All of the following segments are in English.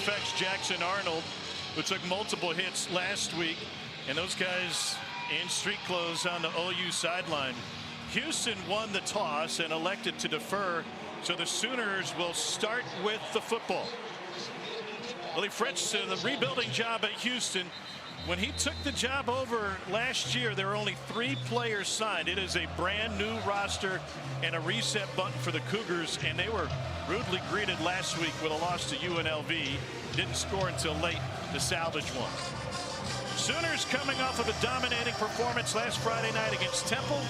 affects Jackson Arnold, who took multiple hits last week, and those guys in street clothes on the OU sideline. Houston won the toss and elected to defer, so the Sooners will start with the football. Willie Fritz, the rebuilding job at Houston. When he took the job over last year, there were only 3 players signed. It is a brand new roster and a reset button for the Cougars, and they were rudely greeted last week with a loss to UNLV. Didn't score until late to salvage one. Sooners coming off of a dominating performance last Friday night against Temple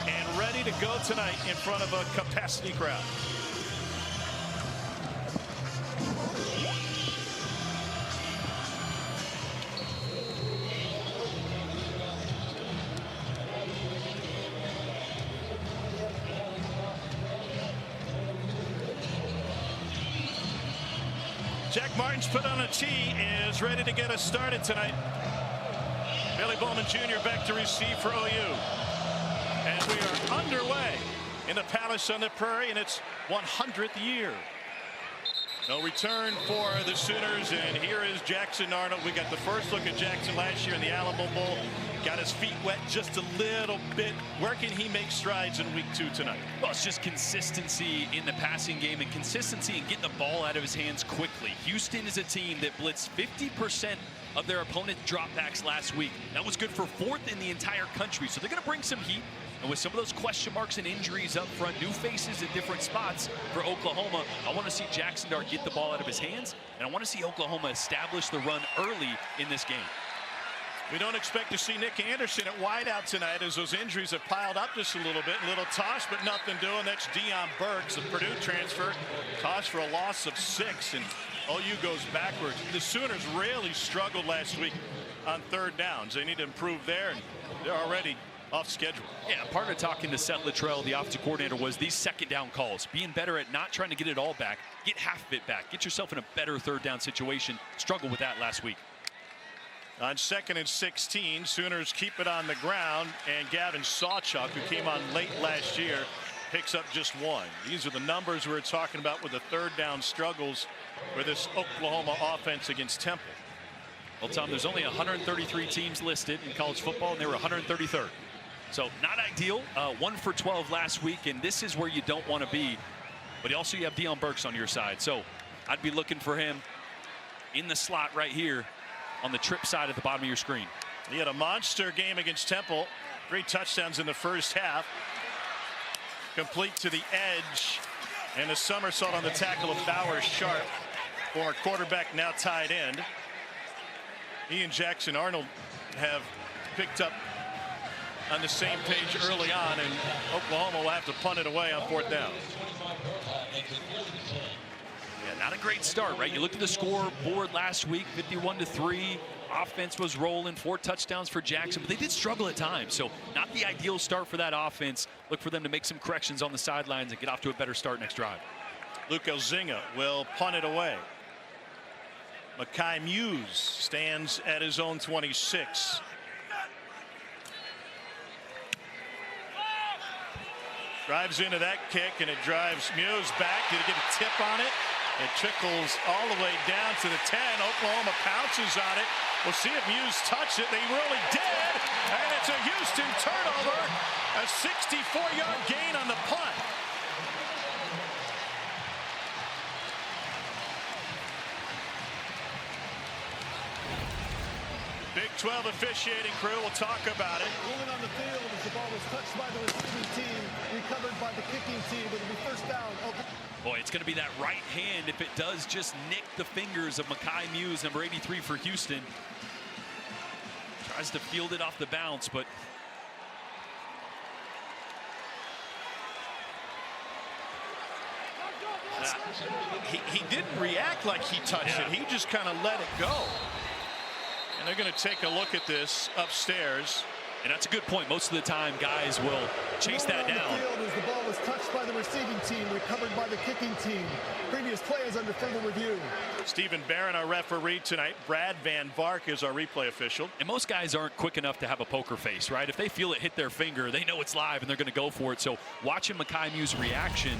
and ready to go tonight in front of a capacity crowd. Jack Martin's put on a tee, is ready to get us started tonight. Billy Bowman Jr. back to receive for OU. And we are underway in the Palace on the Prairie in its 100th year. No return for the Sooners, and here is Jackson Arnold. We got the first look at Jackson last year in the Alamo Bowl. Got his feet wet just a little bit. Where can he make strides in week 2 tonight? Well, it's just consistency in the passing game and consistency in getting the ball out of his hands quickly. Houston is a team that blitzed 50% of their opponent dropbacks last week. That was good for 4th in the entire country. So they're going to bring some heat. And with some of those question marks and injuries up front, new faces at different spots for Oklahoma, I want to see Jackson Dart get the ball out of his hands, and I want to see Oklahoma establish the run early in this game. We don't expect to see Nick Anderson at wideout tonight as those injuries have piled up just a little bit. A little toss, but nothing doing. That's Deion Burks, the Purdue transfer. Toss for a loss of 6, and OU goes backwards. The Sooners really struggled last week on 3rd downs. They need to improve there, and they're already off schedule. Yeah, part of talking to Seth Luttrell, the offensive coordinator, was these 2nd down calls. Being better at not trying to get it all back. Get half of it back. Get yourself in a better 3rd down situation. Struggled with that last week. On 2nd and 16, Sooners keep it on the ground, and Gavin Sawchuk, who came on late last year, picks up just 1. These are the numbers we were talking about with the 3rd down struggles for this Oklahoma offense against Temple. Well, Tom, there's only 133 teams listed in college football, and they were 133rd. So not ideal. 1 for 12 last week, and this is where you don't want to be. But also you have Deion Burks on your side. So I'd be looking for him in the slot right here on the trip side at the bottom of your screen. He had a monster game against Temple. 3 touchdowns in the first half. Complete to the edge. And a somersault on the tackle of Bowers Sharp. Former quarterback, now tight end. He and Jackson Arnold have picked up on the same page early on, and Oklahoma will have to punt it away on 4th down. Yeah, not a great start, right? You look at the scoreboard last week, 51-3. Offense was rolling, 4 touchdowns for Jackson, but they did struggle at times. So not the ideal start for that offense. Look for them to make some corrections on the sidelines and get off to a better start next drive. Luke Elzinga will punt it away. Makai Muse stands at his own 26. Drives into that kick, and it drives Muse back. Did he get a tip on it? It trickles all the way down to the 10. Oklahoma pounces on it. We'll see if Muse touched it. They really did. And it's a Houston turnover. A 64-yard gain on the punt. Big 12 officiating crew will talk about it. Ruling on the field as the ball was touched by the receiving team, recovered by the kicking team. It'll be 1st down. Boy, it's going to be that right hand if it does just nick the fingers of Makai Muse, number 83 for Houston. Tries to field it off the bounce, but he didn't react like he touched it. He just kind of let it go. And they're going to take a look at this upstairs. And that's a good point. Most of the time, guys will chase that down. As the ball was touched by the receiving team, recovered by the kicking team. Previous play is under further review. Stephen Barron, our referee tonight. Brad Van Vark is our replay official. And most guys aren't quick enough to have a poker face, right? If they feel it hit their finger, they know it's live and they're going to go for it. So watching Makai Muse's reaction,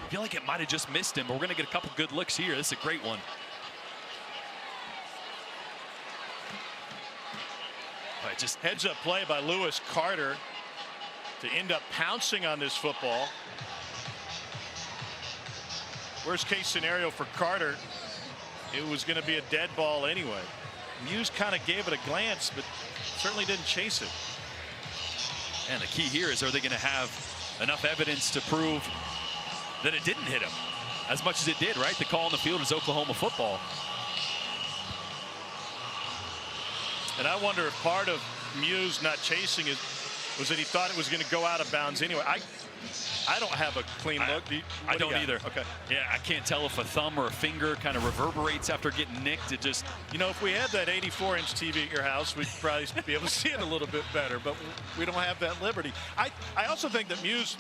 I feel like it might have just missed him, but we're going to get a couple good looks here. This is a great one. Just heads up play by Lewis Carter to end up pouncing on this football. Worst case scenario for Carter, it was going to be a dead ball anyway. Muse kind of gave it a glance, but certainly didn't chase it. And the key here is, are they going to have enough evidence to prove that it didn't hit him as much as it did, right? The call on the field is Oklahoma football. And I wonder if part of Muse not chasing it was that he thought it was going to go out of bounds anyway. I don't have a clean look. I don't either. Okay. Yeah, I can't tell if a thumb or a finger kind of reverberates after getting nicked. It just, you know, if we had that 84-inch TV at your house, we'd probably be able to see it a little bit better, but we don't have that liberty. I also think that Muse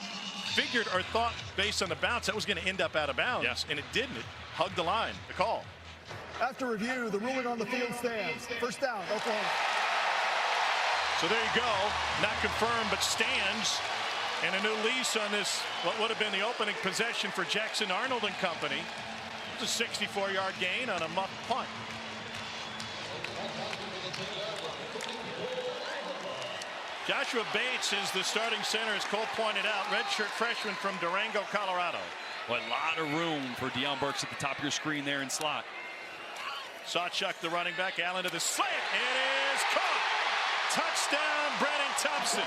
figured or thought, based on the bounce, that was going to end up out of bounds, and it didn't. It hugged the line, the call. After review, the ruling on the field stands. First down, Oklahoma. So there you go. Not confirmed, but stands. And a new lease on this, what would have been the opening possession for Jackson Arnold and company. It's a 64-yard gain on a muff punt. Joshua Bates is the starting center, as Cole pointed out, redshirt freshman from Durango, Colorado. Well, a lot of room for Deion Burks at the top of your screen there in slot. Sawchuk, the running back, Allen to the slant. It is caught. Touchdown, Brennan Thompson.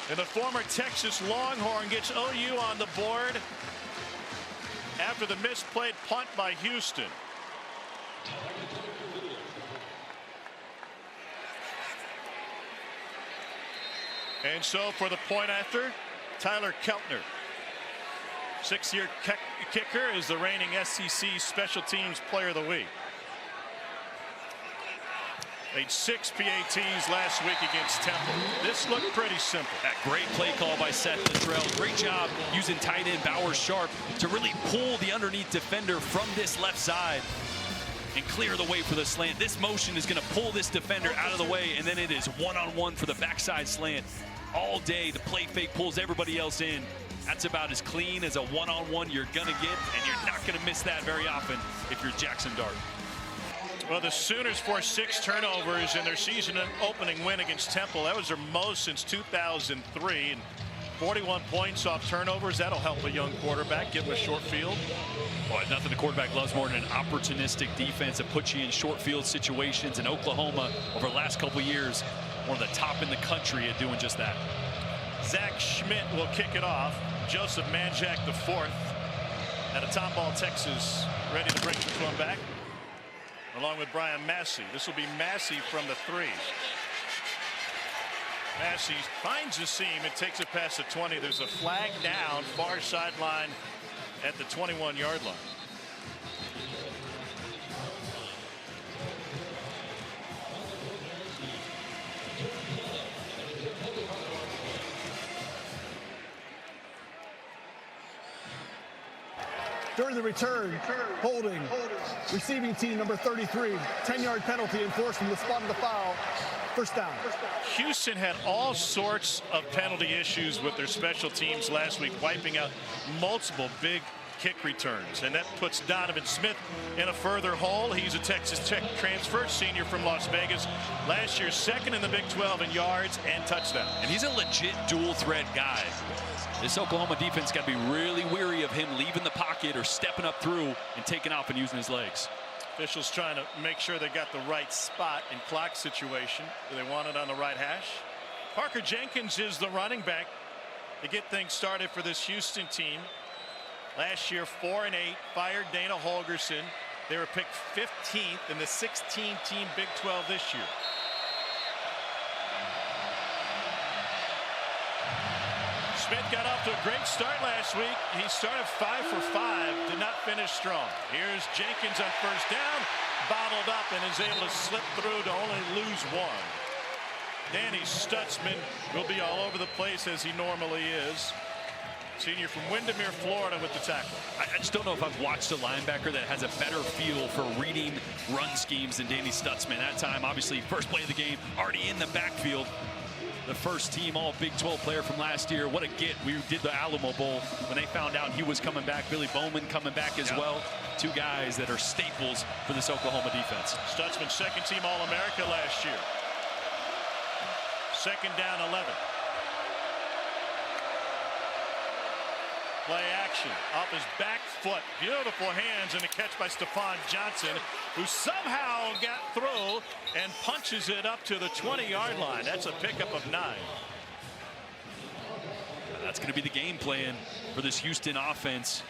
And the former Texas Longhorn gets OU on the board after the misplayed punt by Houston. And so for the point after, Tyler Keltner. 6-year kicker, is the reigning SEC Special Teams Player of the Week. Made 6 PATs last week against Temple. This looked pretty simple. That great play call by Seth Littrell. Great job using tight end Bowers Sharp to really pull the underneath defender from this left side and clear the way for the slant. This motion is going to pull this defender out of the way, and then it is one-on-one for the backside slant. All day, the play fake pulls everybody else in. That's about as clean as a one-on-one you're going to get, and you're not going to miss that very often if you're Jackson Dart. Well, the Sooners forced 6 turnovers in their season opening win against Temple. That was their most since 2003. And 41 points off turnovers. That'll help a young quarterback, give him a short field. Boy, nothing the quarterback loves more than an opportunistic defense that puts you in short field situations. And Oklahoma, over the last couple years, one of the top in the country at doing just that. Zach Schmidt will kick it off. Joseph Manjack IV out of Tomball, Texas, ready to bring this one back, along with Brian Massey. This will be Massey from the 3. Massey finds the seam and takes it past the 20. There's a flag down, far sideline at the 21-yard line. During the return, holding, receiving team number 33, 10-yard penalty enforced from the spot of the foul. First down. Houston had all sorts of penalty issues with their special teams last week, wiping out multiple big kick returns, and that puts Donovan Smith in a further hole. He's a Texas Tech transfer, senior from Las Vegas. Last year, second in the Big 12 in yards and touchdowns. And he's a legit dual threat guy. This Oklahoma defense got to be really weary of him leaving the pocket or stepping up through and taking off and using his legs. Officials trying to make sure they got the right spot in clock situation. Do they want it on the right hash? Parker Jenkins is the running back to get things started for this Houston team. Last year, 4-8, fired Dana Holgerson. They were picked 15th in the 16-team Big 12 this year. Smith got off to a great start last week. He started 5 for 5, did not finish strong. Here's Jenkins on first down, bottled up and is able to slip through to only lose 1. Danny Stutzman will be all over the place as he normally is. Senior from Windermere, Florida, with the tackle. I just don't know if I've watched a linebacker that has a better feel for reading run schemes than Danny Stutzman. That time, obviously, first play of the game, already in the backfield. the first team all Big 12 player from last year. What a get. We did the Alamo Bowl when they found out he was coming back. Billy Bowman coming back as well. Two guys that are staples for this Oklahoma defense. Stutzman, second team All-America last year. Second down 11. Play action off his back foot. Beautiful hands and a catch by Stephon Johnson, who somehow got through and punches it up to the 20-yard line. That's a pickup of 9. That's going to be the game plan for this Houston offense.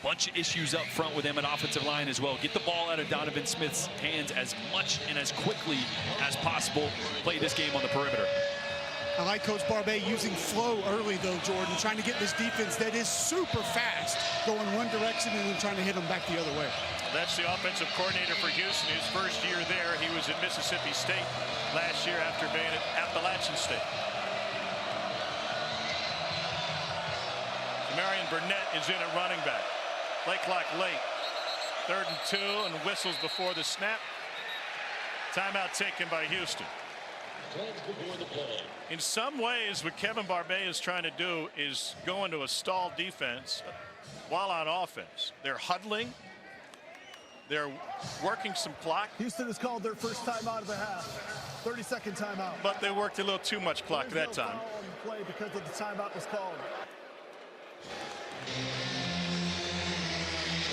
Bunch of issues up front with them at offensive line as well. Get the ball out of Donovan Smith's hands as much and as quickly as possible. Play this game on the perimeter. I like Coach Barbet using flow early, though, Jordan, trying to get this defense that is super fast, going one direction and then trying to hit them back the other way. That's the offensive coordinator for Houston. His first year there, he was at Mississippi State last year after being at Appalachian State. Marion Burnett is in at running back. Play clock late. 3rd and 2 and whistles before the snap. Timeout taken by Houston. In some ways, what Kevin Barbet is trying to do is go into a stalled defense while on offense. They're huddling. They're working some clock. Houston has called their first timeout of the half. 30-second timeout. But they worked a little too much clock that time. On the play because of the timeout was called.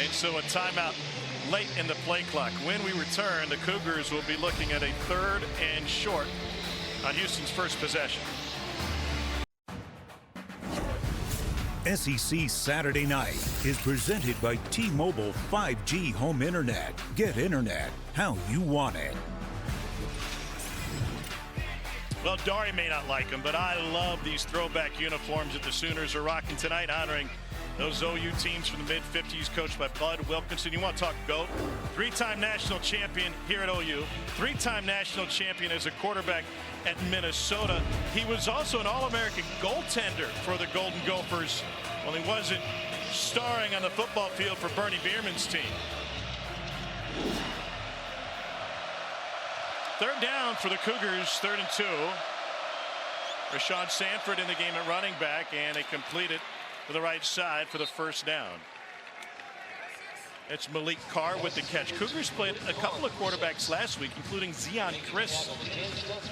And so a timeout late in the play clock. When we return, the Cougars will be looking at a 3rd and short on Houston's first possession. SEC Saturday Night is presented by T-Mobile 5G Home Internet. Get internet how you want it. Well, Dari may not like them, but I love these throwback uniforms that the Sooners are rocking tonight, honoring those OU teams from the mid-50s, coached by Bud Wilkinson. You want to talk GOAT? 3-time national champion here at OU. 3-time national champion as a quarterback at Minnesota. He was also an All-American goaltender for the Golden Gophers. Well, he wasn't starring on the football field for Bernie Bierman's team. 3rd down for the Cougars, 3rd and 2. Rashawn Sanford in the game at running back, and they complete it to the right side for the first down. It's Malik Carr with the catch. Cougars played a couple of quarterbacks last week, including Zion Chris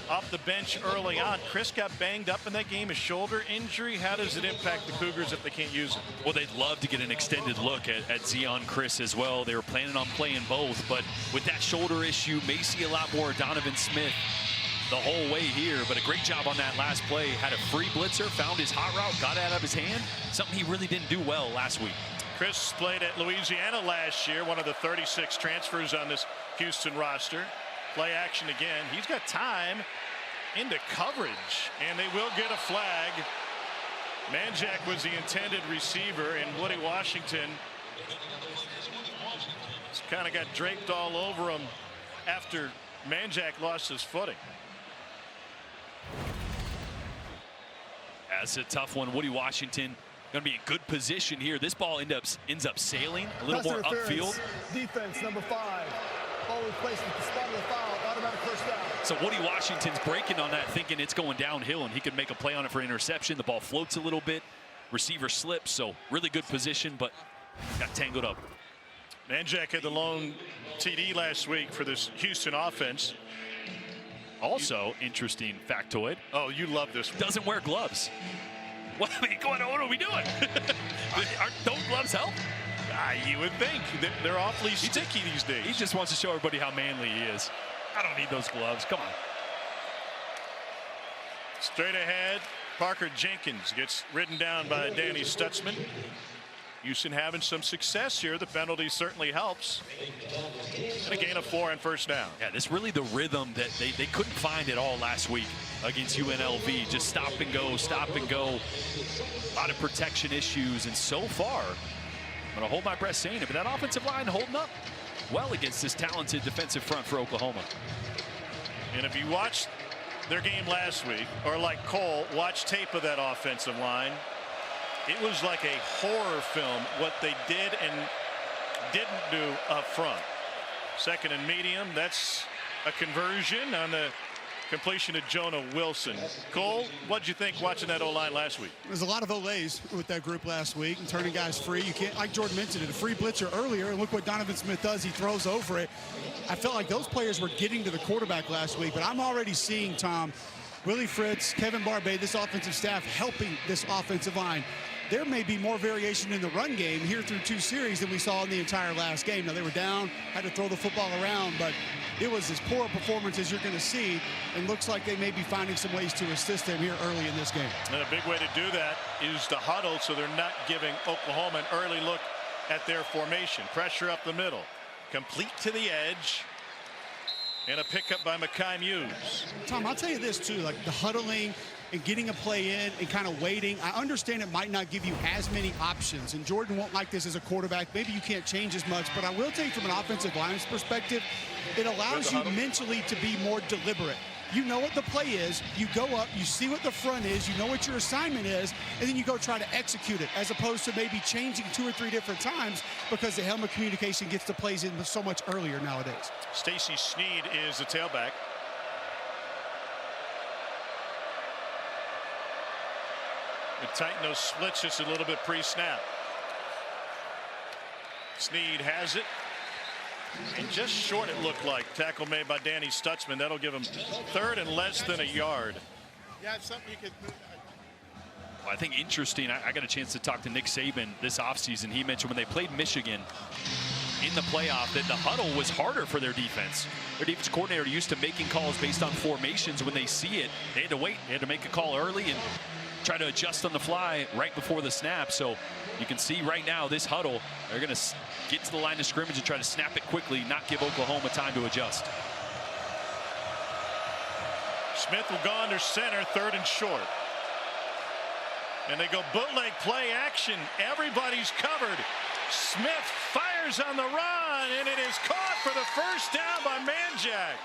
off the bench early on. Chris got banged up in that game, a shoulder injury. How does it impact the Cougars if they can't use it? Well, they'd love to get an extended look at Zion Chris as well. They were planning on playing both, but with that shoulder issue, may see a lot more Donovan Smith the whole way here, but a great job on that last play. Had a free blitzer, found his hot route, got it out of his hand, something he really didn't do well last week. Chris played at Louisiana last year, one of the 36 transfers on this Houston roster. Play action again. He's got time into coverage, and they will get a flag. Manjack was the intended receiver, and Woody Washington kind of got draped all over him after Manjack lost his footing. That's a tough one. Woody Washington going to be in good position here. This ball ends up sailing a little more upfield. Defense number 5. Ball replaced at the spot of the foul. Automatic first down. So Woody Washington's breaking on that, thinking it's going downhill, and he could make a play on it for interception. The ball floats a little bit. Receiver slips, so really good position, but got tangled up. Manjack had the lone TD last week for this Houston offense. Also, interesting factoid. Oh, you love this one. Doesn't wear gloves. What are we doing? Don't gloves help? You would think. They're awfully sticky these days. He just wants to show everybody how manly he is. I don't need those gloves. Come on. Straight ahead, Parker Jenkins gets ridden down by Danny Stutzman. Houston having some success here. The penalty certainly helps. And a gain of 4 and first down. Yeah, this really the rhythm that they couldn't find at all last week against UNLV. Just stop and go, stop and go. A lot of protection issues, and so far, I'm going to hold my breath saying it, but that offensive line holding up well against this talented defensive front for Oklahoma. And if you watched their game last week, or like Cole, watch tape of that offensive line, it was like a horror film what they did and didn't do up front. 2nd and medium. That's a conversion on the Completion to Jonah Wilson. Cole, what'd you think watching that O-line last week? There's a lot of Olays with that group last week and turning guys free. You can't, like Jordan mentioned it, a free blitzer earlier, and look what Donovan Smith does. He throws over it. I felt like those players were getting to the quarterback last week, but I'm already seeing, Tom, Willie Fritz, Kevin Barbay, this offensive staff helping this offensive line. There may be more variation in the run game here through 2 series than we saw in the entire last game. Now, they were down, had to throw the football around, but it was as poor a performance as you're going to see, and looks like they may be finding some ways to assist them here early in this game. And a big way to do that is the huddle, so they're not giving Oklahoma an early look at their formation. Pressure up the middle. Complete to the edge. And a pickup by Mekhi Muse. Tom, I'll tell you this, too, like the huddling and getting a play in and kind of waiting. I understand it might not give you as many options, and Jordan won't like this as a quarterback. Maybe you can't change as much, but I will tell you from an offensive line's perspective, it allows you mentally to be more deliberate. You know what the play is, you go up, you see what the front is, you know what your assignment is, and then you go try to execute it, as opposed to maybe changing 2 or 3 different times because the helmet communication gets the plays in so much earlier nowadays. Stacy Sneed is the tailback. And tighten those splits just a little bit pre-snap. Sneed has it. And just short it looked like. Tackle made by Danny Stutzman. That'll give him 3rd and less than a yard. Yeah, it's something you could. Well, I think interesting, I got a chance to talk to Nick Saban this offseason. He mentioned when they played Michigan in the playoff that the huddle was harder for their defense. Their defense coordinator used to making calls based on formations. When they see it, they had to wait. They had to make a call early and try to adjust on the fly right before the snap. So you can see right now this huddle, they're going to get to the line of scrimmage and try to snap it quickly, not give Oklahoma time to adjust. Smith will go under center, 3rd and short. And they go bootleg play action. Everybody's covered. Smith fires on the run, and it is caught for the 1st down by Manjack.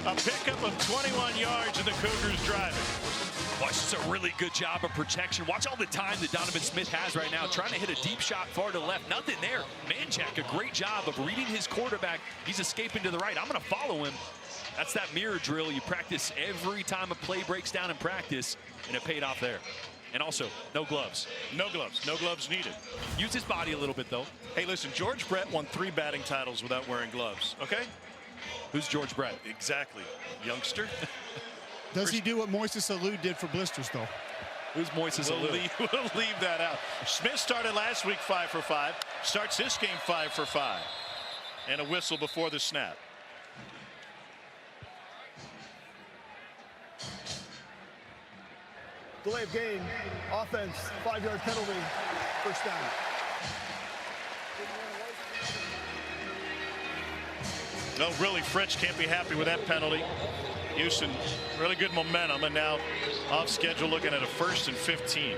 A pickup of 21 yards, and the Cougars driving. Watch, it's a really good job of protection. Watch all the time that Donovan Smith has right now, trying to hit a deep shot far to the left. Nothing there. Manjack, a great job of reading his quarterback. He's escaping to the right. I'm going to follow him. That's that mirror drill you practice every time a play breaks down in practice, and it paid off there. And also, no gloves. No gloves. No gloves needed. Use his body a little bit, though. Hey, listen, George Brett won 3 batting titles without wearing gloves, okay? Who's George Brett? Exactly. Youngster. Does he do what Moises Alou did for blisters, though? Who's Moises Alou? We'll leave that out. Smith started last week 5 for 5. Starts this game 5 for 5. And a whistle before the snap. Delay of game, offense, 5-yard penalty, 1st down. No, really, Fritz can't be happy with that penalty. Houston, really good momentum, and now off schedule looking at a 1st and 15.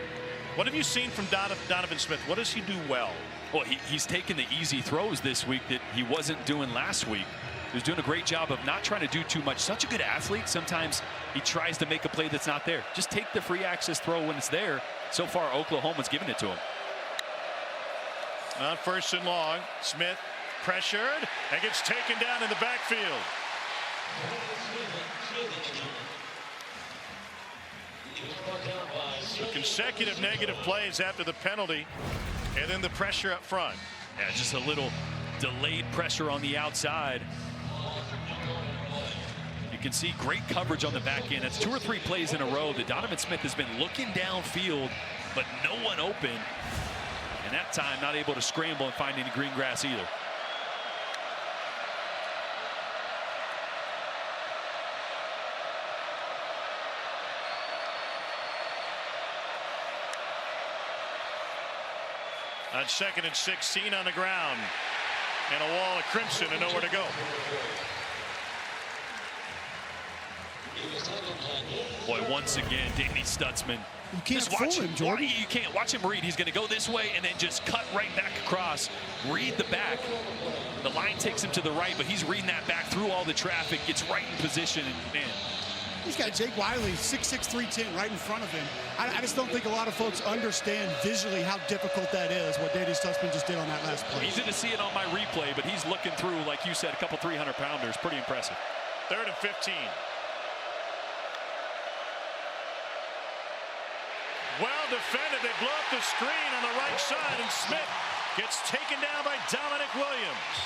What have you seen from Donovan Smith? What does he do well? Well, he's taken the easy throws this week that he wasn't doing last week. He was doing a great job of not trying to do too much. Such a good athlete. Sometimes he tries to make a play that's not there. Just take the free access throw when it's there. So far, Oklahoma's given it to him. On 1st and long, Smith pressured and gets taken down in the backfield. So consecutive negative plays after the penalty, and then the pressure up front. Yeah, just a little delayed pressure on the outside. You can see great coverage on the back end. That's 2 or 3 plays in a row that Donovan Smith has been looking downfield, but no one open. And that time not able to scramble and find any green grass either. On 2nd and 16 on the ground. And a wall of crimson and nowhere to go. Boy, once again, Danny Stutzman. You can't fool him, Jordan. You can't. Watch him read. He's going to go this way and then just cut right back across. Read the back. The line takes him to the right, but he's reading that back through all the traffic, gets right in position, and man. He's got Jake Wiley, 6'6", 310, right in front of him. I just don't think a lot of folks understand visually how difficult that is, what Danny Stutzman just did on that last play. Easy to see it on my replay, but he's looking through, like you said, a couple 300-pounders. Pretty impressive. 3rd and 15. Well defended. They blow up the screen on the right side, and Smith gets taken down by Dominic Williams.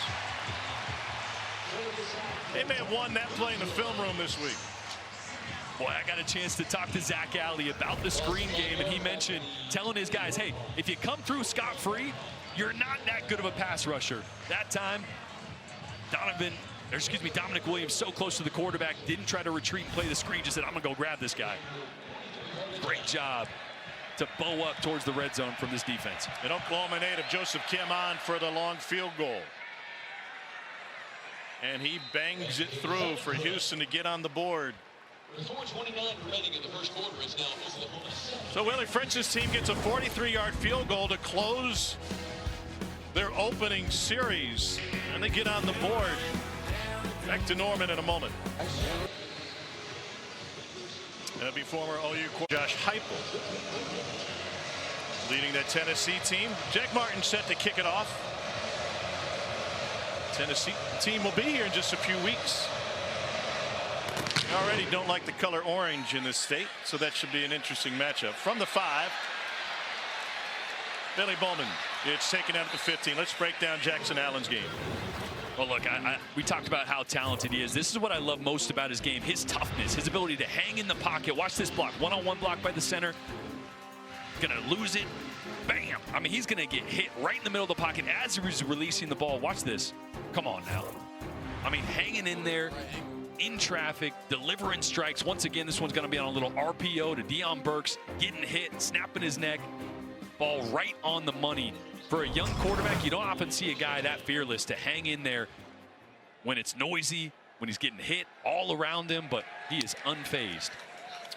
They may have won that play in the film room this week. Boy, I got a chance to talk to Zach Alley about the screen game, and he mentioned telling his guys, hey, if you come through scot-free, you're not that good of a pass rusher. That time, Dominic Williams, so close to the quarterback, didn't try to retreat and play the screen, just said, I'm going to go grab this guy. Great job to bow up towards the red zone from this defense. And Oklahoma native Joseph Kim on for the long field goal. And he bangs it through for Houston to get on the board. 4:29 remaining in the first quarter. Is now so Willie French's team gets a 43-yard field goal to close their opening series, and they get on the board. Back to Norman in a moment. That'll be former OU Josh Heupel leading that Tennessee team. Jack Martin set to kick it off. Tennessee team will be here in just a few weeks. They already don't like the color orange in this state, so that should be an interesting matchup. From the 5, Billy Bowman. It's taken out at the 15. Let's break down Jackson Allen's game. Well, look, we talked about how talented he is. This is what I love most about his game, his toughness, his ability to hang in the pocket. Watch this block, one-on-one block by the center. Gonna lose it. Bam! I mean, he's gonna get hit right in the middle of the pocket as he's releasing the ball. Watch this. Come on now. I mean, hanging in there, in traffic, delivering strikes. Once again, this one's gonna be on a little RPO to Deion Burks, getting hit, snapping his neck. Ball right on the money. For a young quarterback, you don't often see a guy that fearless to hang in there when it's noisy, when he's getting hit all around him, but he is unfazed.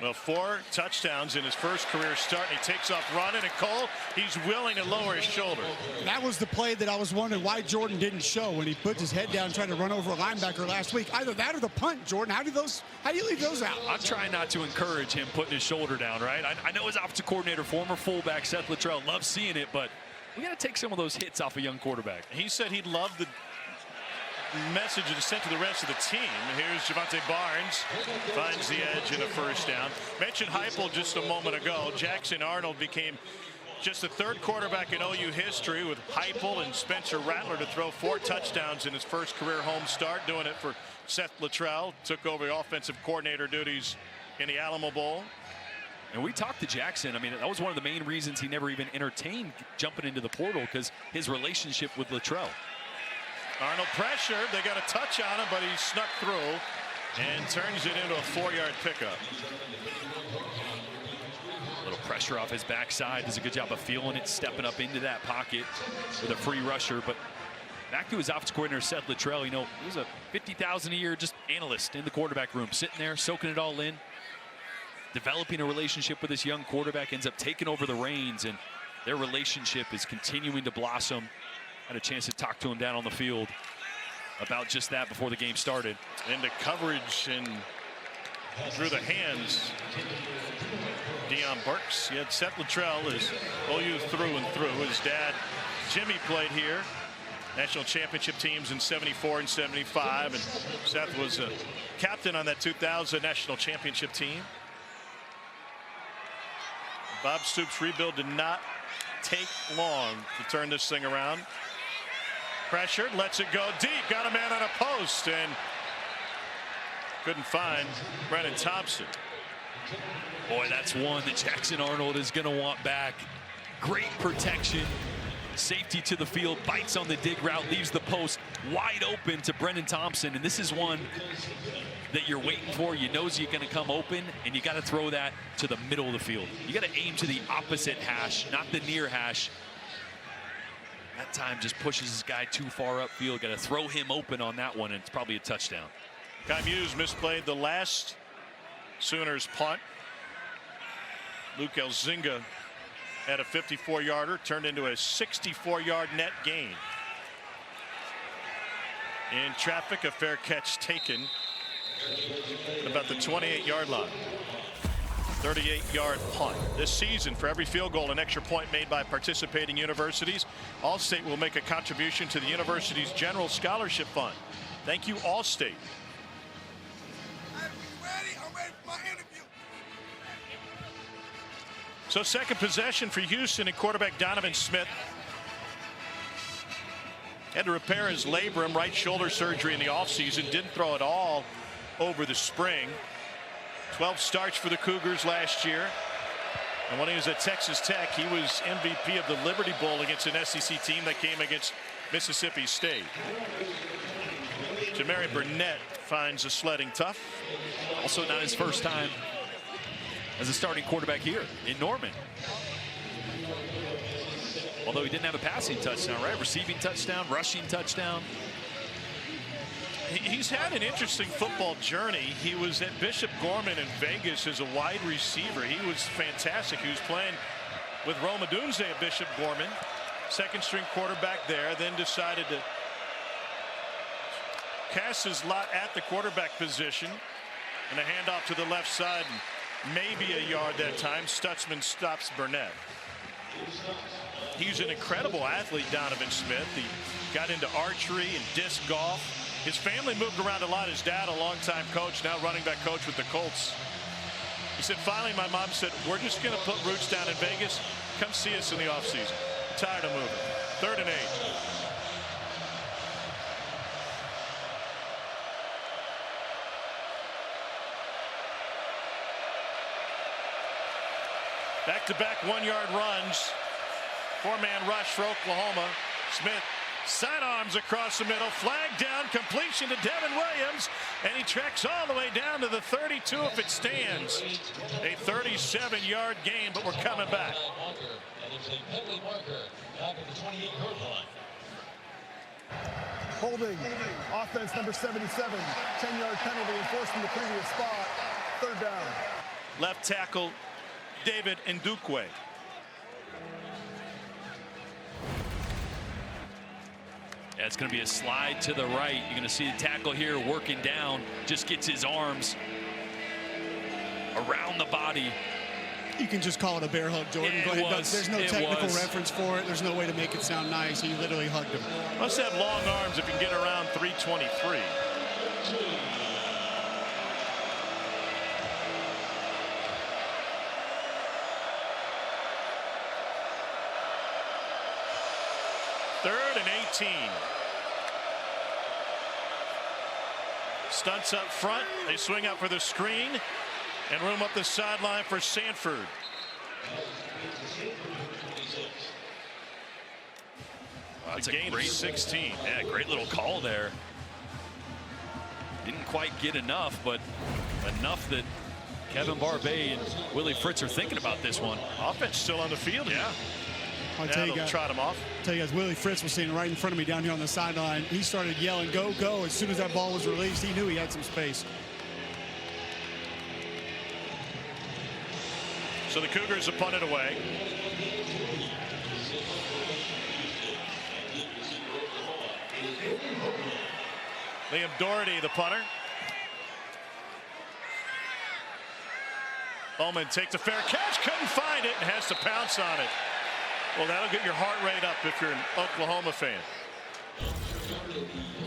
Well, 4 touchdowns in his first career start. He takes off running, and Cole, he's willing to lower his shoulder. That was the play that I was wondering why Jordan didn't show when he put his head down and tried to run over a linebacker last week. Either that or the punt, Jordan. How do you leave those out? I'm trying not to encourage him putting his shoulder down, right? I know his offensive coordinator, former fullback Seth Luttrell, loves seeing it, but we got to take some of those hits off a young quarterback. He said he'd love the message to send to the rest of the team. Here's Javante Barnes, finds the edge in a first down. Mentioned Heupel just a moment ago. Jackson Arnold became just the 3rd quarterback in OU history with Heupel and Spencer Rattler to throw 4 touchdowns in his first career home start, doing it for Seth Luttrell. Took over the offensive coordinator duties in the Alamo Bowl. And we talked to Jackson. I mean, that was one of the main reasons he never even entertained jumping into the portal, because his relationship with Luttrell. Arnold pressured. They got a touch on him, but he snuck through and turns it into a 4-yard pickup. A little pressure off his backside. Does a good job of feeling it, stepping up into that pocket with a free rusher. But back to his offensive coordinator, Seth Luttrell. You know, he was a $50,000 a year just analyst in the quarterback room, sitting there, soaking it all in, developing a relationship with this young quarterback, ends up taking over the reins, and their relationship is continuing to blossom. Had a chance to talk to him down on the field about just that before the game started. Into coverage and through the hands. Deion Burks. He had Seth Luttrell as OU through and through. His dad, Jimmy, played here. National championship teams in '74 and '75. And Seth was a captain on that 2000 national championship team. Bob Stoops' rebuild did not take long to turn this thing around. Pressured, lets it go deep, got a man on a post, and couldn't find Brennan Thompson. Boy, that's one that Jackson Arnold is going to want back. Great protection, safety to the field, bites on the dig route, leaves the post wide open to Brennan Thompson, and this is one that you're waiting for. You know you're going to come open, and you got to throw that to the middle of the field. You got to aim to the opposite hash, not the near hash. That time just pushes this guy too far upfield. Got to throw him open on that one, and it's probably a touchdown. Kai Muse misplayed the last Sooners punt. Luke Elzinga had a 54-yarder, turned into a 64-yard net gain. In traffic, a fair catch taken at about the 28-yard line. 38-yard punt. This season, for every field goal and extra point made by participating universities, Allstate will make a contribution to the university's general scholarship fund. Thank you, Allstate. So second possession for Houston, and quarterback Donovan Smith had to repair his labrum, right shoulder surgery in the offseason. Didn't throw it all over the spring. 12 starts for the Cougars last year. And when he was at Texas Tech, he was MVP of the Liberty Bowl against an SEC team that came against Mississippi State. Jamari Burnett finds the sledding tough. Also not his first time as a starting quarterback here in Norman. Although he didn't have a passing touchdown, right? Receiving touchdown, rushing touchdown. He's had an interesting football journey. He was at Bishop Gorman in Vegas as a wide receiver. He was fantastic. He was playing with Rome Odunze at Bishop Gorman, second string quarterback there, then decided to cast his lot at the quarterback position, and a handoff to the left side, and maybe a yard that time. Stutzman stops Burnett. He's an incredible athlete, Donovan Smith. He got into archery and disc golf. His family moved around a lot. His dad, a longtime coach, now running back coach with the Colts. He said, finally, my mom said, we're just going to put roots down in Vegas. Come see us in the offseason. Tired of moving. 3rd and 8. Back-to-back 1-yard runs. 4-man rush for Oklahoma. Smith sidearms across the middle. Flag down. Completion to Devin Williams. And he tracks all the way down to the 32 if it stands. A 37-yard gain, but we're coming back. Holding. Offense number 77. 10-yard penalty enforced from the previous spot. 3rd down. Left tackle David Ndukwe. Yeah, it's going to be a slide to the right. You're going to see the tackle here working down. Just gets his arms around the body. You can just call it a bear hug, Jordan. Yeah, Go ahead. There's no technical was. reference for it. There's no way to make it sound nice. He literally hugged him. Must have long arms if you can get around 323. Third and 18. Stunts up front. They swing out for the screen and room up the sideline for Sanford. That's a gain of 16. Yeah, great little call there. Didn't quite get enough, but enough that Kevin Barbay and Willie Fritz are thinking about this one. Offense still on the field. Yeah. I'll tell you guys, trot him off. Tell you guys, Willie Fritz was sitting right in front of me down here on the sideline. He started yelling, "Go, go!" As soon as that ball was released, he knew he had some space. So the Cougars have punted away. Liam Doherty, the punter. Bowman takes a fair catch, couldn't find it, and has to pounce on it. Well, that'll get your heart rate up if you're an Oklahoma fan.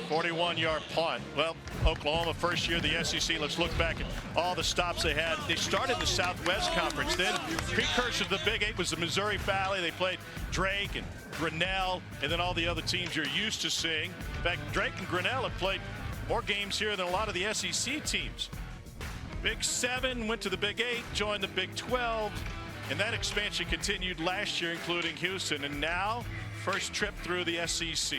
41-yard punt. Well, Oklahoma first year of the SEC. Let's look back at all the stops they had. They started the Southwest Conference. Then precursor to the Big 8 was the Missouri Valley. They played Drake and Grinnell, and then all the other teams you're used to seeing. In fact, Drake and Grinnell have played more games here than a lot of the SEC teams. Big 7 went to the Big 8, joined the Big 12, and that expansion continued last year, including Houston, and now first trip through the SEC.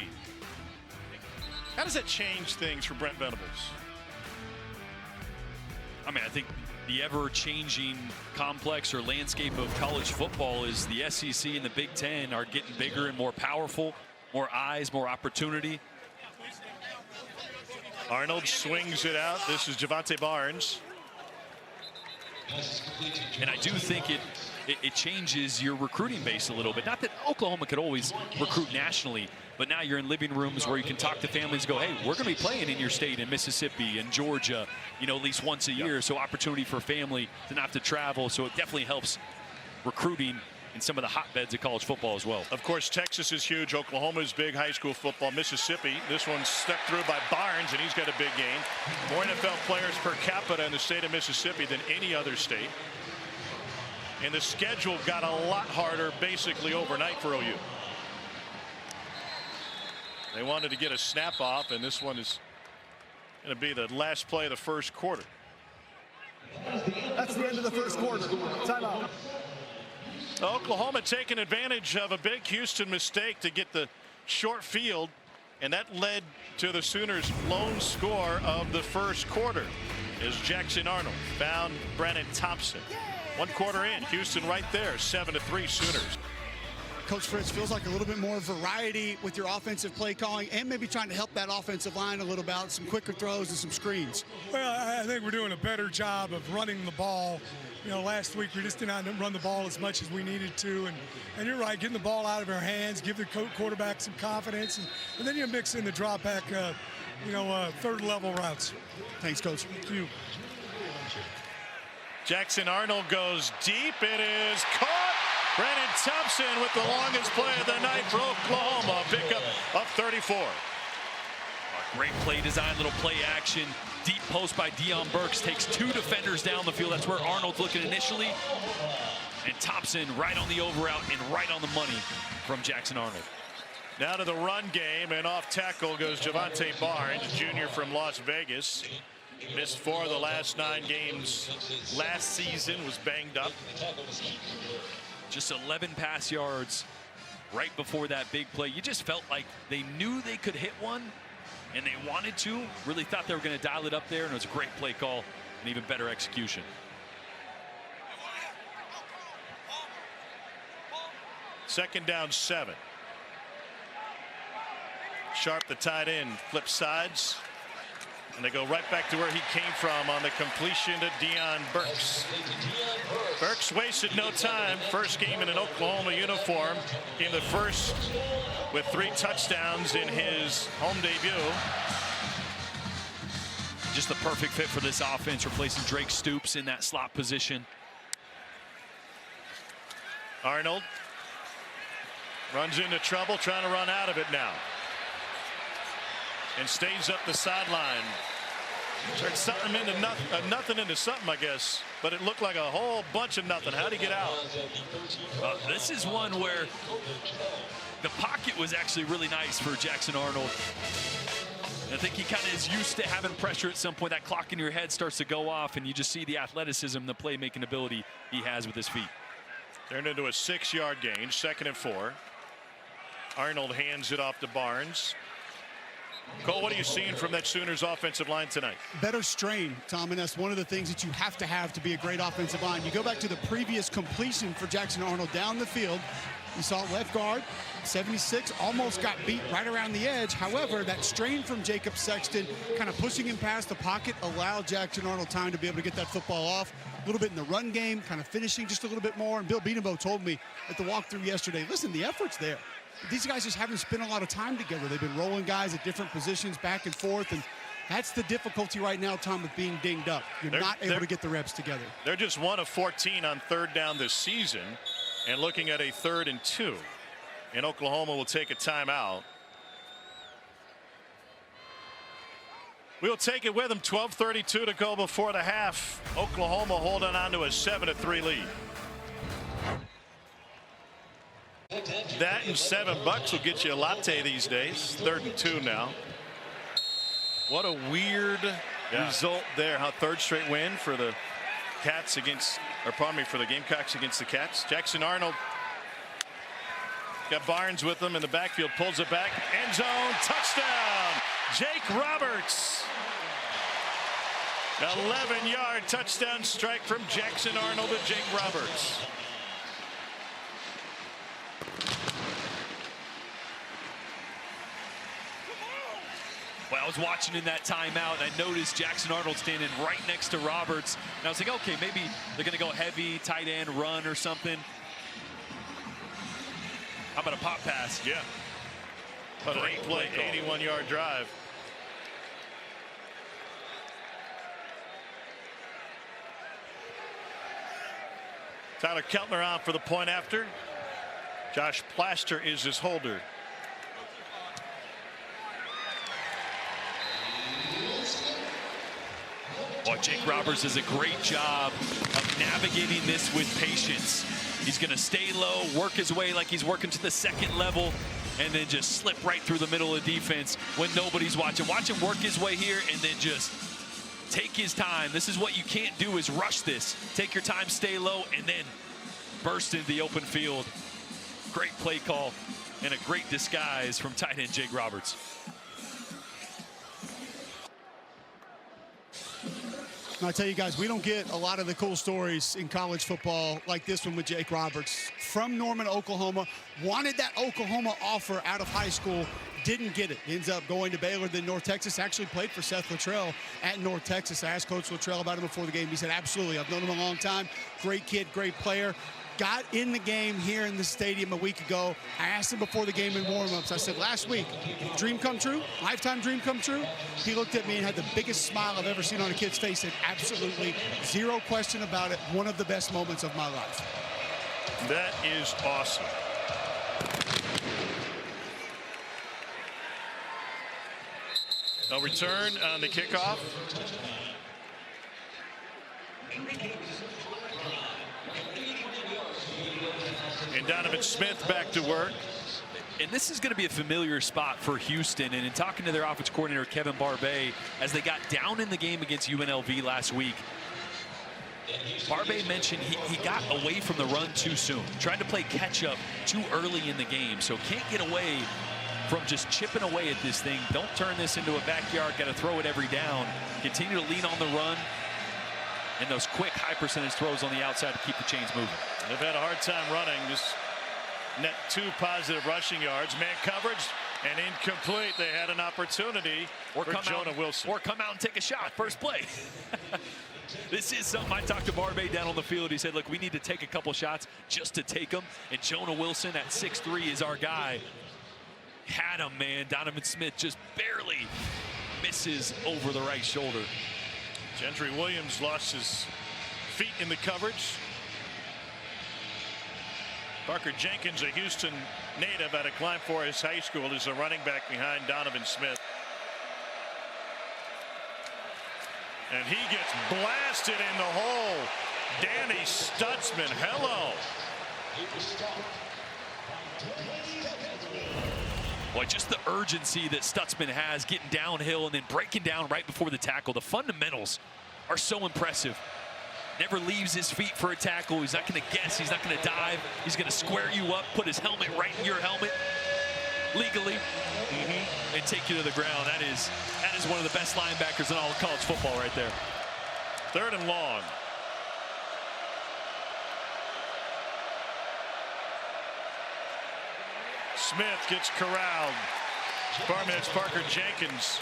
How does that change things for Brent Venables? I mean, I think the ever-changing complex or landscape of college football is the SEC and the Big Ten are getting bigger and more powerful, more eyes, more opportunity. Arnold swings it out. This is Javante Barnes. And I do think it changes your recruiting base a little bit. Not that Oklahoma could always recruit nationally, but now you're in living rooms where you can talk to families and go, hey, we're going to be playing in your state in Mississippi and Georgia, you know, at least once a year. So opportunity for family to not have to travel. So it definitely helps recruiting in some of the hotbeds of college football as well. Of course, Texas is huge. Oklahoma is big. High school football. Mississippi, this one's stuck through by Barnes, and he's got a big game. More NFL players per capita in the state of Mississippi than any other state. And the schedule got a lot harder basically overnight for OU. They wanted to get a snap off, and this one is going to be the last play of the first quarter. That's the end of the first quarter. Timeout. Oklahoma taking advantage of a big Houston mistake to get the short field, and that led to the Sooners' lone score of the first quarter as Jackson Arnold found Brennan Thompson. 1 quarter in, Houston right there, 7-3 Sooners. Coach Fritz, feels like a little bit more variety with your offensive play calling and maybe trying to help that offensive line a little bit, some quicker throws and some screens. Well, I think we're doing a better job of running the ball. You know, last week we just did not run the ball as much as we needed to. And you're right, getting the ball out of our hands, give the quarterback some confidence. And then you mix in the drop back, third level routes. Thanks, Coach. Thank you. Jackson Arnold goes deep. It is caught. Brennan Thompson with the longest play of the night for Oklahoma. Pickup of 34. Great play design, little play action. Deep post by Deion Burks takes 2 defenders down the field. That's where Arnold's looking initially. And Thompson right on the over route and right on the money from Jackson Arnold. Now to the run game, and off tackle goes Javante Barnes, junior from Las Vegas. Missed 4 of the last 9 games last season, was banged up. Just 11 pass yards right before that big play. You just felt like they knew they could hit one, and they wanted to. Really thought they were going to dial it up there, and it was a great play call and even better execution. Second down 7. Sharp, the tight end, flips sides. And they go right back to where he came from on the completion to Deion Burks. Burks wasted no time. First game in an Oklahoma uniform. In the first with 3 touchdowns in his home debut. Just the perfect fit for this offense, replacing Drake Stoops in that slot position. Arnold runs into trouble, trying to run out of it now. And stays up the sideline. Turned something into nothing into something, I guess. But it looked like a whole bunch of nothing. How'd he get out? This is one where the pocket was actually really nice for Jackson Arnold. I think he kind of is used to having pressure at some point. That clock in your head starts to go off, and you just see the athleticism, the playmaking ability he has with his feet. Turned into a 6-yard gain, 2nd and 4. Arnold hands it off to Barnes. Cole, what are you seeing from that Sooners offensive line tonight? Better strain, Tom, and that's one of the things that you have to be a great offensive line. You go back to the previous completion for Jackson Arnold down the field. You saw left guard, 76, almost got beat right around the edge. However, that strain from Jacob Sexton kind of pushing him past the pocket allowed Jackson Arnold time to be able to get that football off. A little bit in the run game, kind of finishing just a little bit more. And Bill Beatenbow told me at the walkthrough yesterday, listen, the effort's there. These guys just haven't spent a lot of time together. They've been rolling guys at different positions back and forth, and that's the difficulty right now, Tom, with being dinged up. You're not able to get the reps together. They're just 1 of 14 on 3rd down this season, and looking at a 3rd and 2. And Oklahoma will take a timeout. We'll take it with them. 12:32 to go before the half. Oklahoma holding on to a 7-3 lead. That and $7 will get you a latte these days. 3rd and 2 now. What a weird result there. How 3rd straight win for the Cats against, or pardon me, for the Gamecocks against the Cats. Jackson Arnold got Barnes with him in the backfield, pulls it back, end zone, touchdown. Jake Roberts. 11-yard touchdown strike from Jackson Arnold to Jake Roberts. Well, I was watching in that timeout, and I noticed Jackson Arnold standing right next to Roberts. And I was like, okay, maybe they're going to go heavy, tight end, run or something. How about a pop pass? Yeah. Great play, 81-yard drive. Tyler Keltner on for the point after. Josh Plaster is his holder. Boy, Jake Roberts does a great job of navigating this with patience. He's going to stay low, work his way like he's working to the second level, and then just slip right through the middle of defense when nobody's watching. Watch him work his way here and then just take his time. This is what you can't do, is rush this. Take your time, stay low, and then burst into the open field. Great play call and a great disguise from tight end Jake Roberts. And I tell you guys, we don't get a lot of the cool stories in college football like this one with Jake Roberts. From Norman, Oklahoma, wanted that Oklahoma offer out of high school, didn't get it. Ends up going to Baylor, then North Texas. Actually played for Seth Luttrell at North Texas. I asked Coach Luttrell about him before the game. He said, absolutely, I've known him a long time. Great kid, great player. Got in the game here in the stadium a week ago. I asked him before the game in warm-ups. I said, last week, dream come true? Lifetime dream come true? He looked at me and had the biggest smile I've ever seen on a kid's face. Said, absolutely, zero question about it. One of the best moments of my life. That is awesome. A return on the kickoff. And Donovan Smith back to work. And this is going to be a familiar spot for Houston. And in talking to their offensive coordinator, Kevin Barbay, as they got down in the game against UNLV last week, Barbay mentioned he got away from the run too soon. Tried to play catch up too early in the game. So can't get away from just chipping away at this thing. Don't turn this into a backyard. Got to throw it every down. Continue to lean on the run. And those quick, high percentage throws on the outside to keep the chains moving. They've had a hard time running. Just net 2 positive rushing yards. Man coverage and incomplete. They had an opportunity for Jonah Wilson. Or come out and take a shot. First play. This is something I talked to Barbay down on the field. He said, look, we need to take a couple shots just to take them. And Jonah Wilson at 6'3" is our guy. Had him, man. Donovan Smith just barely misses over the right shoulder. Gentry Williams lost his feet in the coverage. Parker Jenkins, a Houston native out of Climb Forest High School, is a running back behind Donovan Smith. And he gets blasted in the hole. Danny Stutzman, hello. Boy, just the urgency that Stutzman has getting downhill and then breaking down right before the tackle. The fundamentals are so impressive. Never leaves his feet for a tackle. He's not going to guess. He's not going to dive. He's going to square you up, put his helmet right in your helmet legally, and take you to the ground. That is one of the best linebackers in all of college football right there. 3rd and long. Smith gets corralled. It's Parker Jenkins.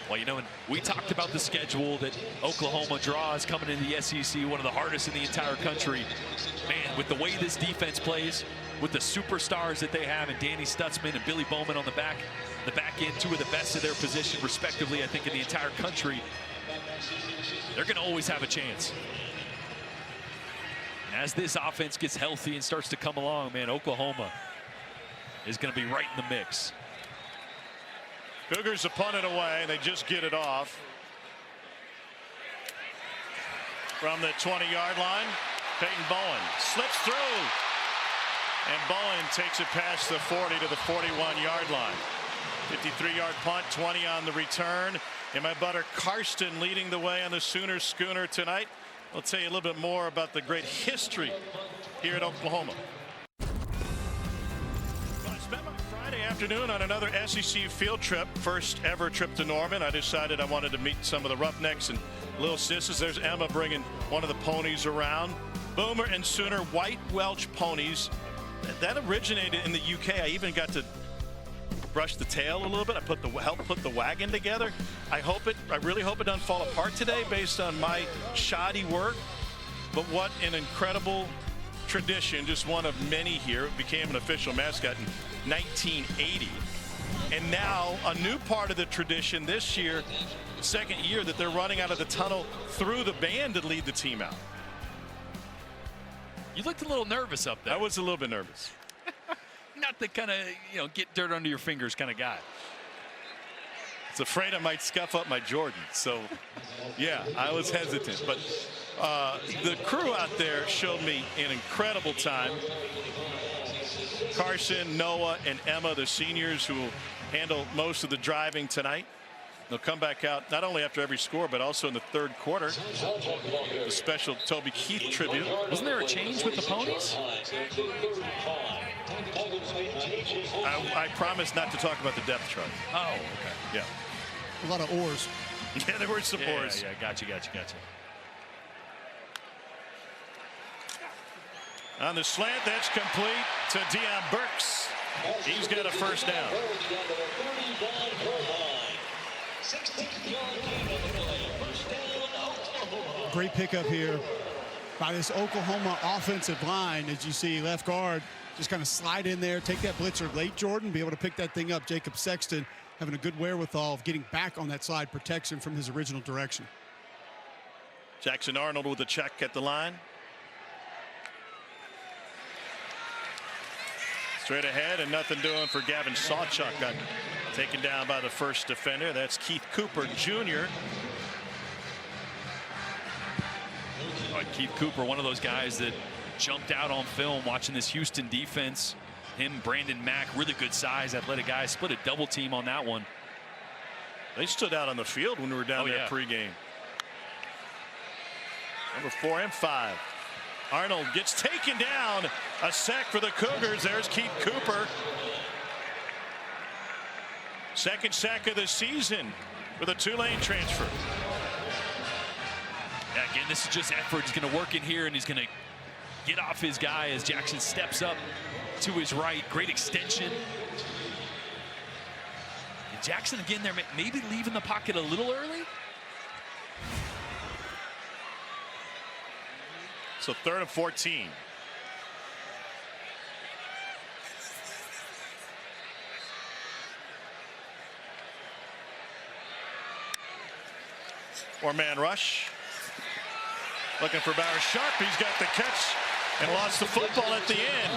Well, you know, and we talked about the schedule that Oklahoma draws coming into the SEC, one of the hardest in the entire country. Man, with the way this defense plays, with the superstars that they have, and Danny Stutzman and Billy Bowman on the back end, 2 of the best of their position, respectively, I think, in the entire country, they're going to always have a chance. As this offense gets healthy and starts to come along, man, Oklahoma is going to be right in the mix. Cougars have punted away. They just get it off. From the 20-yard line, Peyton Bowen slips through. And Bowen takes it past the 40 to the 41-yard line. 53-yard punt, 20 on the return. And my butter Karsten leading the way on the Sooner Schooner tonight. I'll tell you a little bit more about the great history here at Oklahoma. Well, I spent my Friday afternoon on another SEC field trip. First ever trip to Norman. I decided I wanted to meet some of the Roughnecks and Little Sisters. There's Emma bringing one of the ponies around. Boomer and Sooner white Welch ponies. That originated in the UK. I even got to brush the tail a little bit. I helped put the wagon together. I really hope it doesn't fall apart today based on my shoddy work. But what an incredible tradition, just one of many here. It became an official mascot in 1980. And now a new part of the tradition this year, second year, that they're running out of the tunnel through the band to lead the team out. You looked a little nervous up there. I was a little bit nervous. Not the kind of, get dirt under your fingers kind of guy. I was afraid I might scuff up my Jordan. So, yeah, I was hesitant. But the crew out there showed me an incredible time. Carson, Noah, and Emma, the seniors who will handle most of the driving tonight. They'll come back out not only after every score, but also in the third quarter. The special Toby Keith tribute. Wasn't there a change with the ponies? I promised not to talk about the depth chart. Oh, okay. Yeah. A lot of oars. Yeah, there were some oars. Yeah, gotcha. On the slant, that's complete to Deion Burks. He's got a first down. Great pickup here by this Oklahoma offensive line. As you see, left guard just kind of slide in there, take that blitzer late, Jordan, be able to pick that thing up. Jacob Sexton having a good wherewithal of getting back on that slide protection from his original direction. Jackson Arnold with a check at the line. Straight ahead and nothing doing for Gavin Sawchuk. Got taken down by the first defender. That's Keith Cooper Jr. Keith Cooper, one of those guys that jumped out on film watching this Houston defense. Him, Brandon Mack, really good size, athletic guys. Split a double team on that one. They stood out on the field when we were down there pregame. Number 4 and 5. Arnold gets taken down. A sack for the Cougars. There's Keith Cooper. Second sack of the season with a Tulane transfer. Yeah, again, this is just effort. He's going to work in here, and he's going to get off his guy as Jackson steps up to his right. Great extension. And Jackson again there, maybe leaving the pocket a little early. So 3rd and 14. Four-man rush. Looking for Bauer Sharp. He's got the catch and lost the football at the end.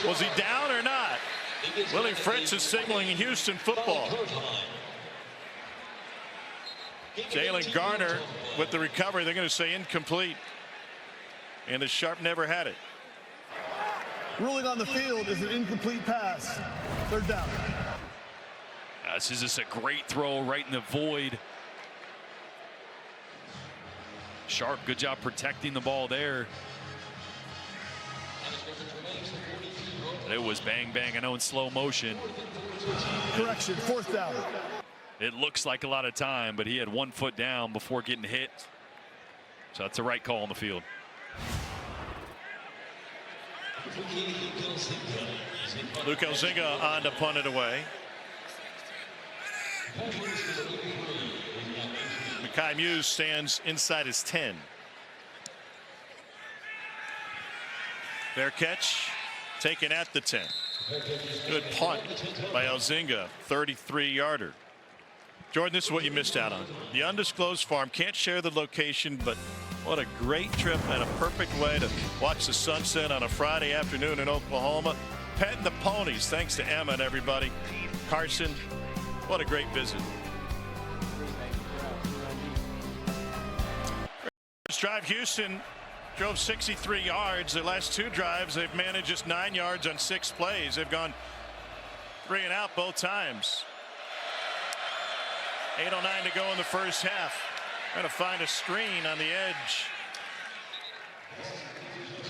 Was he down or not? Willie Fritz is signaling Houston football. Jalen Garner with the recovery. They're going to say incomplete. And the Sharp never had it. Ruling on the field is an incomplete pass. 3rd down. This is just a great throw right in the void. Sharp, good job protecting the ball there. It was bang, bang. I know in slow motion. Correction, 4th down. It looks like a lot of time, but he had 1 foot down before getting hit. So that's the right call on the field. Luke Elzinga on to punt it away. Mekhi Muse stands inside his 10. Fair catch taken at the 10. Good punt by Elzinga, 33-yarder. Jordan, this is what you missed out on. The undisclosed farm, can't share the location, but what a great trip and a perfect way to watch the sunset on a Friday afternoon in Oklahoma. Petting the ponies, thanks to Emma and everybody. Carson, what a great visit. First drive, Houston drove 63 yards. Their last 2 drives, they've managed just 9 yards on 6 plays. They've gone 3 and out both times. 8:09 to go in the first half. Trying to find a screen on the edge.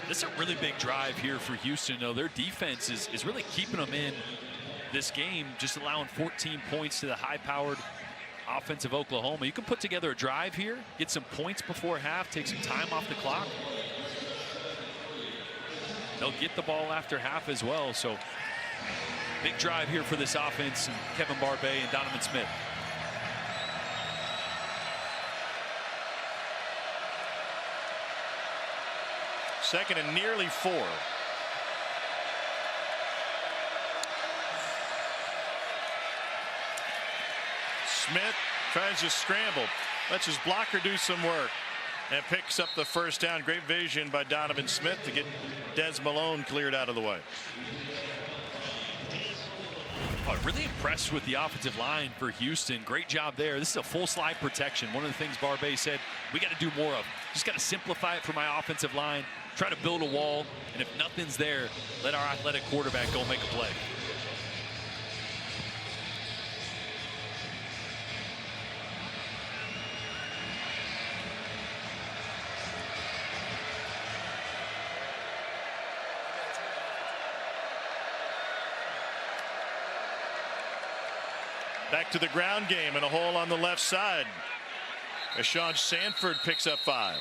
This is a really big drive here for Houston, though. Their defense is really keeping them in this game, just allowing 14 points to the high-powered offensive Oklahoma. You can put together a drive here, get some points before half, take some time off the clock. They'll get the ball after half as well. So big drive here for this offense and Kevin Barbay and Donovan Smith. Second and nearly 4. Smith tries to scramble. Lets his blocker do some work. And picks up the first down. Great vision by Donovan Smith to get Des Malone cleared out of the way. Oh, really impressed with the offensive line for Houston. Great job there. This is a full slide protection. One of the things Barbet said we got to do more of. Just got to simplify it for my offensive line. Try to build a wall, and if nothing's there, let our athletic quarterback go make a play. Back to the ground game and a hole on the left side. Ashawn Sanford picks up 5.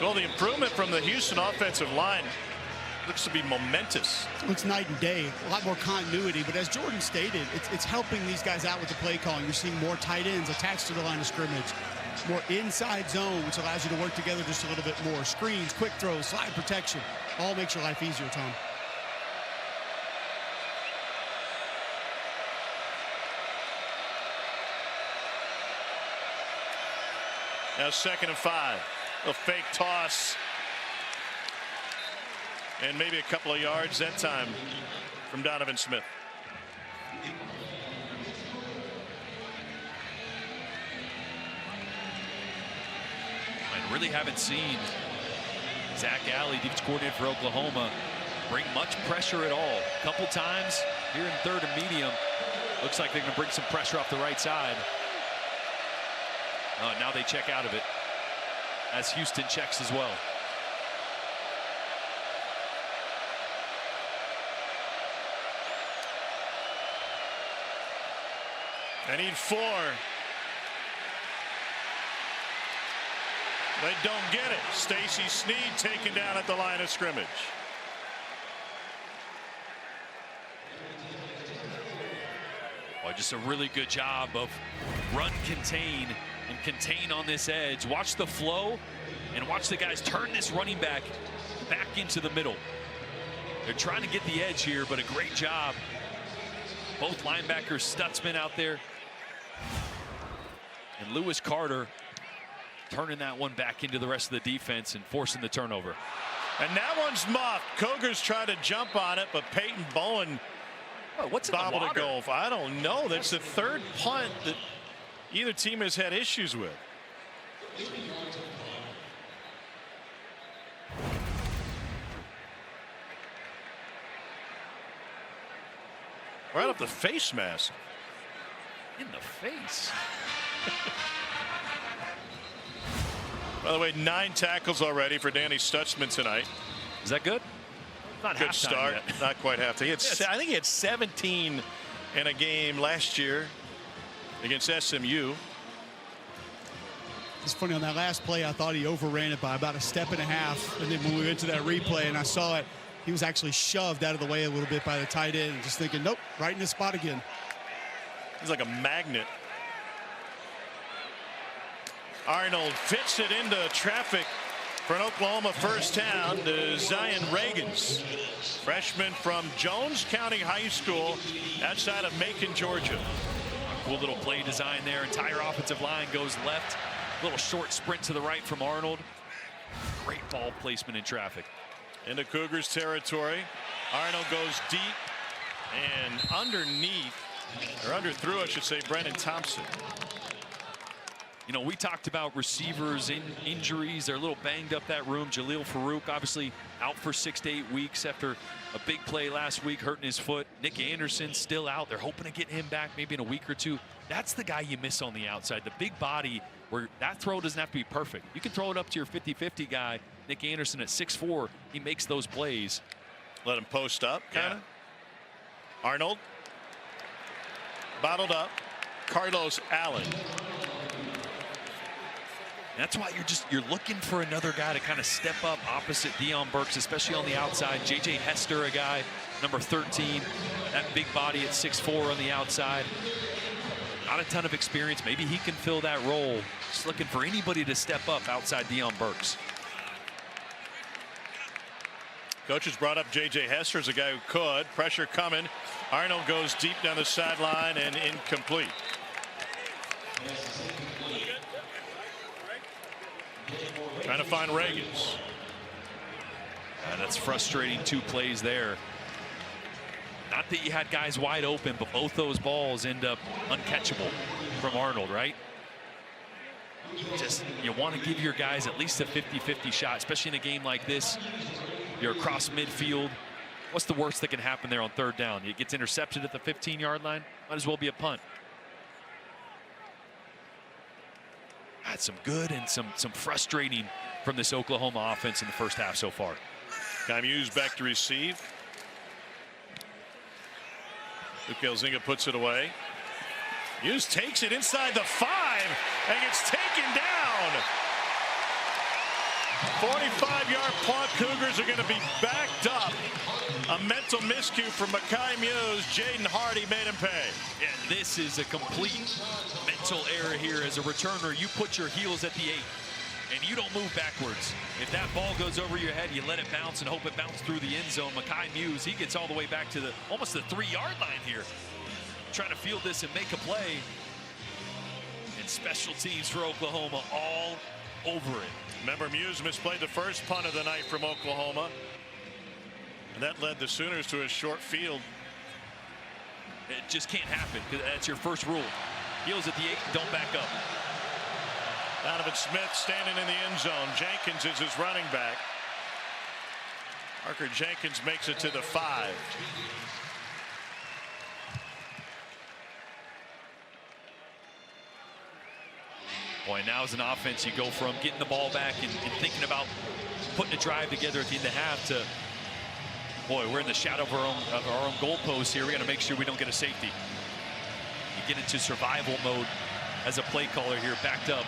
Well, the improvement from the Houston offensive line looks to be momentous. Looks night and day. A lot more continuity. But as Jordan stated, it's helping these guys out with the play calling. You're seeing more tight ends attached to the line of scrimmage. More inside zone, which allows you to work together just a little bit more. Screens, quick throws, slide protection. All makes your life easier, Tom. Now 2nd and 5. A fake toss. And maybe a couple of yards that time from Donovan Smith. I really haven't seen Zach Alley, defense coordinator for Oklahoma, bring much pressure at all. A couple times here in 3rd and medium. Looks like they're going to bring some pressure off the right side. Now they check out of it as Houston checks as well. They need 4. They don't get it. Stacy Snead taken down at the line of scrimmage. Well, just a really good job of run, contain, and contain on this edge. Watch the flow and watch the guys turn this running back into the middle. They're trying to get the edge here, but a great job. Both linebackers, Stutzman out there, and Lewis Carter turning that one back into the rest of the defense and forcing the turnover. And that one's muffed. Cougars try to jump on it, but Peyton Bowen what's in the bobbled water? a goal. I don't know. That's the 3rd punt that either team has had issues with. Right up the face mask. In the face. By the way, 9 tackles already for Danny Stutzman tonight. Is that good? Not good start. Yet. Not quite half. I think he had 17 in a game last year against SMU. It's funny, on that last play, I thought he overran it by about a step and a half. And then when we went to that replay and I saw it, he was actually shoved out of the way a little bit by the tight end. Just thinking, nope, right in the spot again. He's like a magnet. Arnold fits it into traffic for an Oklahoma first down to Zion Reagans, freshman from Jones County High School outside of Macon, Georgia. Cool little play design there. Entire offensive line goes left. Little short sprint to the right from Arnold. Great ball placement in traffic. Into Cougars territory. Arnold goes deep and underneath, or underthrough, I should say, Brennan Thompson. You know, we talked about receivers in injuries. They're a little banged up that room. Jaleel Farouk obviously out for 6 to 8 weeks after a big play last week, hurting his foot. Nick Anderson still out. They're hoping to get him back maybe in a week or two. That's the guy you miss on the outside. The big body where that throw doesn't have to be perfect. You can throw it up to your 50-50 guy. Nick Anderson at 6'4", he makes those plays. Let him post up, kind of. Yeah. Arnold. Bottled up. Carlos Allen. That's why you're looking for another guy to kind of step up opposite Deion Burks, especially on the outside. J.J. Hester, a guy, number 13, that big body at 6'4" on the outside. Not a ton of experience. Maybe he can fill that role. Just looking for anybody to step up outside Deion Burks. Coaches brought up J.J. Hester as a guy who could. Pressure coming. Arnold goes deep down the sideline and incomplete. Trying to find Reagans. And that's frustrating. 2 plays there. Not that you had guys wide open, but both those balls end up uncatchable from Arnold, right? Just, you want to give your guys at least a 50-50 shot, especially in a game like this. You're across midfield. What's the worst that can happen there on 3rd down? It gets intercepted at the 15-yard line. Might as well be a punt. Had some good and some frustrating from this Oklahoma offense in the first half so far. Hughes back to receive. Luke Elzinga puts it away. Hughes takes it inside the 5 and gets taken down. 45-yard punt. Cougars are going to be backed up. A mental miscue from Makai Muse. Jaden Hardy made him pay. And this is a complete mental error here. As a returner, you put your heels at the 8 and you don't move backwards. If that ball goes over your head, you let it bounce and hope it bounces through the end zone. Makai Muse, he gets all the way back to almost the 3-yard line here, trying to field this and make a play. And special teams for Oklahoma all over it. Remember, Muse misplayed the first punt of the night from Oklahoma, and that led the Sooners to a short field. It just can't happen, because that's your first rule. Heels at the 8, don't back up. Donovan Smith standing in the end zone. Jenkins is his running back. Parker Jenkins makes it to the 5. Boy, now as an offense, you go from getting the ball back and thinking about putting a drive together at the end of half to, boy, we're in the shadow of our own goalpost here. We got to make sure we don't get a safety. You get into survival mode as a play caller here, backed up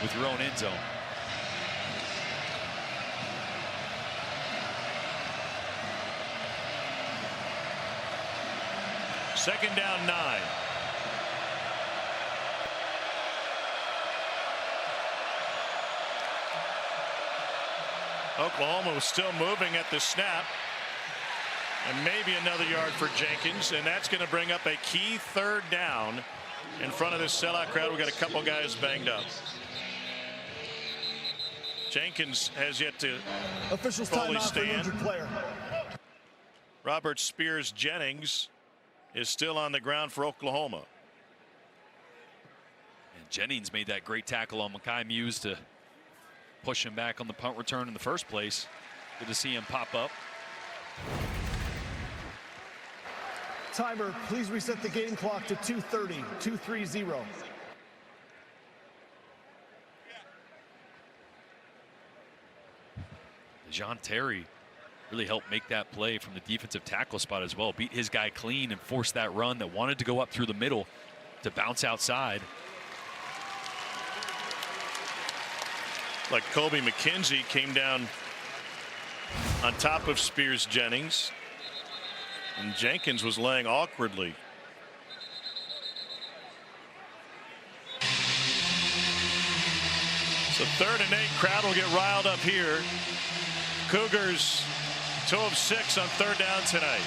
with your own end zone. Second down 9. Oklahoma was still moving at the snap. And maybe another yard for Jenkins, and that's going to bring up a key 3rd down in front of this sellout crowd. We got a couple guys banged up. Jenkins has yet to Officials fully timeout for an stand. injured player. Robert Spears Jennings is still on the ground for Oklahoma. And Jennings made that great tackle on Makai Muse to push him back on the punt return in the first place. Good to see him pop up. Timer, please reset the game clock to 2:30, 2:30. John Terry really helped make that play from the defensive tackle spot as well. Beat his guy clean and forced that run that wanted to go up through the middle to bounce outside. Like Kobe McKenzie came down on top of Spears Jennings, and Jenkins was laying awkwardly. So 3rd and 8, crowd will get riled up here. Cougars 2 of 6 on 3rd down tonight.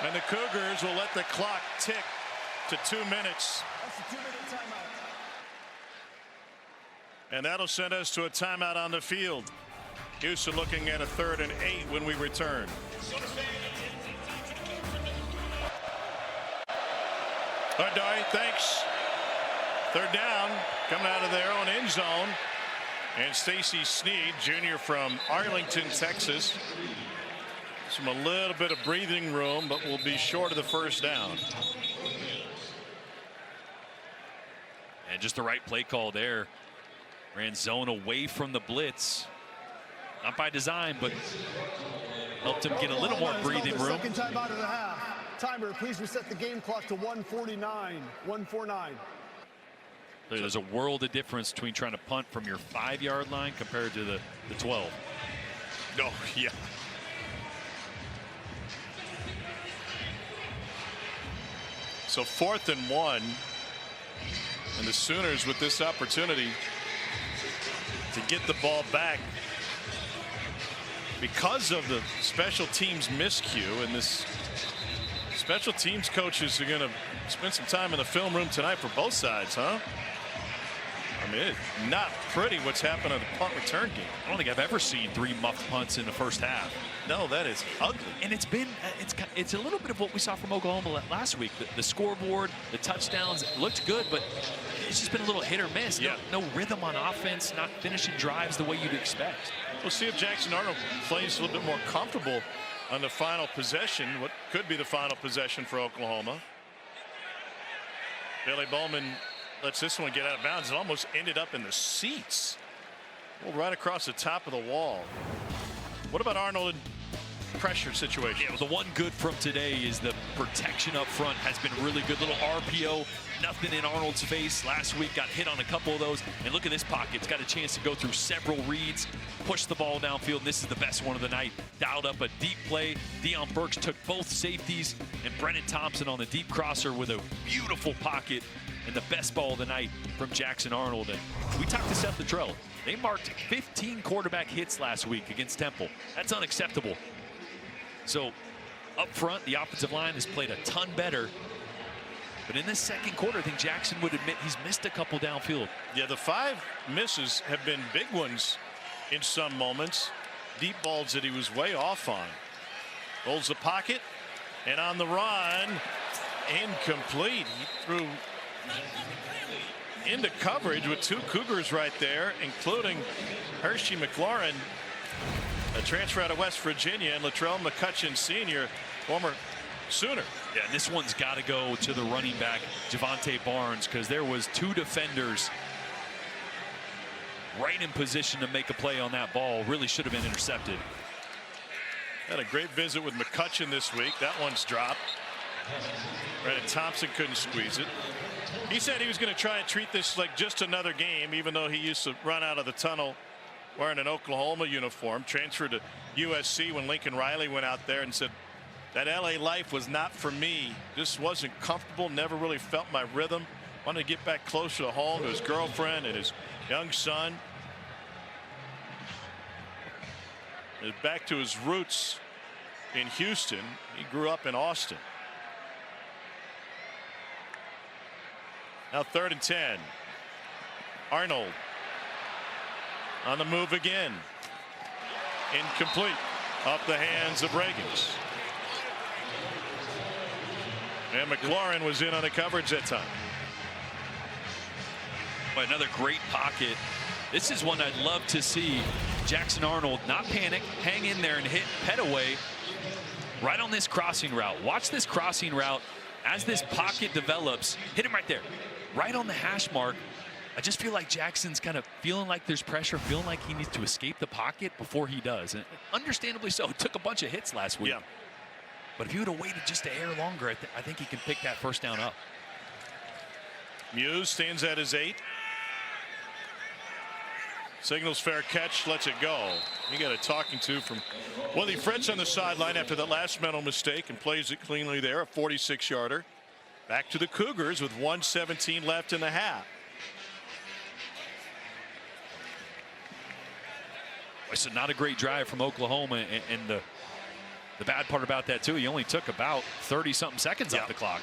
And the Cougars will let the clock tick to 2 minutes. That's a 2-minute timeout. And that'll send us to a timeout on the field. Houston looking at a 3rd and 8 when we return. All right, Dari, thanks. 3rd down, coming out of their own end zone. And Stacy Sneed, junior from Arlington, Texas. A little bit of breathing room, but will be short of the 1st down. And just the right play call there. Ran zone away from the blitz. Not by design, but helped him get a little more breathing room. Second time out of the half. Timer, please reset the game clock to 1:49. 1:49. There's a world of difference between trying to punt from your 5-yard line compared to the 12. Oh, yeah. So 4th and 1. And the Sooners with this opportunity to get the ball back because of the special teams miscue. And this special teams coaches are going to spend some time in the film room tonight for both sides, huh? I mean, it's not pretty what's happened in the punt return game. I don't think I've ever seen 3 muffed punts in the first half. No, that is ugly. And it's a little bit of what we saw from Oklahoma last week. The scoreboard, the touchdowns looked good, but it's just been a little hit or miss. Yeah. No rhythm on offense, not finishing drives the way you'd expect. We'll see if Jackson Arnold plays a little bit more comfortable on the final possession, what could be the final possession for Oklahoma. Billy Bowman lets this one get out of bounds. It almost ended up in the seats. Well, right across the top of the wall. What about Arnold in pressure situation? Yeah, well, the one good from today is the protection up front has been really good. Little RPO, nothing in Arnold's face. Last week got hit on a couple of those. And look at this pocket. It's got a chance to go through several reads, push the ball downfield. And this is the best one of the night. Dialed up a deep play. Deion Burks took both safeties. And Brennan Thompson on the deep crosser with a beautiful pocket. And the best ball of the night from Jackson Arnold. And we talked to Seth Luttrell. They marked 15 quarterback hits last week against Temple. That's unacceptable. So up front, the offensive line has played a ton better. But in this second quarter, I think Jackson would admit he's missed a couple downfield. Yeah, the 5 misses have been big ones in some moments. Deep balls that he was way off on. Holds the pocket and on the run. Incomplete. He threw into coverage with 2 Cougars right there, including Hershey McLaurin, a transfer out of West Virginia, and Latrell McCutcheon Sr., former Sooner. Yeah, this one's got to go to the running back, Javante Barnes, because there was 2 defenders right in position to make a play on that ball. Really should have been intercepted. Had a great visit with McCutcheon this week. That one's dropped. Brennan Thompson couldn't squeeze it. He said he was going to try and treat this like just another game, even though he used to run out of the tunnel wearing an Oklahoma uniform. Transferred to USC when Lincoln Riley went out there and said that LA life was not for me. Just wasn't comfortable, never really felt my rhythm. Wanted to get back closer to home to his girlfriend and his young son. Is back to his roots in Houston. He grew up in Austin. Now 3rd and 10. Arnold on the move again. Incomplete. Off the hands of Reagans. And McLaurin was in on the coverage that time. But another great pocket. This is one I'd love to see Jackson Arnold not panic, hang in there and hit Petaway right on this crossing route. Watch this crossing route as this pocket develops. Hit him right there, right on the hash mark. I just feel like Jackson's kind of feeling like there's pressure, feeling like he needs to escape the pocket before he does. And understandably so. It took a bunch of hits last week. Yeah. But if he would have waited just a hair longer, I think he can pick that first down up. Muse stands at his 8. Signals fair catch, lets it go. He got a talking to from Willie Fritz on the sideline after that last mental mistake and plays it cleanly there, a 46-yarder. Back to the Cougars with 1:17 left in the half. So not a great drive from Oklahoma, and the bad part about that too, he only took about 30-something seconds off the clock.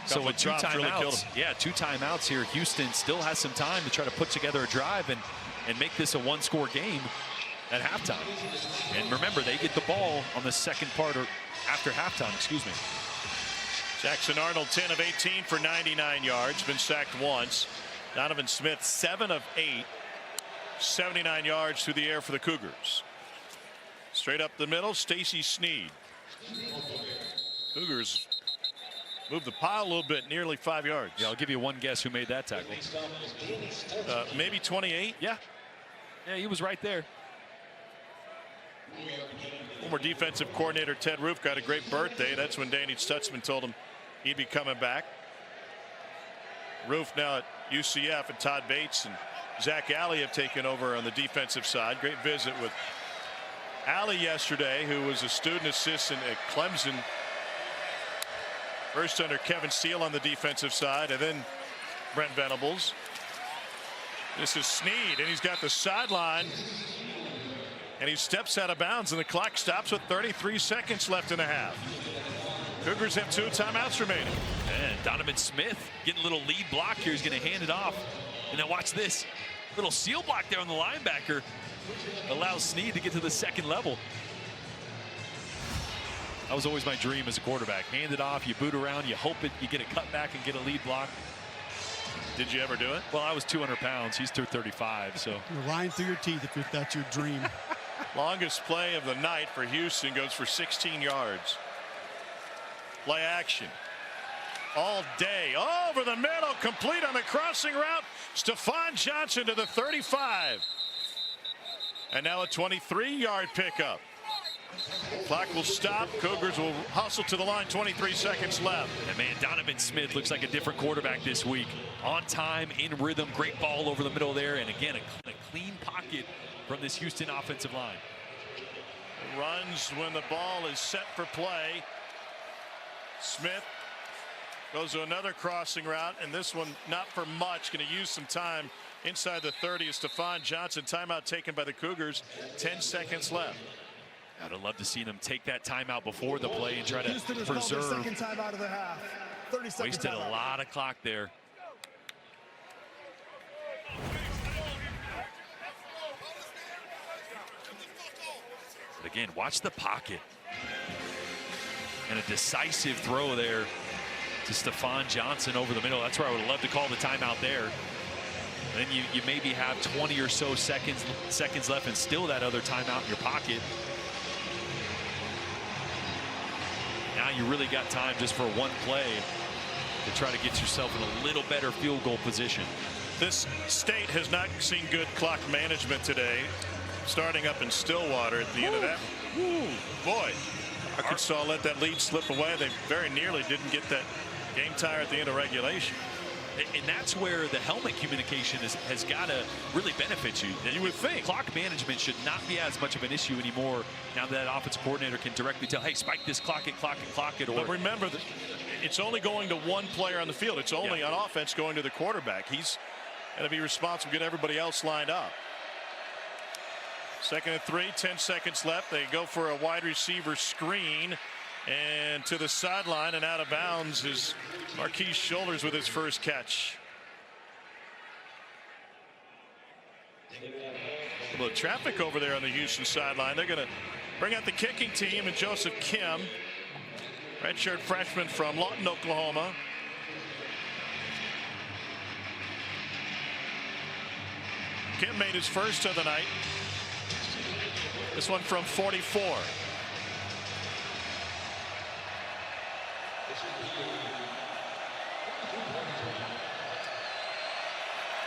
So with 2 timeouts, yeah, 2 timeouts here, Houston still has some time to try to put together a drive and make this a 1-score game at halftime. And remember, they get the ball on the second part or after halftime, excuse me. Jackson Arnold 10 of 18 for 99 yards, been sacked once. Donovan Smith 7 of 8, 79 yards through the air for the Cougars. Straight up the middle, Stacy Sneed. Cougars Moved the pile a little bit, nearly 5 yards. Yeah, I'll give you one guess who made that tackle. Maybe 28. Yeah, he was right there. Former defensive coordinator Ted Roof got a great birthday. That's when Danny Stutzman told him he'd be coming back. Roof now at UCF, and Todd Bates and Zach Alley have taken over on the defensive side. Great visit with Alley yesterday, who was a student assistant at Clemson. First under Kevin Steele on the defensive side, and then Brent Venables. This is Snead, and he's got the sideline, and he steps out of bounds, and the clock stops with 33 seconds left in the half. Cougars have 2 timeouts remaining. And Donovan Smith getting a little lead block here. He's going to hand it off. And now watch this. Little seal block there on the linebacker. Allows Snead to get to the second level. That was always my dream as a quarterback. Hand it off, you boot around, you hope you get a cutback and get a lead block. Did you ever do it? Well, I was 200 pounds. He's 235, so. You're lying through your teeth if that's your dream. Longest play of the night for Houston goes for 16 yards. Play action. All day. Over the middle. Complete on the crossing route. Stephon Johnson to the 35. And now a 23-yard pickup. Clock will stop. Cougars will hustle to the line. 23 seconds left. And man, Donovan Smith looks like a different quarterback this week. On time, in rhythm, great ball over the middle there. And again, a clean pocket from this Houston offensive line. Runs when the ball is set for play. Smith goes to another crossing route, and this one not for much. Going to use some time inside the 30 is Stephon Johnson. Timeout taken by the Cougars. 10 seconds left. I'd have loved to see them take that timeout before the play and try to preserve. Second time out of the half. 30 seconds. Wasted a lot of clock there. But again, watch the pocket. And a decisive throw there to Stephon Johnson over the middle. That's where I would have loved to call the timeout there. Then you maybe have 20 or so seconds left and still that other timeout in your pocket. Now you really got time just for one play to try to get yourself in a little better field goal position. This state has not seen good clock management today. Starting up in Stillwater at the end of that. Boy, Arkansas let that lead slip away. They very nearly didn't get that game tire at the end of regulation. And that's where the helmet communication has got to really benefit you. You would think. Clock management should not be as much of an issue anymore now that offensive coordinator can directly tell, hey, spike this, clock it, clock it, clock it. Or but remember, that it's only going to one player on the field. It's only on offense going to the quarterback. He's going to be responsible to get everybody else lined up. 2nd and 3, 10 seconds left. They go for a wide receiver screen. And to the sideline and out of bounds is Marquise Shoulders with his first catch. A little traffic over there on the Houston sideline. They're going to bring out the kicking team and Joseph Kim, redshirt freshman from Lawton, Oklahoma. Kim made his first of the night. This one from 44.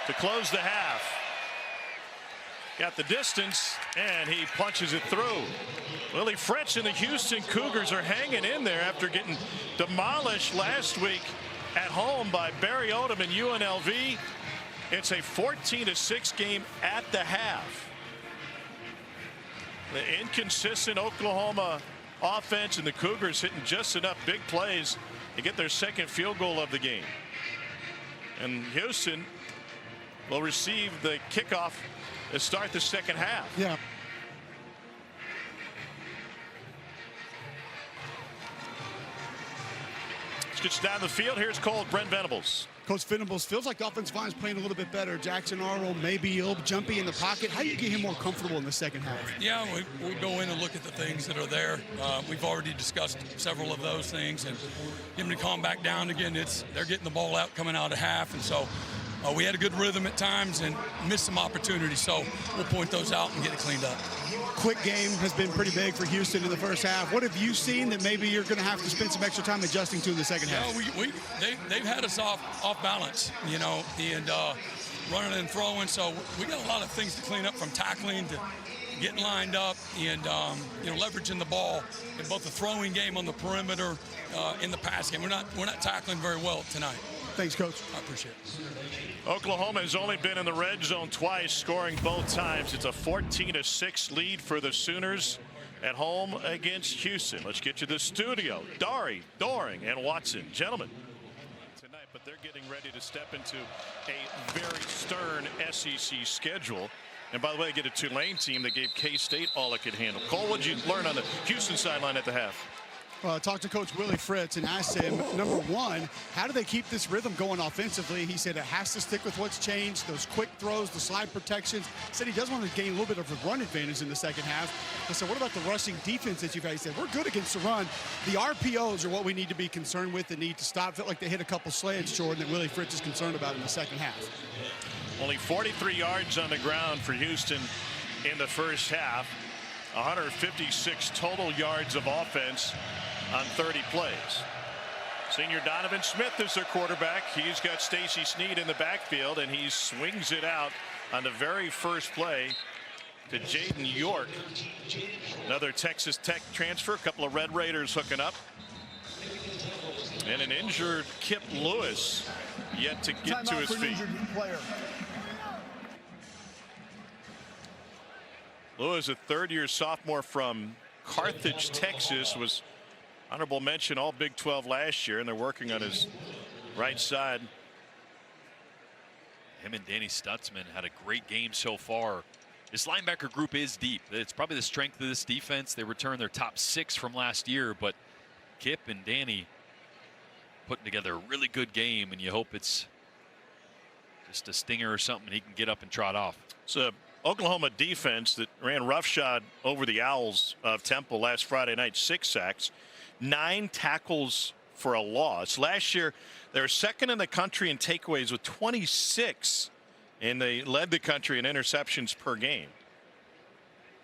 To close the half. Got the distance, and he punches it through. Willie French and the Houston Cougars are hanging in there after getting demolished last week at home by Barry Odom and UNLV. It's a 14-6 game at the half. The inconsistent Oklahoma offense and the Cougars hitting just enough big plays to get their second field goal of the game. And Houston will receive the kickoff to start the second half. Yeah. Gets down the field. Here's called Brent Venables. Coach Venables feels like the offensive line is playing a little bit better. Jackson Arnold maybe a little jumpy in the pocket. How do you get him more comfortable in the second half? Yeah, we go in and look at the things that are there. We've already discussed several of those things, and give them to calm back down again. They're getting the ball out coming out of half, and so we had a good rhythm at times and missed some opportunities. So we'll point those out and get it cleaned up. quick game has been pretty big for Houston in the first half. What have you seen that maybe you're going to have to spend some extra time adjusting to in the second half? They've had us off balance, you know, and running and throwing. So we got a lot of things to clean up, from tackling to getting lined up and leveraging the ball in both the throwing game on the perimeter, in the pass game. We're not tackling very well tonight. Thanks, Coach. I appreciate it. Oklahoma has only been in the red zone twice, scoring both times. It's a 14-6 lead for the Sooners at home against Houston. Let's get to the studio. Dari, Doring, and Watson. Gentlemen, tonight, but they're getting ready to step into a very stern SEC schedule. And by the way, they get a Tulane team that gave K-State all it could handle. Cole, what did you learn on the Houston sideline at the half? Well, I talked to Coach Willie Fritz and asked him, number one, how do they keep this rhythm going offensively? He said it has to stick with what's changed, those quick throws, the slide protections. He said he does want to gain a little bit of a run advantage in the second half. I said, what about the rushing defense that you've had? He said, we're good against the run. The RPOs are what we need to be concerned with and need to stop. Felt like they hit a couple slants, Jordan, that Willie Fritz is concerned about in the second half. Only 43 yards on the ground for Houston in the first half. 156 total yards of offense on 30 plays. Senior Donovan Smith is their quarterback. He's got Stacy Snead in the backfield, and he swings it out on the very first play to Jaden York. Another Texas Tech transfer. A couple of Red Raiders hooking up. And an injured Kip Lewis yet to get to his feet. Lewis, a third-year sophomore from Carthage, Texas, was honorable mention all Big 12 last year, and they're working on his right side. Him and Danny Stutzman had a great game so far. This linebacker group is deep. It's probably the strength of this defense. They returned their top 6 from last year, but Kip and Danny putting together a really good game, and you hope it's just a stinger or something he can get up and trot off. It's a Oklahoma defense that ran roughshod over the Owls of Temple last Friday night. 6 sacks, 9 tackles for a loss. Last year, they were second in the country in takeaways with 26, and they led the country in interceptions per game.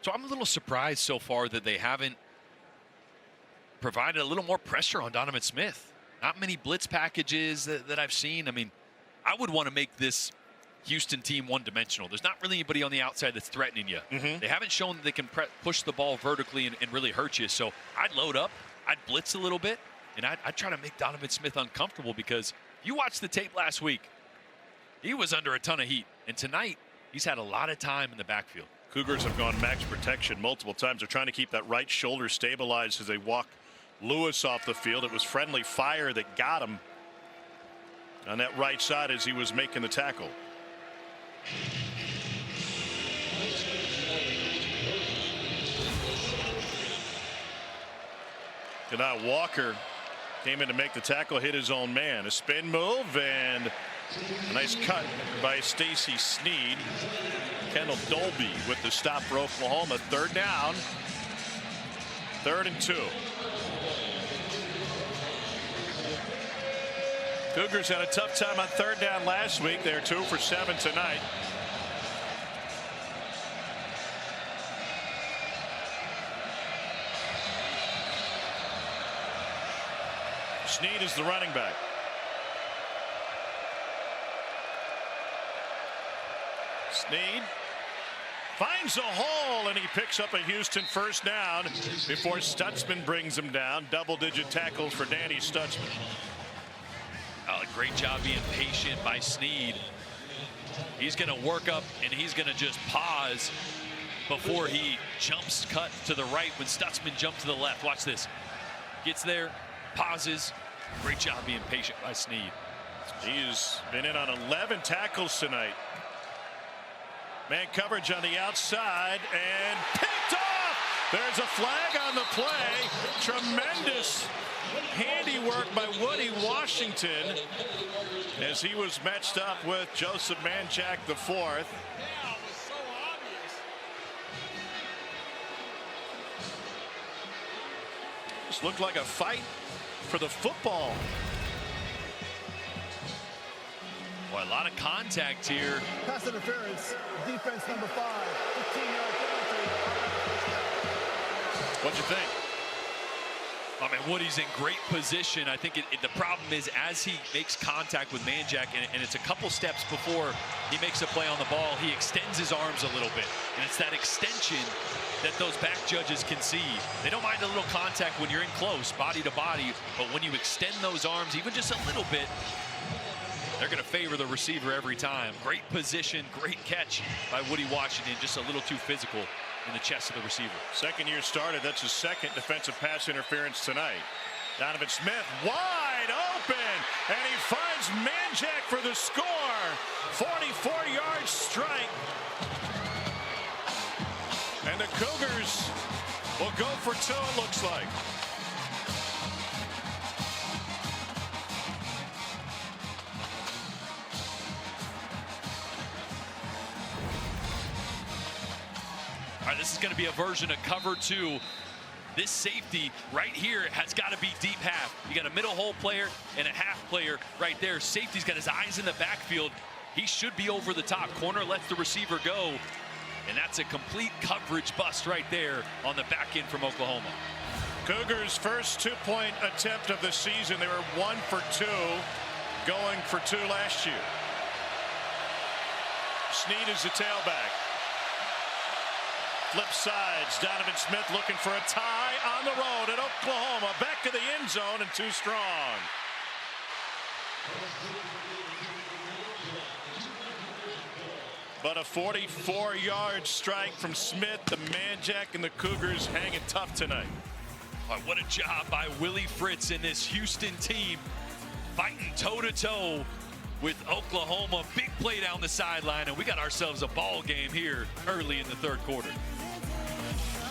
So I'm a little surprised so far that they haven't provided a little more pressure on Donovan Smith. Not many blitz packages that I've seen. I mean, I would want to make this Houston team one-dimensional. There's not really anybody on the outside that's threatening you. They haven't shown that they can push the ball vertically and really hurt you. So I'd load up, I'd blitz a little bit, and I'd try to make Donovan Smith uncomfortable, because you watched the tape last week. He was under a ton of heat, and tonight he's had a lot of time in the backfield. Cougars have gone max protection multiple times. They're trying to keep that right shoulder stabilized as they walk Lewis off the field. It was friendly fire that got him on that right side as he was making the tackle. Tonight Walker came in to make the tackle, hit his own man. A spin move and a nice cut by Stacy Snead. Kendall Dolby with the stop for Oklahoma. 3rd down. 3rd and 2. Cougars had a tough time on 3rd down last week. They're 2 for 7 tonight. Snead is the running back. Snead finds a hole, and he picks up a Houston first down before Stutzman brings him down. Double-digit tackles for Danny Stutzman. Great job being patient by Snead. He's going to work up, and he's going to just pause before he jumps cut to the right when Stutzman jumped to the left. Watch this. Gets there, pauses. Great job being patient by Snead. He's been in on 11 tackles tonight. Man coverage on the outside and picked off. There's a flag on the play. Tremendous handiwork by Woody Washington as he was matched up with Joseph Manchak IV. This looked like a fight for the football. Boy, a lot of contact here. Pass interference, defense number 5, 15-yard penalty. What'd you think? I mean, Woody's in great position. I think the problem is as he makes contact with Manjack, and it's a couple steps before he makes a play on the ball, he extends his arms a little bit. And it's that extension that those back judges can see. They don't mind a little contact when you're in close, body to body, but when you extend those arms even just a little bit, they're going to favor the receiver every time. Great position, great catch by Woody Washington, just a little too physical in the chest of the receiver. Second year started. That's his second defensive pass interference tonight. Donovan Smith wide open, and he finds Manjack for the score. 44-yard strike. And the Cougars will go for two, it looks like. All right, this is going to be a version of cover two. This safety right here has got to be deep half. You got a middle hole player and a half player right there. Safety's got his eyes in the backfield. He should be over the top. Corner lets the receiver go. And that's a complete coverage bust right there on the back end from Oklahoma. Cougars' first two-point attempt of the season. They were 1 for 2, going for 2 last year. Snead is the tailback. Flip sides. Donovan Smith looking for a tie on the road at Oklahoma. Back to the end zone and too strong. But a 44-yard strike from Smith. The Manjack and the Cougars hanging tough tonight. What a job by Willie Fritz and this Houston team, fighting toe-to-toe with Oklahoma. Big play down the sideline, and we got ourselves a ball game here early in the third quarter.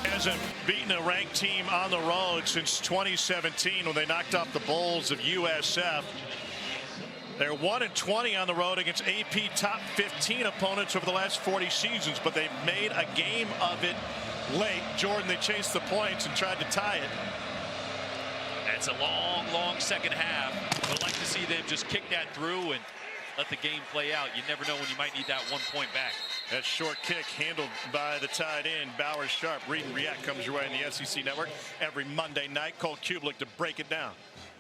Hasn't beaten a ranked team on the road since 2017 when they knocked off the Bulls of USF. They're 1-20 on the road against AP top 15 opponents over the last 40 seasons, but they've made a game of it late. Jordan, they chased the points and tried to tie it. It's a long, long second half. I'd like to see them just kick that through and let the game play out. You never know when you might need that 1 point back. That short kick handled by the tight end, Bowers Sharp. Read and React comes your way on the SEC Network every Monday night. Cole Kublik to break it down.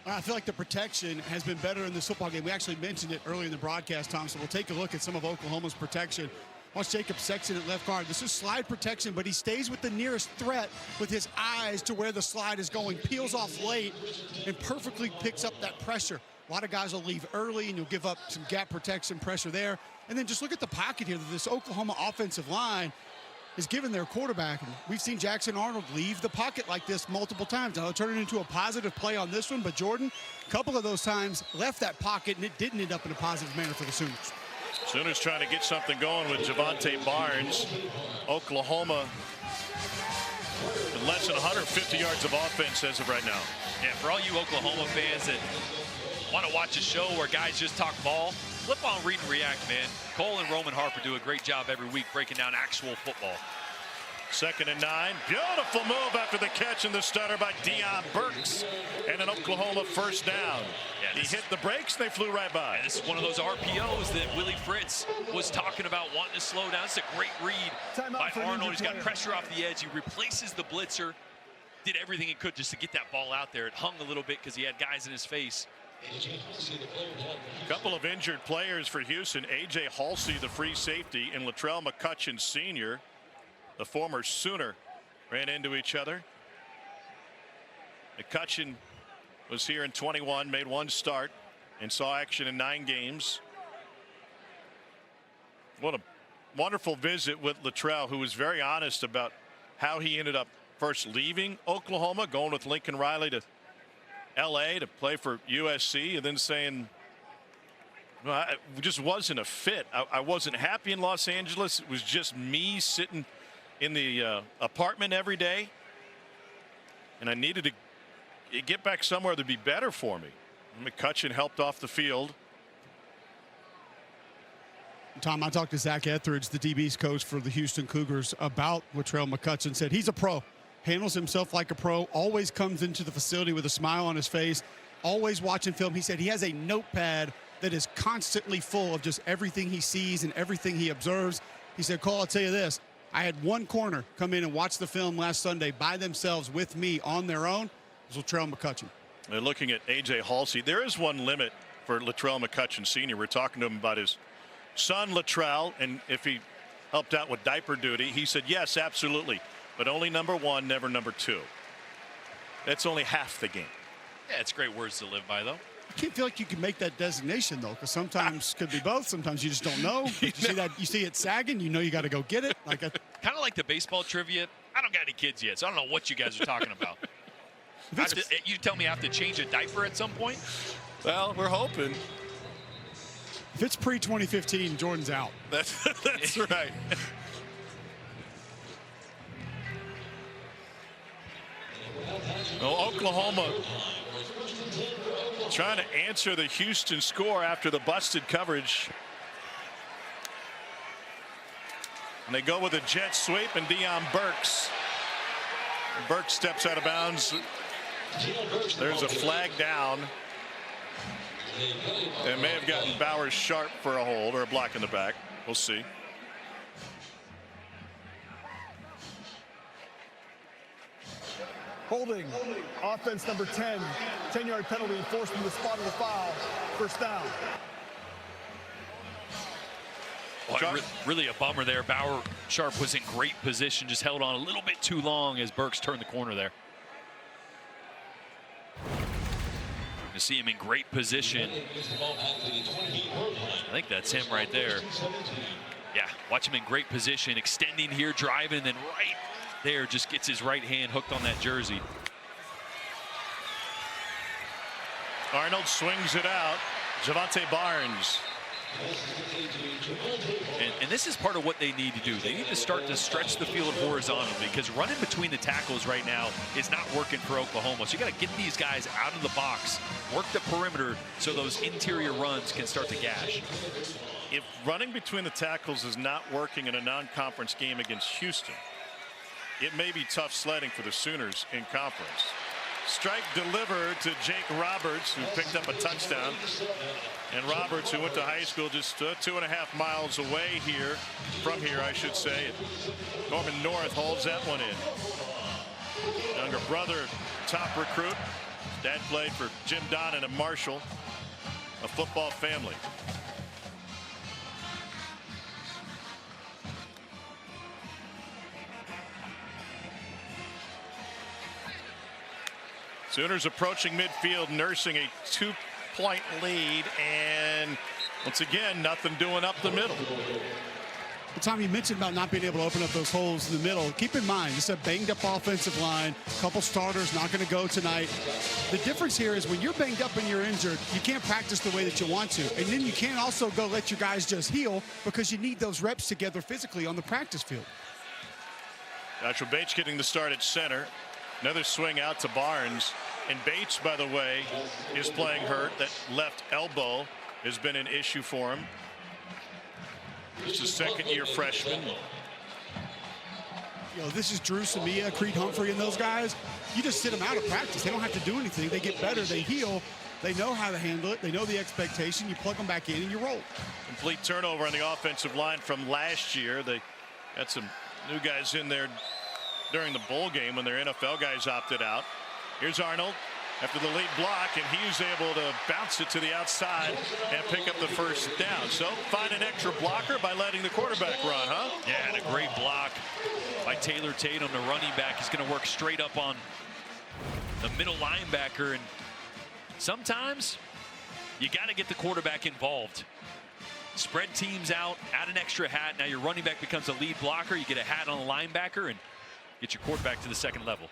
I feel like the protection has been better in this football game. We actually mentioned it earlier in the broadcast, Tom, so we'll take a look at some of Oklahoma's protection. Watch Jacob Sexton at left guard. This is slide protection, but he stays with the nearest threat with his eyes to where the slide is going. Peels off late and perfectly picks up that pressure. A lot of guys will leave early, and you'll give up some gap protection pressure there. And then just look at the pocket here. This Oklahoma offensive line is giving their quarterback. And we've seen Jackson Arnold leave the pocket like this multiple times. Now, they'll turn it into a positive play on this one, but Jordan, a couple of those times left that pocket, and it didn't end up in a positive manner for the Sooners. Sooners trying to get something going with Javonte Barnes. Oklahoma with less than 150 yards of offense as of right now. Yeah, for all you Oklahoma fans that want to watch a show where guys just talk ball, flip on Read and React, man. Cole and Roman Harper do a great job every week breaking down actual football. 2nd and 9. Beautiful move after the catch and the stutter by Deion Burks. And an Oklahoma first down. Yeah, he hit the brakes, they flew right by. This is one of those RPOs that Willie Fritz was talking about wanting to slow down. It's a great read by Arnold. He's got pressure off the edge. He replaces the blitzer. Did everything he could just to get that ball out there. It hung a little bit because he had guys in his face. A couple of injured players for Houston. A.J. Halsey, the free safety, and Latrell McCutcheon Sr., the former Sooner, ran into each other. McCutcheon was here in 21, made 1 start, and saw action in 9 games. What a wonderful visit with Latrell, who was very honest about how he ended up first leaving Oklahoma, going with Lincoln Riley to L.A. to play for USC, and then saying, well, it just wasn't a fit. I wasn't happy in Los Angeles. It was just me sitting in the apartment every day, and I needed to get back somewhere that'd be better for me. McCutcheon helped off the field. Tom, I talked to Zach Etheridge, the DB's coach for the Houston Cougars, about Latrell McCutcheon. Said he's a pro, handles himself like a pro, always comes into the facility with a smile on his face, always watching film. He said he has a notepad that is constantly full of just everything he sees and everything he observes. He said, Cole, I'll tell you this, I had one corner come in and watch the film last Sunday by themselves with me on their own. It was Latrell McCutcheon. They're looking at A.J. Halsey. There is one limit for Latrell McCutcheon Sr. We're talking to him about his son Latrell, and if he helped out with diaper duty. He said yes, absolutely, but only number 1, never number 2. That's only half the game. Yeah, it's great words to live by, though. I can't feel like you can make that designation, though, because sometimes could be both. Sometimes you just don't know. You see it sagging, you know you got to go get it. Like kind of like the baseball trivia. I don't got any kids yet, so I don't know what you guys are talking about. You tell me I have to change a diaper at some point? Well, we're hoping. If it's pre-2015, Jordan's out. That's right. Well, Oklahoma trying to answer the Houston score after the busted coverage. And they go with a jet sweep, and Deion Burks. Burks steps out of bounds. There's a flag down. It may have gotten Bowers sharp for a hold or a block in the back. We'll see. Holding. Offense number 10. 10-yard penalty enforced from the spot of the foul. First down. Boy, really a bummer there. Bauer Sharp was in great position, just held on a little bit too long as Burks turned the corner there. You see him in great position. I think that's him right there. Yeah, watch him in great position, extending here, driving, and then right there just gets his right hand hooked on that jersey. Arnold swings it out. Javante Barnes. And this is part of what they need to do. They need to start to stretch the field horizontally, because running between the tackles right now is not working for Oklahoma. So you got to get these guys out of the box, work the perimeter so those interior runs can start to gash. If running between the tackles is not working in a non-conference game against Houston, it may be tough sledding for the Sooners in conference. Strike delivered to Jake Roberts, who picked up a touchdown. And Roberts, who went to high school just 2.5 miles away from here, I should say. Norman North holds that one in. Younger brother, top recruit. Dad played for Jim Donnan and Marshall, a football family. Sooners approaching midfield, nursing a 2-point lead, and once again, nothing doing up the middle. Well, Tom, you mentioned about not being able to open up those holes in the middle. Keep in mind, this is a banged-up offensive line. A couple starters not going to go tonight. The difference here is when you're banged up and you're injured, you can't practice the way that you want to. And then you can't also go let your guys just heal, because you need those reps together physically on the practice field. Joshua Bates getting the start at center. Another swing out to Barnes. And Bates, by the way, is playing hurt. That left elbow has been an issue for him. He's a second-year freshman. You know, this is Drew Samia, Creed Humphrey, and those guys. You just sit them out of practice. They don't have to do anything. They get better. They heal. They know how to handle it. They know the expectation. You plug them back in and you roll. Complete turnover on the offensive line from last year. They had some new guys in there during the bowl game when their NFL guys opted out. Here's Arnold after the late block, and he's able to bounce it to the outside and pick up the first down. So find an extra blocker by letting the quarterback run, huh? Yeah, and a great block by Taylor Tatum, the running back. He's going to work straight up on the middle linebacker, and sometimes you got to get the quarterback involved. Spread teams out, add an extra hat. Now your running back becomes a lead blocker. You get a hat on the linebacker and get your quarterback to the second level.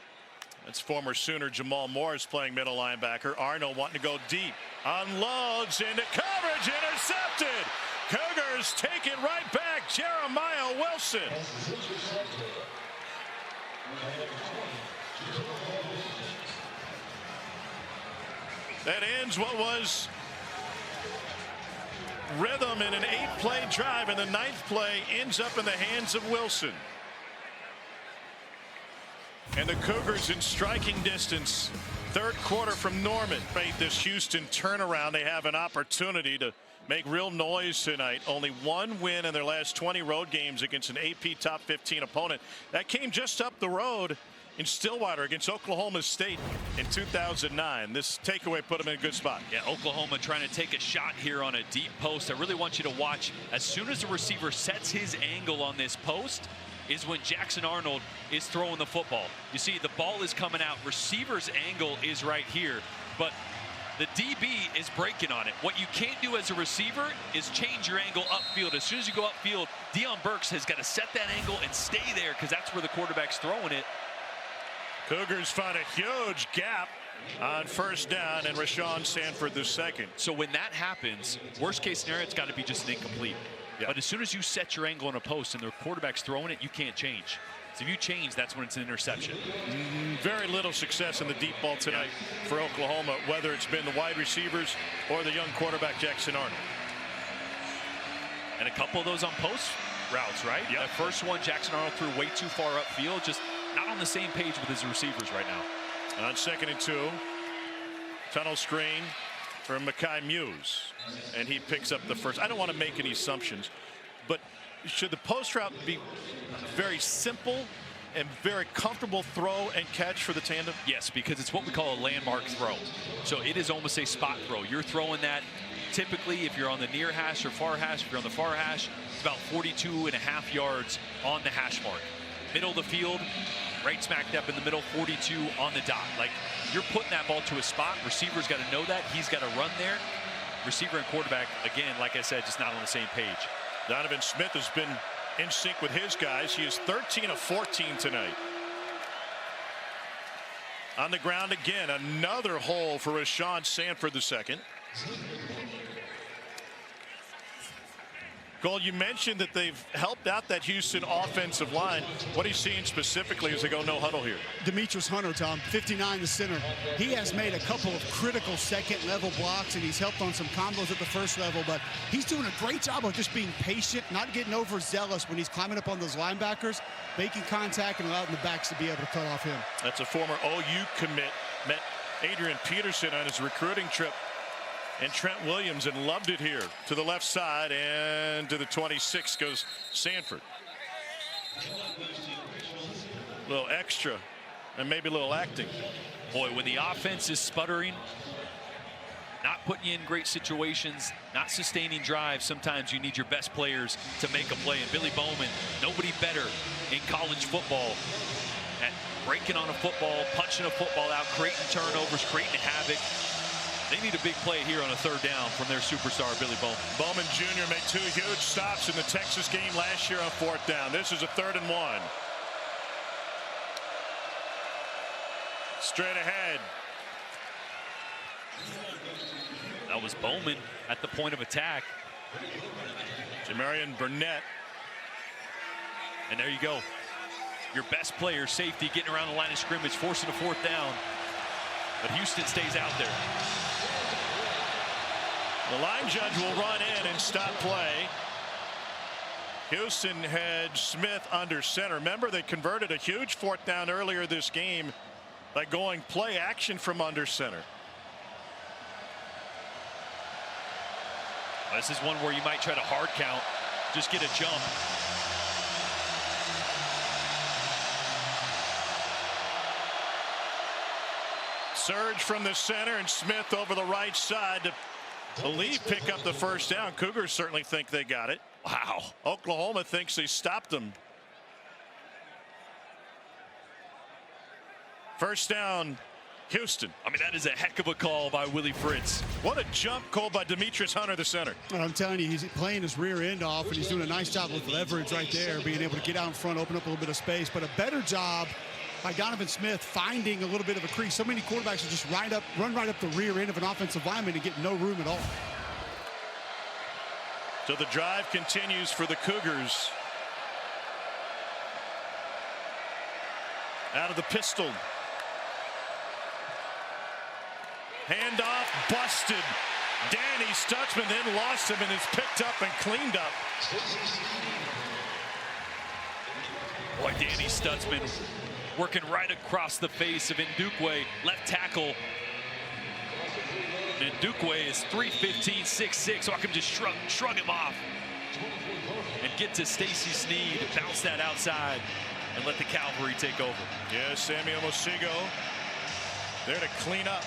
That's former Sooner Jamal Morris playing middle linebacker. Arnold wanting to go deep. Unloads into coverage. Intercepted. Cougars take it right back. Jeremiah Wilson. That ends what was rhythm in an 8-play drive, and the 9th play ends up in the hands of Wilson. And the Cougars in striking distance. Third quarter from Norman. This Houston turnaround. They have an opportunity to make real noise tonight. Only one win in their last 20 road games against an AP top 15 opponent. That came just up the road in Stillwater against Oklahoma State in 2009. This takeaway put them in a good spot. Yeah, Oklahoma trying to take a shot here on a deep post. I really want you to watch. As soon as the receiver sets his angle on this post is when Jackson Arnold is throwing the football. You see, the ball is coming out. Receiver's angle is right here, but the DB is breaking on it. What you can't do as a receiver is change your angle upfield. As soon as you go upfield, Deion Burks has got to set that angle and stay there because that's where the quarterback's throwing it. Cougars find a huge gap on first down, and Rashawn Sanford the second. So when that happens, worst case scenario, it's got to be just an incomplete. Yeah. But as soon as you set your angle on a post and the quarterback's throwing it, you can't change. So if you change, that's when it's an interception. Very little success in the deep ball tonight for Oklahoma, whether it's been the wide receivers or the young quarterback Jackson Arnold. And a couple of those on post routes, right? Yep. The first one, Jackson Arnold threw way too far upfield, just not on the same page with his receivers right now. On 2nd and 2, tunnel screen from Mekhi Muse, and he picks up the first. I don't want to make any assumptions, but should the post route be very simple and very comfortable throw and catch for the tandem? Yes, because it's what we call a landmark throw. So it is almost a spot throw. You're throwing that typically if you're on the near hash or far hash. If you're on the far hash, it's about 42.5 yards on the hash mark. Middle of the field, right smack dab in the middle, 42 on the dot. Like, you're putting that ball to a spot. Receiver's got to know that. He's got to run there. Receiver and quarterback, again, like I said, just not on the same page. Donovan Smith has been in sync with his guys. He is 13 of 14 tonight. On the ground again, another hole for Rashawn Sanford the second. Cole, you mentioned that they've helped out that Houston offensive line. What are you seeing specifically as they go no huddle here? Demetrius Hunter, Tom, 59, the center. He has made a couple of critical second-level blocks, and he's helped on some combos at the first level, but he's doing a great job of just being patient, not getting overzealous when he's climbing up on those linebackers, making contact and allowing the backs to be able to cut off him. That's a former OU commit. Met Adrian Peterson on his recruiting trip and Trent Williams and loved it here. To the left side and to the 26 goes Sanford. A little extra and maybe a little acting. Boy, when the offense is sputtering, not putting you in great situations, not sustaining drives, sometimes you need your best players to make a play. And Billy Bowman, nobody better in college football at breaking on a football, punching a football out, creating turnovers, creating havoc. They need a big play here on a third down from their superstar, Billy Bowman. Bowman Jr. made 2 huge stops in the Texas game last year on 4th down. This is a 3rd and 1. Straight ahead. That was Bowman at the point of attack. Jamarian Burnett. And there you go. Your best player, safety, getting around the line of scrimmage, forcing a 4th down. But Houston stays out there. The line judge will run in and stop play. Houston had Smith under center. Remember, they converted a huge 4th down earlier this game by going play action from under center. This is one where you might try to hard count, just get a jump. Surge from the center and Smith over the right side to believe pick up the first down. Cougars certainly think they got it. Wow. Oklahoma thinks they stopped them. First down, Houston. I mean, that is a heck of a call by Willie Fritz. What a jump call by Demetrius Hunter, the center. And I'm telling you, he's playing his rear end off, and he's doing a nice job with leverage right there, being able to get out in front, open up a little bit of space, but a better job by Donovan Smith finding a little bit of a crease. So many quarterbacks will just run right up the rear end of an offensive lineman and get no room at all. So the drive continues for the Cougars. Out of the pistol. Handoff busted. Danny Stutzman then lost him and is picked up and cleaned up. Boy, Danny Stutzman working right across the face of Ndukwe, left tackle. And Ndukwe is 3'15", 6'6", so I can just shrug him off and get to Stacey Sneed, bounce that outside, and let the Cavalry take over. Yeah, Samuel Mosigo there to clean up.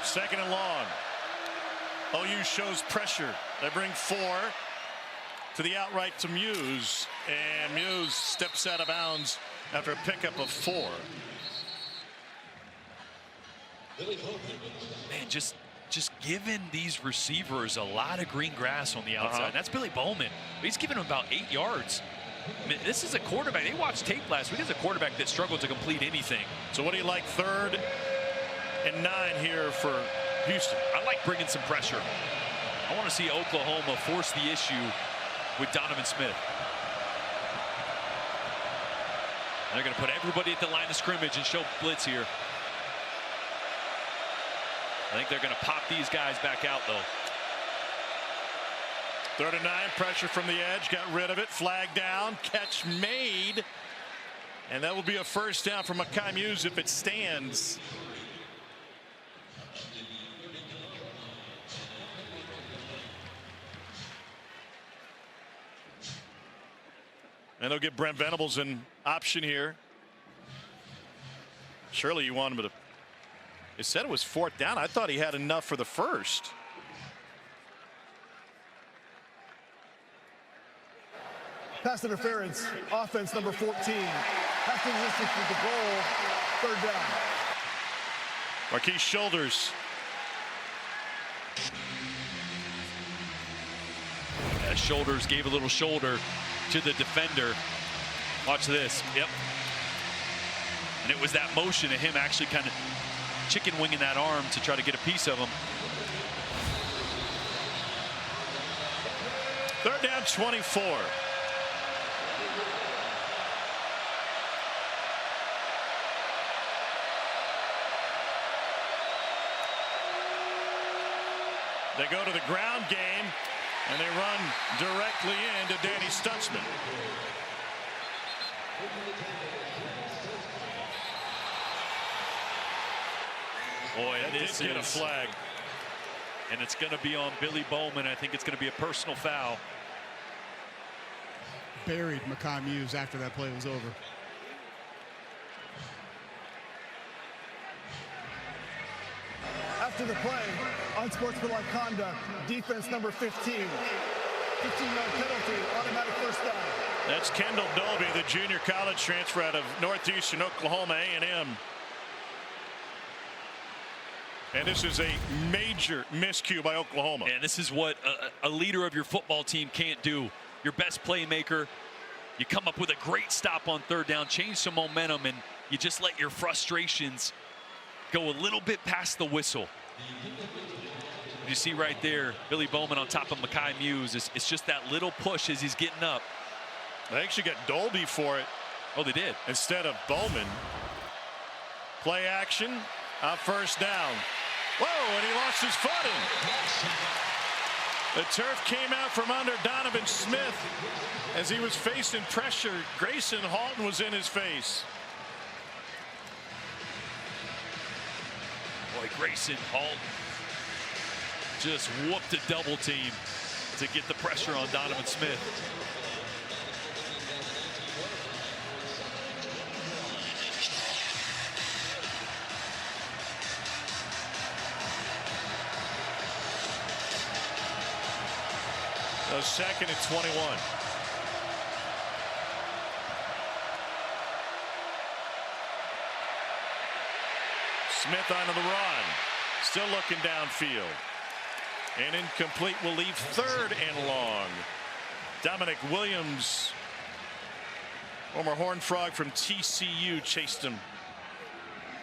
Second and long. OU shows pressure. They bring 4 to the outright to Muse, and Muse steps out of bounds after a pickup of 4. Man, just giving these receivers a lot of green grass on the outside. That's Billy Bowman. He's giving them about 8 yards. I mean, this is a quarterback. They watched tape last week. This is a quarterback that struggled to complete anything. So what do you like, 3rd and 9 here for Houston? I like bringing some pressure. I want to see Oklahoma force the issue with Donovan Smith. They're going to put everybody at the line of scrimmage and show blitz here. I think they're going to pop these guys back out, though. 3rd and 9, pressure from the edge, got rid of it, flag down, catch made, and that will be a first down for Mekhi Muse if it stands. And they'll give Brent Venables an option here. Surely you want him to. It said it was 4th down. I thought he had enough for the first. Pass interference, offense number 14. Pass resistance with the goal, 3rd down. Marquise Shoulders. Shoulders gave a little shoulder to the defender. Watch this. Yep. And it was that motion of him actually kind of chicken winging that arm to try to get a piece of him. 3rd down, 24. They go to the ground game, and they run directly into Danny Stutzman. Boy, that this did get a is flag. And it's going to be on Billy Bowman. I think it's going to be a personal foul. Buried Mekhi Muse after that play was over. After the play, unsportsmanlike conduct, defense number 15. 15-yard penalty, automatic first down. That's Kendall Dolby, the junior college transfer out of Northeastern Oklahoma A&M. And this is a major miscue by Oklahoma. And this is what a leader of your football team can't do. Your best playmaker, you come up with a great stop on 3rd down, change some momentum, and you just let your frustrations go a little bit past the whistle. You see right there, Billy Bowman on top of Mekhi Muse. It's just that little push as he's getting up. They actually got Dolby for it. Oh, they did. Instead of Bowman. Play action on 1st down. Whoa, and he lost his footing. The turf came out from under Donovan Smith as he was facing pressure. Grayson Halton was in his face. Boy, Grayson Halton just whooped a double team to get the pressure on Donovan Smith. So 2nd and 21. Smith onto the run. Still looking downfield. And incomplete will leave 3rd and long. Dominic Williams, former Horned Frog from TCU, chased him.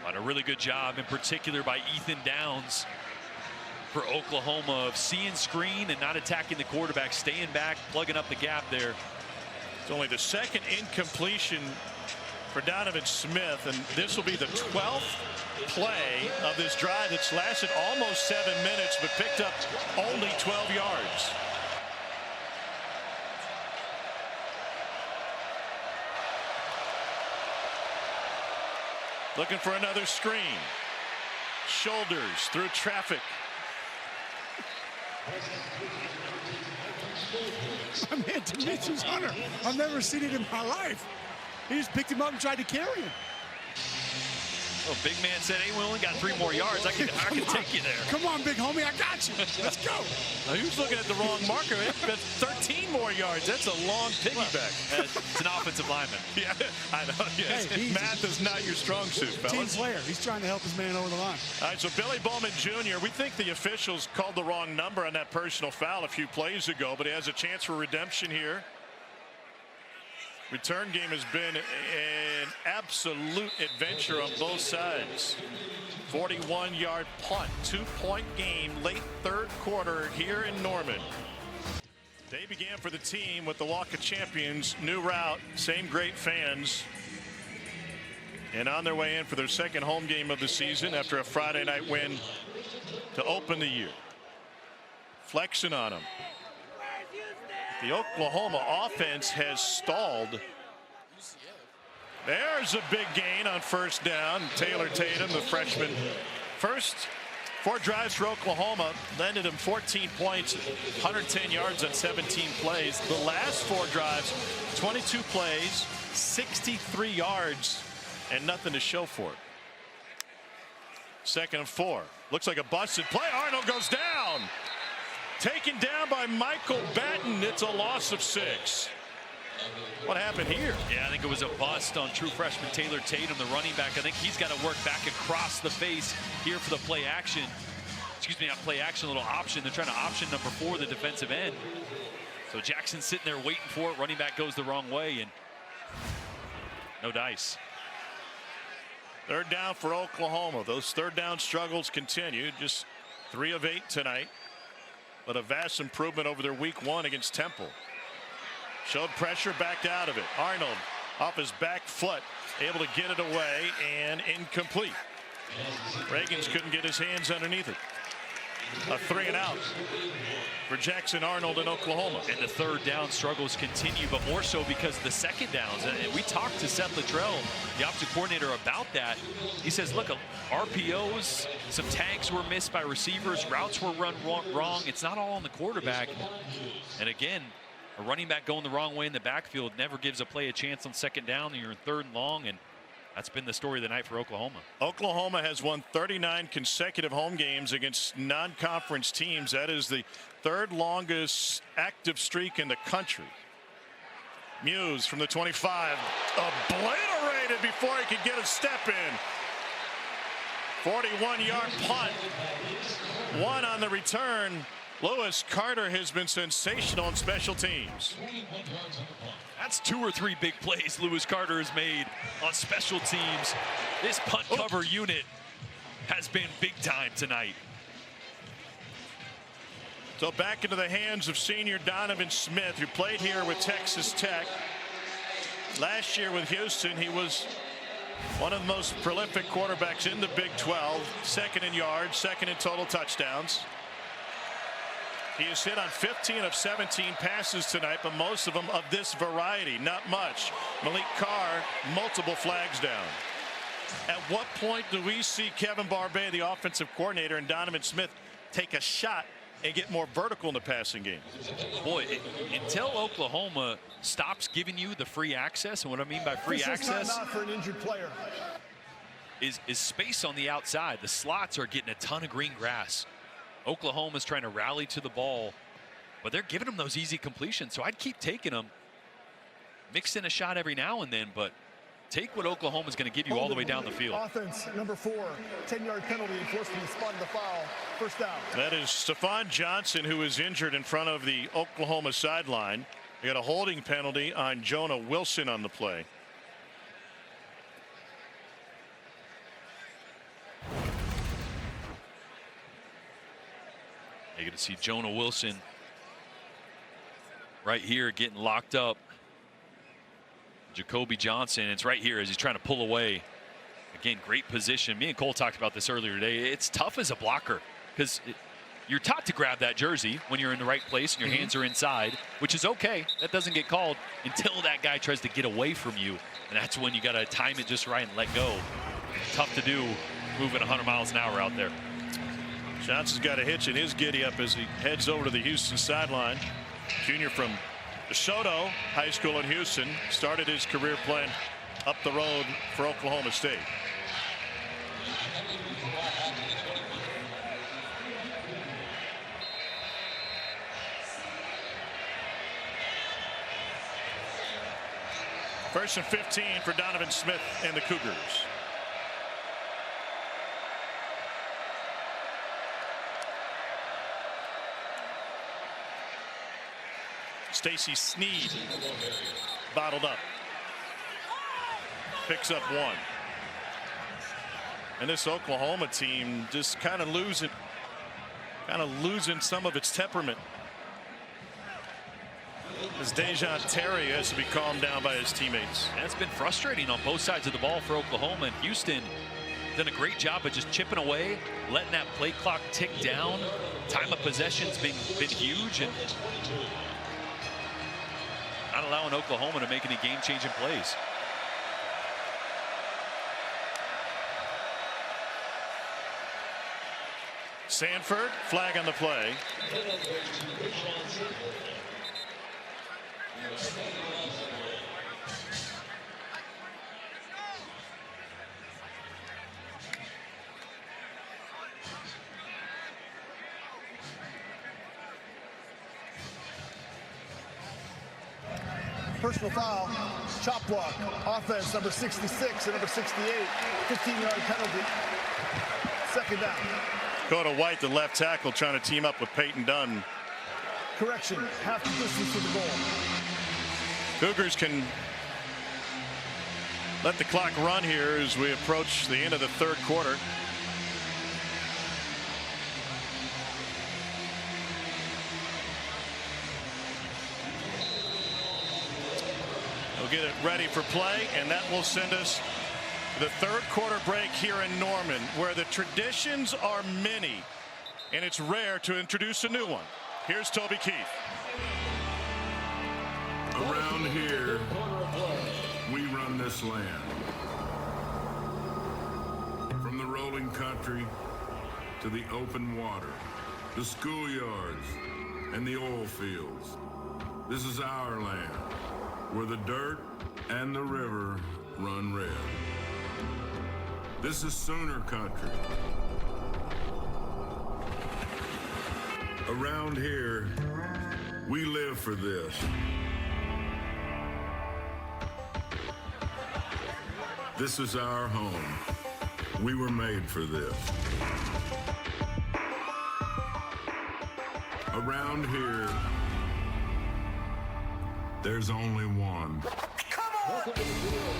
On a really good job, in particular by Ethan Downs for Oklahoma, of seeing screen and not attacking the quarterback, staying back, plugging up the gap there. It's only the 2nd incompletion for Donovan Smith, and this will be the 12th play of this drive that's lasted almost 7 minutes but picked up only 12 yards. Looking for another screen. Shoulders through traffic. My man, Demetrius Hunter. I've never seen it in my life. He just picked him up and tried to carry him. Oh, big man said, hey, we only got 3 more yards. I can take you there. Come on, big homie, I got you. Let's go. Now, he was looking at the wrong marker. That's 13 more yards. That's a long piggyback. It's an offensive lineman. Yeah, I know. Yes. Hey, math is not your strong suit, fellas. Team player. He's trying to help his man over the line. All right, so Billy Bowman Jr., we think the officials called the wrong number on that personal foul a few plays ago, but he has a chance for redemption here. Return game has been an absolute adventure on both sides. 41-yard punt, 2-point game, late third quarter here in Norman. Day began for the team with the Walk of Champions, new route, same great fans. And on their way in for their second home game of the season after a Friday night win to open the year. Flexing on them. The Oklahoma offense has stalled. There's a big gain on first down. Taylor Tatum, the freshman. First 4 drives for Oklahoma landed him 14 points, 110 yards on 17 plays. The last 4 drives, 22 plays, 63 yards, and nothing to show for it. 2nd and 4. Looks like a busted play. Arnold goes down. Taken down by Michael Batten. It's a loss of 6. What happened here? Yeah, I think it was a bust on true freshman Taylor Tatum, the running back. I think he's got to work back across the face here for the play action. Excuse me, not play action, a little option. They're trying to option number 4, the defensive end. So Jackson's sitting there waiting for it. Running back goes the wrong way, and no dice. 3rd down for Oklahoma. Those 3rd down struggles continue. Just 3 of 8 tonight. But a vast improvement over their week 1 against Temple. Showed pressure, backed out of it. Arnold off his back foot, able to get it away, and incomplete. Reagans couldn't get his hands underneath it. A 3 and out for Jackson Arnold in Oklahoma. And the 3rd down struggles continue, but more so because of the 2nd downs. And we talked to Seth Luttrell, the offensive coordinator, about that. He says, look, RPOs, some tags were missed by receivers, routes were run wrong. It's not all on the quarterback. And again, a running back going the wrong way in the backfield never gives a play a chance on 2nd down. You're in 3rd and long, and that's been the story of the night for Oklahoma. Oklahoma has won 39 consecutive home games against non-conference teams. That is the 3rd longest active streak in the country. Muse from the 25, obliterated before he could get a step in. 41-yard punt, 1 on the return. Lewis Carter has been sensational on special teams. That's 2 or 3 big plays Lewis Carter has made on special teams. This punt cover unit has been big time tonight. So back into the hands of senior Donovan Smith, who played here with Texas Tech. Last year with Houston, he was one of the most prolific quarterbacks in the Big 12. 2nd in yards, 2nd in total touchdowns. He has hit on 15 of 17 passes tonight, but most of them of this variety, not much. Malik Carr, multiple flags down. At what point do we see Kevin Barbay, the offensive coordinator, and Donovan Smith take a shot and get more vertical in the passing game? Boy, until Oklahoma stops giving you the free access, and what I mean by free access not for an injured player. is space on the outside. The slots are getting a ton of green grass. Oklahoma's trying to rally to the ball, but they're giving them those easy completions. So I'd keep taking them. Mix in a shot every now and then, but take what Oklahoma's going to give you all the way down the field. Offense, number 4, 10-yard penalty enforced from the spot of the foul. 1st down. That is Stephon Johnson, who is injured in front of the Oklahoma sideline. They got a holding penalty on Jonah Wilson on the play. You're going to see Jonah Wilson right here getting locked up. Jacoby Johnson, it's right here as he's trying to pull away. Again, great position. Me and Cole talked about this earlier today. It's tough as a blocker because you're taught to grab that jersey when you're in the right place and your hands are inside, which is okay. That doesn't get called until that guy tries to get away from you. And that's when you got to time it just right and let go. tough to do moving 100 miles an hour out there. Johnson's got a hitch in his giddy up as he heads over to the Houston sideline. Junior from DeSoto High School in Houston, started his career playing up the road for Oklahoma State. First and 15 for Donovan Smith and the Cougars. Stacy Sneed bottled up. Picks up one. And this Oklahoma team just kind of losing some of its temperament. As Dejon Terry has to be calmed down by his teammates. And it's been frustrating on both sides of the ball for Oklahoma. And Houston done a great job of just chipping away, letting that play clock tick down. Time of possession's been huge, and not allowing Oklahoma to make any game-changing plays. Sanford, flag on the play. Personal foul, chop block, offense number 66 and number 68, 15-yard penalty. Second down. Dakota White, the left tackle, trying to team up with Peyton Dunn. Correction, half the distance to the goal. Cougars can let the clock run here as we approach the end of the third quarter. We'll get it ready for play, and that will send us to the third quarter break here in Norman, where the traditions are many, and it's rare to introduce a new one. Here's Toby Keith. Around here, we run this land. From the rolling country to the open water, the schoolyards and the oil fields. This is our land, where the dirt and the river run red. This is Sooner country. Around here, we live for this. This is our home. We were made for this. Around here, there's only one. Come on! Welcome to the field.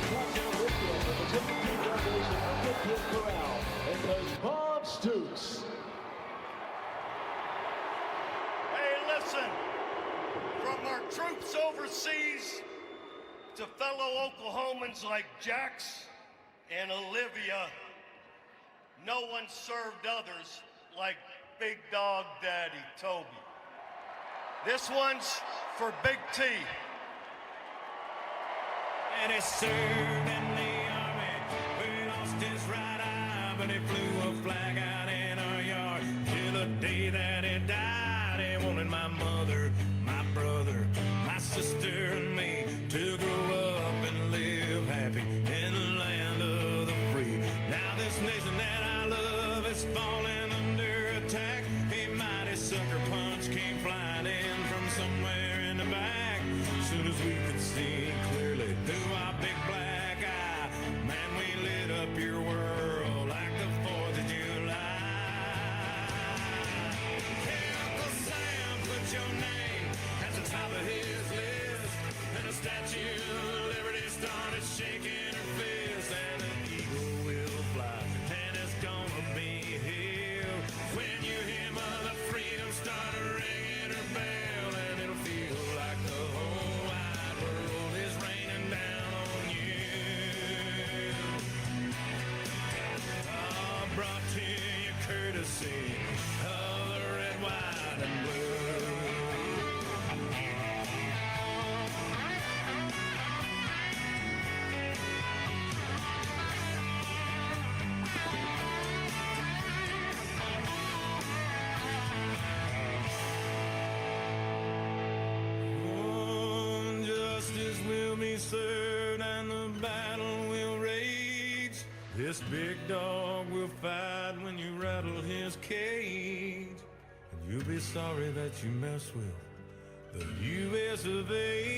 And Coach Bob Stoops. Hey, listen. From our troops overseas to fellow Oklahomans like Jax and Olivia, no one served others like Big Dog Daddy Toby. This one's for Big T. And he served in the army. We lost his right eye, but he flew a flag out in our yard. Till the day that he died, he wanted my mother, my brother, my sister, and me to grow up and live happy in the land of the free. Now this nation that I love is falling under attack. A mighty sucker punch came flying in from somewhere in the back. Soon as we could see clearly through our big black eye, man, we lit up your world like the 4th of July. Hey, Uncle Sam, put your name at the top of his list, and the Statue of Liberty started shaking her fist, and an eagle will fly, and it's gonna be here when you hear Mother Freedom start ringing her bell, and it'll feel like the whole wide world is raining down on you. Brought to you courtesy of the red, white, and blue. winner's cage. And you'll be sorry that you messed with the U.S. of A.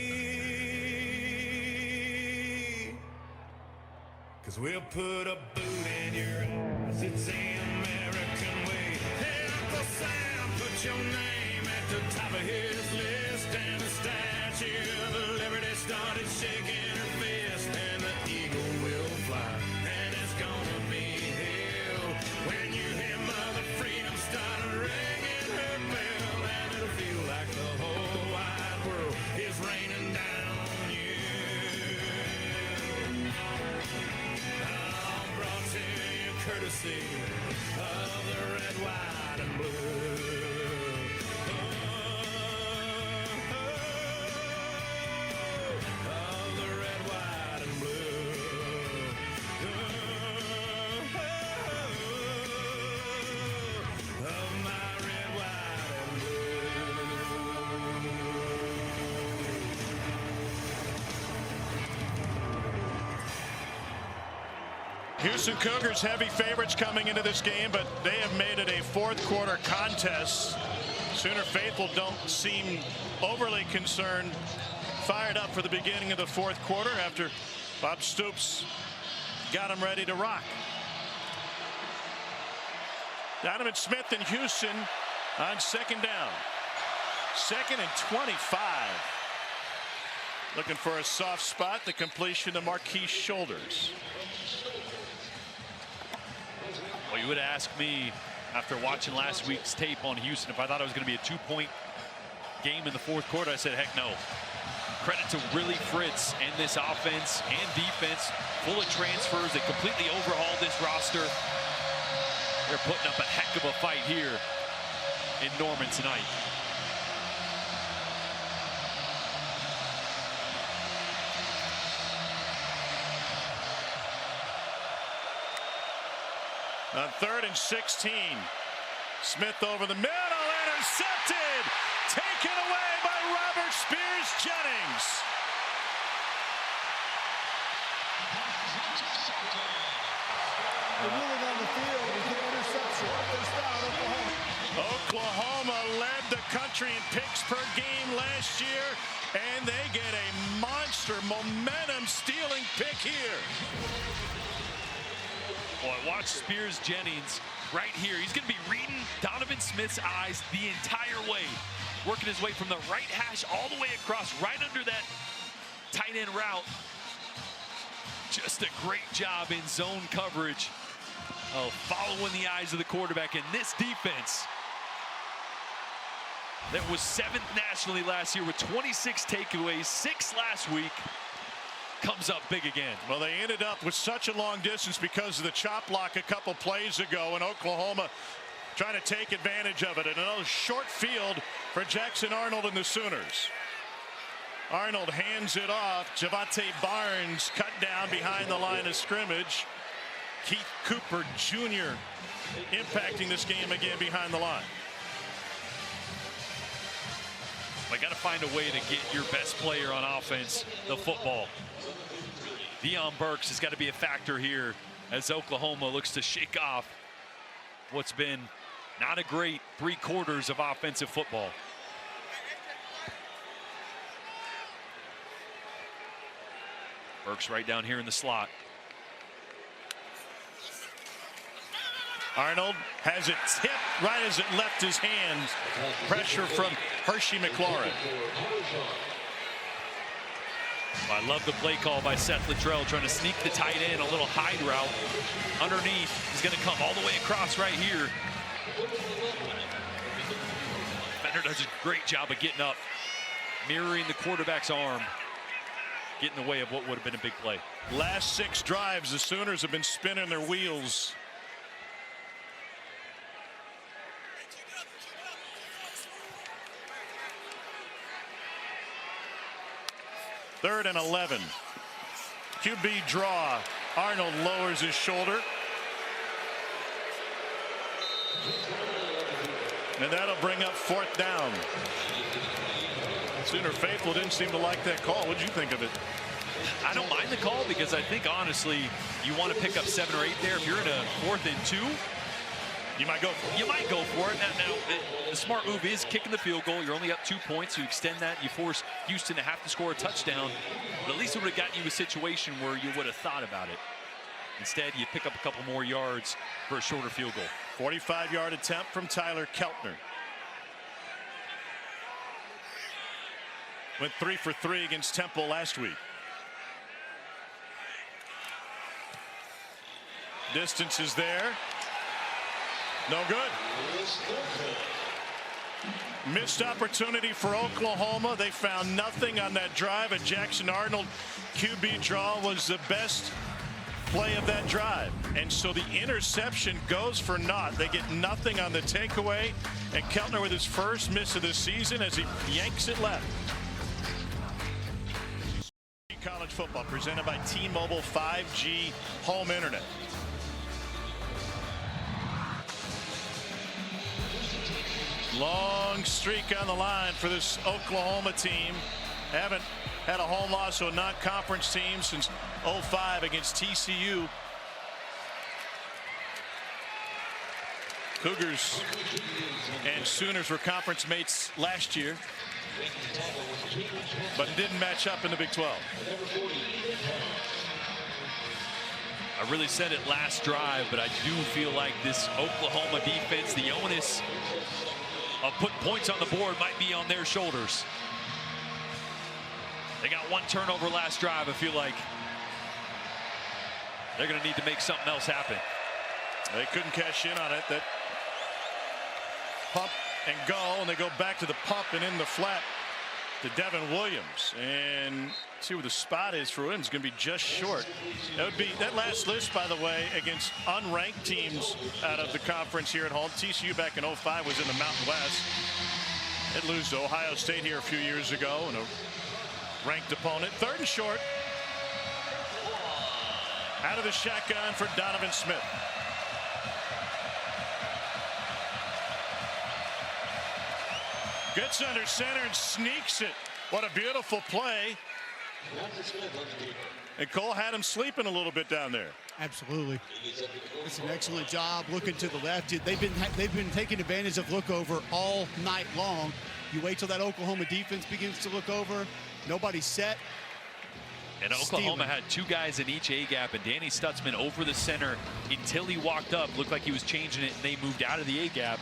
'Cause we'll put a boot in your ass. It's the American way. Hey, Uncle Sam, put your name at the top of his list. And the Statue of Liberty started shaking her fist. And the eagle will fly. And it's gonna be hell when you hear Mother Freedom start ringing her bell. And it'll feel like the whole wide world is raining down on you. I'm brought to you courtesy of the red, white, and blue. Of the red, white, and blue. Of my red, white, and Houston Cougars heavy favorites coming into this game, but they have made it a fourth quarter contest. Sooner faithful don't seem overly concerned. Fired up for the beginning of the fourth quarter after Bob Stoops got them ready to rock. Donovan Smith in Houston on second down. 2nd and 25. Looking for a soft spot. The completion to Marquise Shoulders. Well, you would ask me after watching last week's tape on Houston if I thought it was going to be a 2-point game in the fourth quarter. I said, heck no. Credit to Willie Fritz and this offense and defense, full of transfers. They completely overhauled this roster. They're putting up a heck of a fight here in Norman tonight. On 3rd and 16. Smith over the middle, intercepted. Taken away by Robert Spears-Jennings. The ruling on the field is the interception. First down, Oklahoma. Oklahoma led the country in picks per game last year, and they get a monster momentum-stealing pick here. Boy, watch Spears-Jennings right here. He's going to be reading Donovan Smith's eyes the entire way. Working his way from the right hash all the way across, right under that tight end route. Just a great job in zone coverage of following the eyes of the quarterback. And this defense that was 7th nationally last year with 26 takeaways, 6 last week, comes up big again. Well, they ended up with such a long distance because of the chop block a couple plays ago, and Oklahoma trying to take advantage of it. And another short field for Jackson Arnold and the Sooners. Arnold hands it off. Javante Barnes cut down behind the line of scrimmage. Keith Cooper Jr. impacting this game again behind the line. I got to find a way to get your best player on offense the football. Deion Burks has got to be a factor here as Oklahoma looks to shake off what's been not a great 3 quarters of offensive football. Burks right down here in the slot. Arnold has it tipped right as it left his hands. Pressure from Hershey McLaurin. I love the play call by Seth Luttrell, trying to sneak the tight end, a little hide route underneath. He's going to come all the way across right here. Fender does a great job of getting up, mirroring the quarterback's arm, getting in the way of what would have been a big play. Last 6 drives, the Sooners have been spinning their wheels. Third and 11. QB draw. Arnold lowers his shoulder. And that'll bring up 4th down. Sooner faithful didn't seem to like that call. What'd you think of it? I don't mind the call because I think honestly you want to pick up 7 or 8 there. If you're in a 4th and 2, You might go for it. You might go for it. Now, the smart move is kicking the field goal. You're only up 2 points. You extend that. You force Houston to have to score a touchdown. But at least it would have gotten you a situation where you would have thought about it. Instead, you pick up a couple more yards for a shorter field goal. 45-yard attempt from Tyler Keltner. Went 3 for 3 against Temple last week. Distance is there. No good. Missed opportunity for Oklahoma. They found nothing on that drive. A Jackson Arnold QB draw was the best play of that drive. And so the interception goes for naught. They get nothing on the takeaway. And Keltner with his first miss of the season as he yanks it left. College football presented by T-Mobile 5G home internet. Long streak on the line for this Oklahoma team. Haven't had a home loss to a non-conference team since 05 against TCU. Cougars and Sooners were conference mates last year, but it didn't match up in the Big 12. I really said it last drive, but I do feel like this Oklahoma defense, the onus of putting points on the board might be on their shoulders. They got one turnover last drive. I feel like they're going to need to make something else happen. They couldn't cash in on it. That pump and go, and they go back to the pump and in the flat to Devin Williams. And see where the spot is for Williams. Going to be just short. That would be that last list, by the way, against unranked teams out of the conference here at home. TCU back in 05 was in the Mountain West. It lose to Ohio State here a few years ago, and a ranked opponent. 3rd and short. Out of the shotgun for Donovan Smith. Gets under center and sneaks it. What a beautiful play. And Cole had him sleeping a little bit down there. Absolutely. It's an excellent job looking to the left. They've been taking advantage of look over all night long. You wait till that Oklahoma defense begins to look over. Nobody's set. And Oklahoma had 2 guys in each A gap, and Danny Stutzman over the center until he walked up. Looked like he was changing it, and they moved out of the A gap.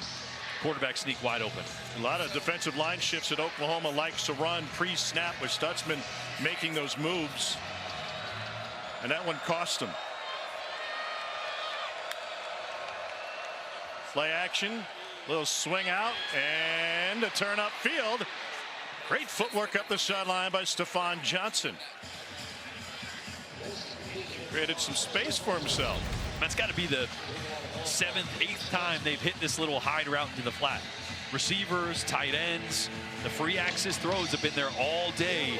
Quarterback sneak wide open. A lot of defensive line shifts that Oklahoma likes to run pre-snap, with Stutzman making those moves. And that one cost him. Play action, little swing out, and a turn up field. Great footwork up the sideline by Stephon Johnson. Created some space for himself. That's got to be the 7th, 8th time they've hit this little hide route into the flat. Receivers, tight ends, the free axis throws have been there all day,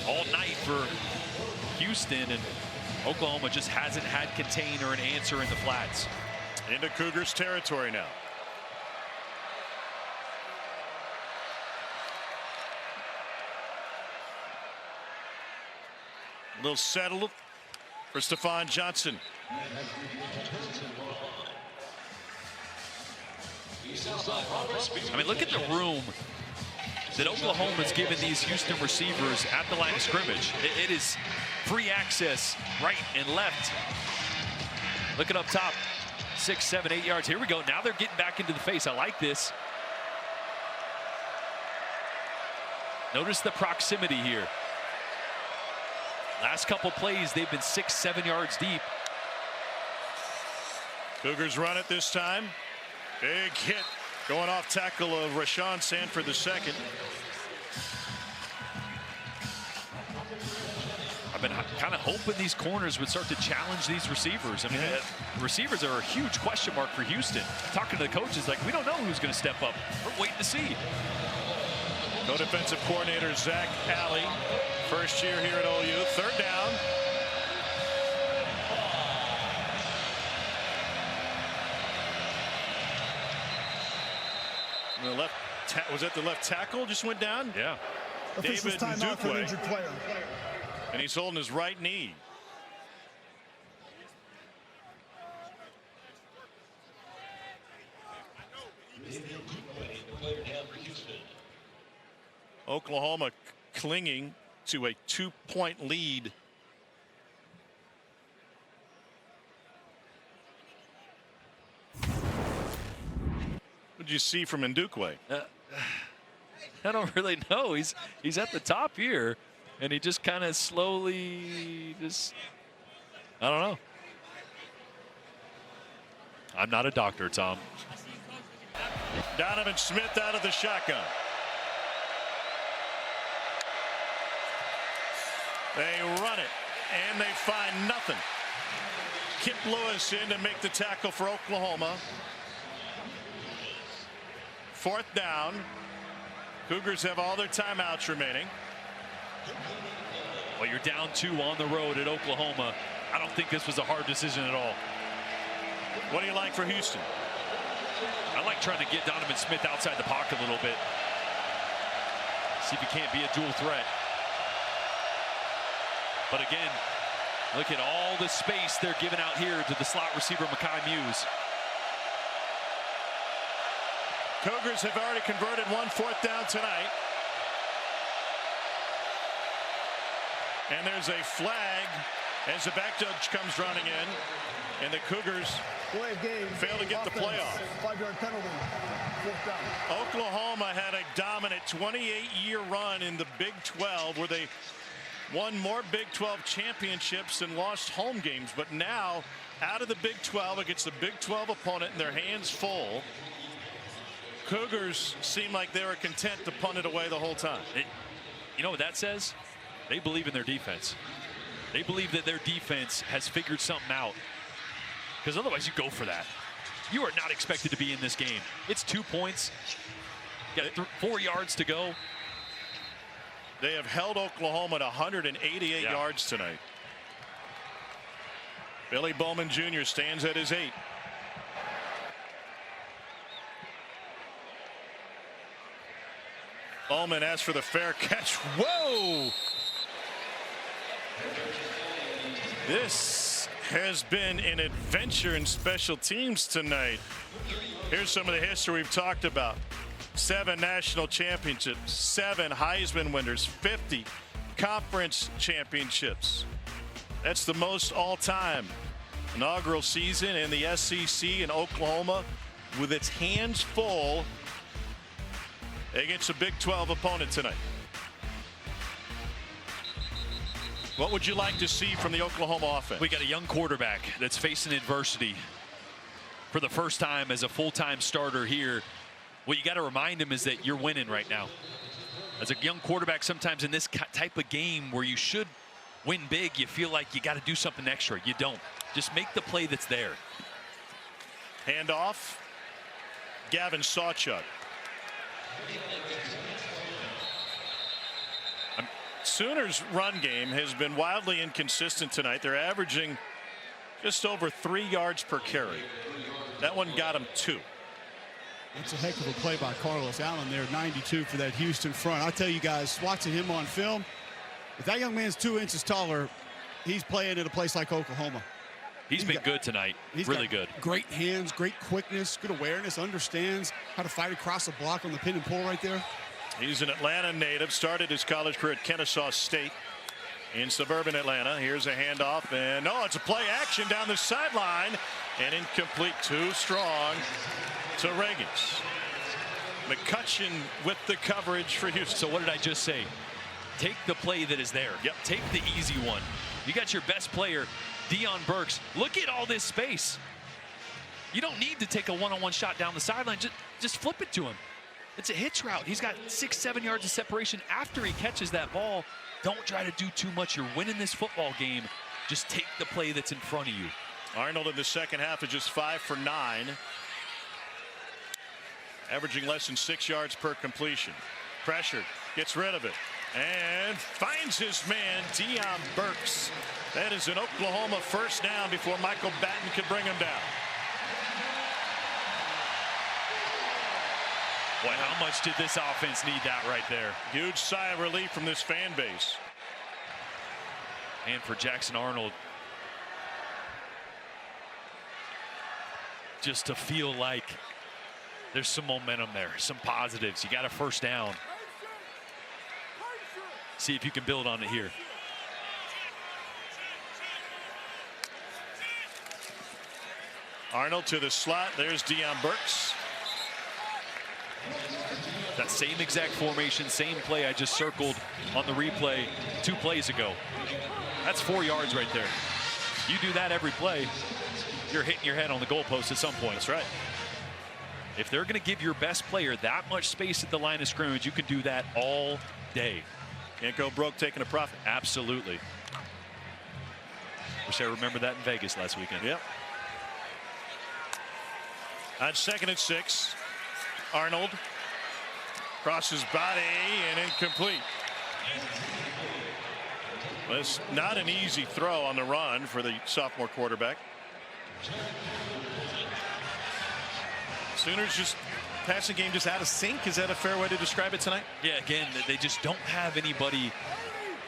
all night for Houston, and Oklahoma just hasn't had contain or an answer in the flats. Into Cougars territory now. A little settled for Stephon Johnson. I mean, look at the room that Oklahoma's given these Houston receivers at the line of scrimmage. It is free access right and left. Look at up top, 6, 7, 8 yards. Here we go. Now they're getting back into the face. I like this. Notice the proximity here. Last couple plays, they've been 6, 7 yards deep. Cougars run it this time. Big hit going off tackle of Rashawn Sanford the second. I've been kind of hoping these corners would start to challenge these receivers. I mean, receivers are a huge question mark for Houston. Talking to the coaches, like, we don't know who's going to step up. We're waiting to see. Co-defensive coordinator Zach Alley, first year here at OU. 3rd down. The left was that the left tackle just went down? Yeah. David timeout for an injured player. And he's holding his right knee. Oklahoma clinging to a 2-point lead. What did you see from Ndukwe? I don't really know. He's at the top here, and he just kind of slowly I don't know. I'm not a doctor, Tom. Donovan Smith out of the shotgun. They run it, and they find nothing. Kip Lewis in to make the tackle for Oklahoma. 4th down. Cougars have all their timeouts remaining. Well, you're down 2 on the road at Oklahoma. I don't think this was a hard decision at all. What do you like for Houston? I like trying to get Donovan Smith outside the pocket a little bit. See if he can't be a dual threat. But again, look at all the space they're giving out here to the slot receiver, Mekhi Muse. Cougars have already converted 1 4th down tonight. And there's a flag as the back judge comes running in. And the Cougars fail to get the playoff. 5-yard penalty. 4th down. Oklahoma had a dominant 28-year run in the Big 12 where they won more Big 12 championships and lost home games. But now, out of the Big 12 against the Big 12 opponent and their hands full, Cougars seem like they were content to punt it away the whole time. You know what that says? They believe in their defense. They believe that their defense has figured something out. Because otherwise you go for that. You are not expected to be in this game. It's 2 points. Got 4 yards to go. They have held Oklahoma to 188 yards tonight. Billy Bowman Jr. stands at his 8. Bowman asks for the fair catch. Whoa! This has been an adventure in special teams tonight. Here's some of the history we've talked about. 7 national championships, 7 Heisman winners, 50 conference championships. That's the most all-time. Inaugural season in the SEC in Oklahoma with its hands full against a Big 12 opponent tonight. What would you like to see from the Oklahoma offense? We got a young quarterback that's facing adversity for the first time as a full-time starter here. What you got to remind him is that you're winning right now. As a young quarterback, sometimes in this type of game where you should win big, you feel like you got to do something extra. You don't. Just make the play that's there. Handoff. Gavin Sawchuk. Sooners' run game has been wildly inconsistent tonight. They're averaging just over 3 yards per carry. That one got him 2. It's a heck of a play by Carlos Allen there, 92 for that Houston front. I'll tell you guys, watching him on film, if that young man's 2 inches taller, he's playing at a place like Oklahoma. He's been good tonight. He's really good. Great hands, great quickness, good awareness, understands how to fight across the block on the pin and pull right there. He's an Atlanta native, started his college career at Kennesaw State in suburban Atlanta. Here's a handoff, and it's a play action down the sideline, and incomplete, too strong to Reagans. McCutcheon with the coverage for Houston. So what did I just say? Take the play that is there. Yep. Take the easy one. You got your best player, Deion Burks. Look at all this space. You don't need to take a one-on-one shot down the sideline. Just flip it to him. It's a hitch route. He's got 6-7 yards of separation after he catches that ball. Don't try to do too much. You're winning this football game. Just take the play that's in front of you. Arnold in the second half is just 5 for 9. Averaging less than 6 yards per completion. Pressured, gets rid of it, and finds his man, Deion Burks. That is an Oklahoma first down before Michael Batten could bring him down. Boy, how much did this offense need that right there? Huge sigh of relief from this fan base. And for Jackson Arnold, just to feel like There's some momentum there, some positives. You got a first down. See if you can build on it here. Arnold to the slot. There's Deion Burks. That same exact formation, same play I just circled on the replay 2 plays ago. That's 4 yards right there. You do that every play, you're hitting your head on the goalpost at some point. That's right. If they're going to give your best player that much space at the line of scrimmage, you can do that all day. Can't go broke taking a profit. Absolutely. Wish I remembered that in Vegas last weekend. Yep. On 2nd and 6, Arnold crosses body and incomplete. Well, it's not an easy throw on the run for the sophomore quarterback. Sooners just passing game just out of sync. Is that a fair way to describe it tonight? Yeah, again, they just don't have anybody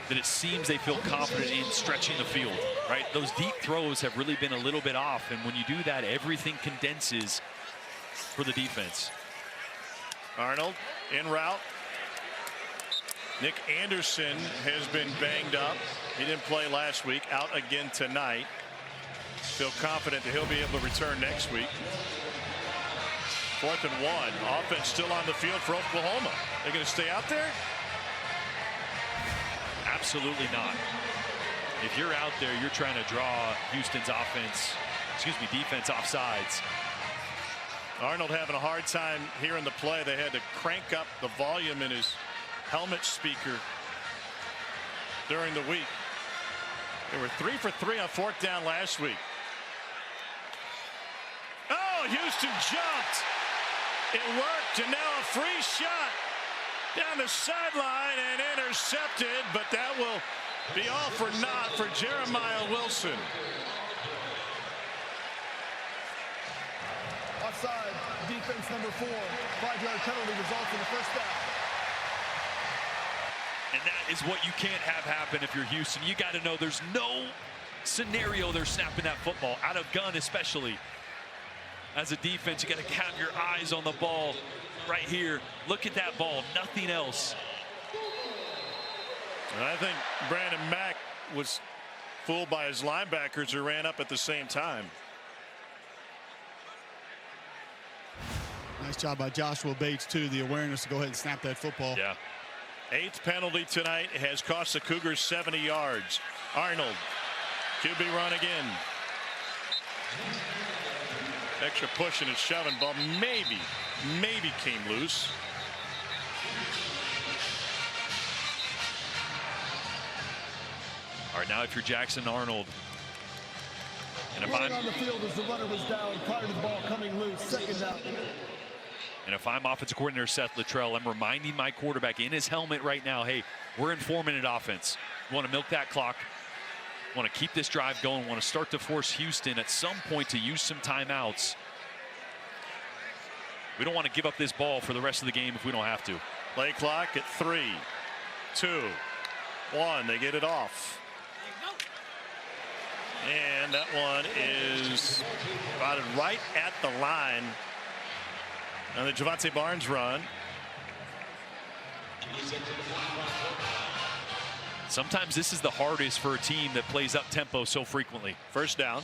that it seems they feel confident in stretching the field, right? Those deep throws have really been a little bit off, and when you do that, everything condenses for the defense. Arnold en route. Nick Anderson has been banged up. He didn't play last week, out again tonight. Feel confident that he'll be able to return next week. 4th and 1. Offense still on the field for Oklahoma. They're going to stay out there? Absolutely not. If you're out there, you're trying to draw Houston's defense off sides. Arnold having a hard time hearing the play. They had to crank up the volume in his helmet speaker during the week. They were 3 for 3 on 4th down last week. Oh, Houston jumped. It worked, and now a free shot down the sideline and intercepted, but that will be all for naught for Jeremiah Wilson. Offside, defense number 4. 5-yard penalty results in the first down. And that is what you can't have happen if you're Houston. You got to know there's no scenario they're snapping that football, out of gun especially. As a defense, you got to have your eyes on the ball right here. Look at that ball, nothing else. And I think Brandon Mack was fooled by his linebackers who ran up at the same time. Nice job by Joshua Bates, too. The awareness to go ahead and snap that football. Yeah. 8th penalty tonight has cost the Cougars 70 yards. Arnold, QB run again. Extra pushing and shoving. Ball maybe came loose. All right, now if you're Jackson Arnold, and if Running on the field as the runner was down prior to the ball coming loose. 2nd down. And if I'm offensive coordinator Seth Littrell, I'm reminding my quarterback in his helmet right now, hey, we're in 4-minute offense. We want to milk that clock. Want to keep this drive going. Want to start to force Houston at some point to use some timeouts. We don't want to give up this ball for the rest of the game if we don't have to. Play clock at 3, 2, 1. They get it off. And that one is spotted right at the line on the Javante Barnes run. Sometimes this is the hardest for a team that plays up tempo so frequently. First down.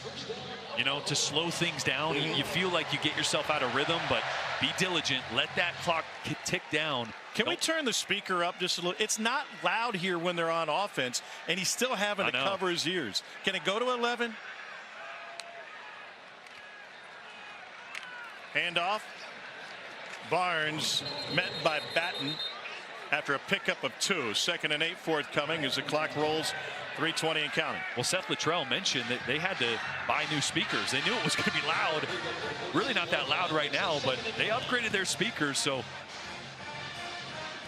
You know, to slow things down, you feel like you get yourself out of rhythm, but be diligent. Let that clock tick down. Can we turn the speaker up just a little? It's not loud here when they're on offense, and he's still having to cover his ears. Can it go to 11? Handoff. Barnes met by Batten after a pickup of 2. 2nd and 8 forthcoming as the clock rolls. 3:20 and counting. Well, Seth Littrell mentioned that they had to buy new speakers. They knew it was going to be loud. Really not that loud right now, but they upgraded their speakers, so.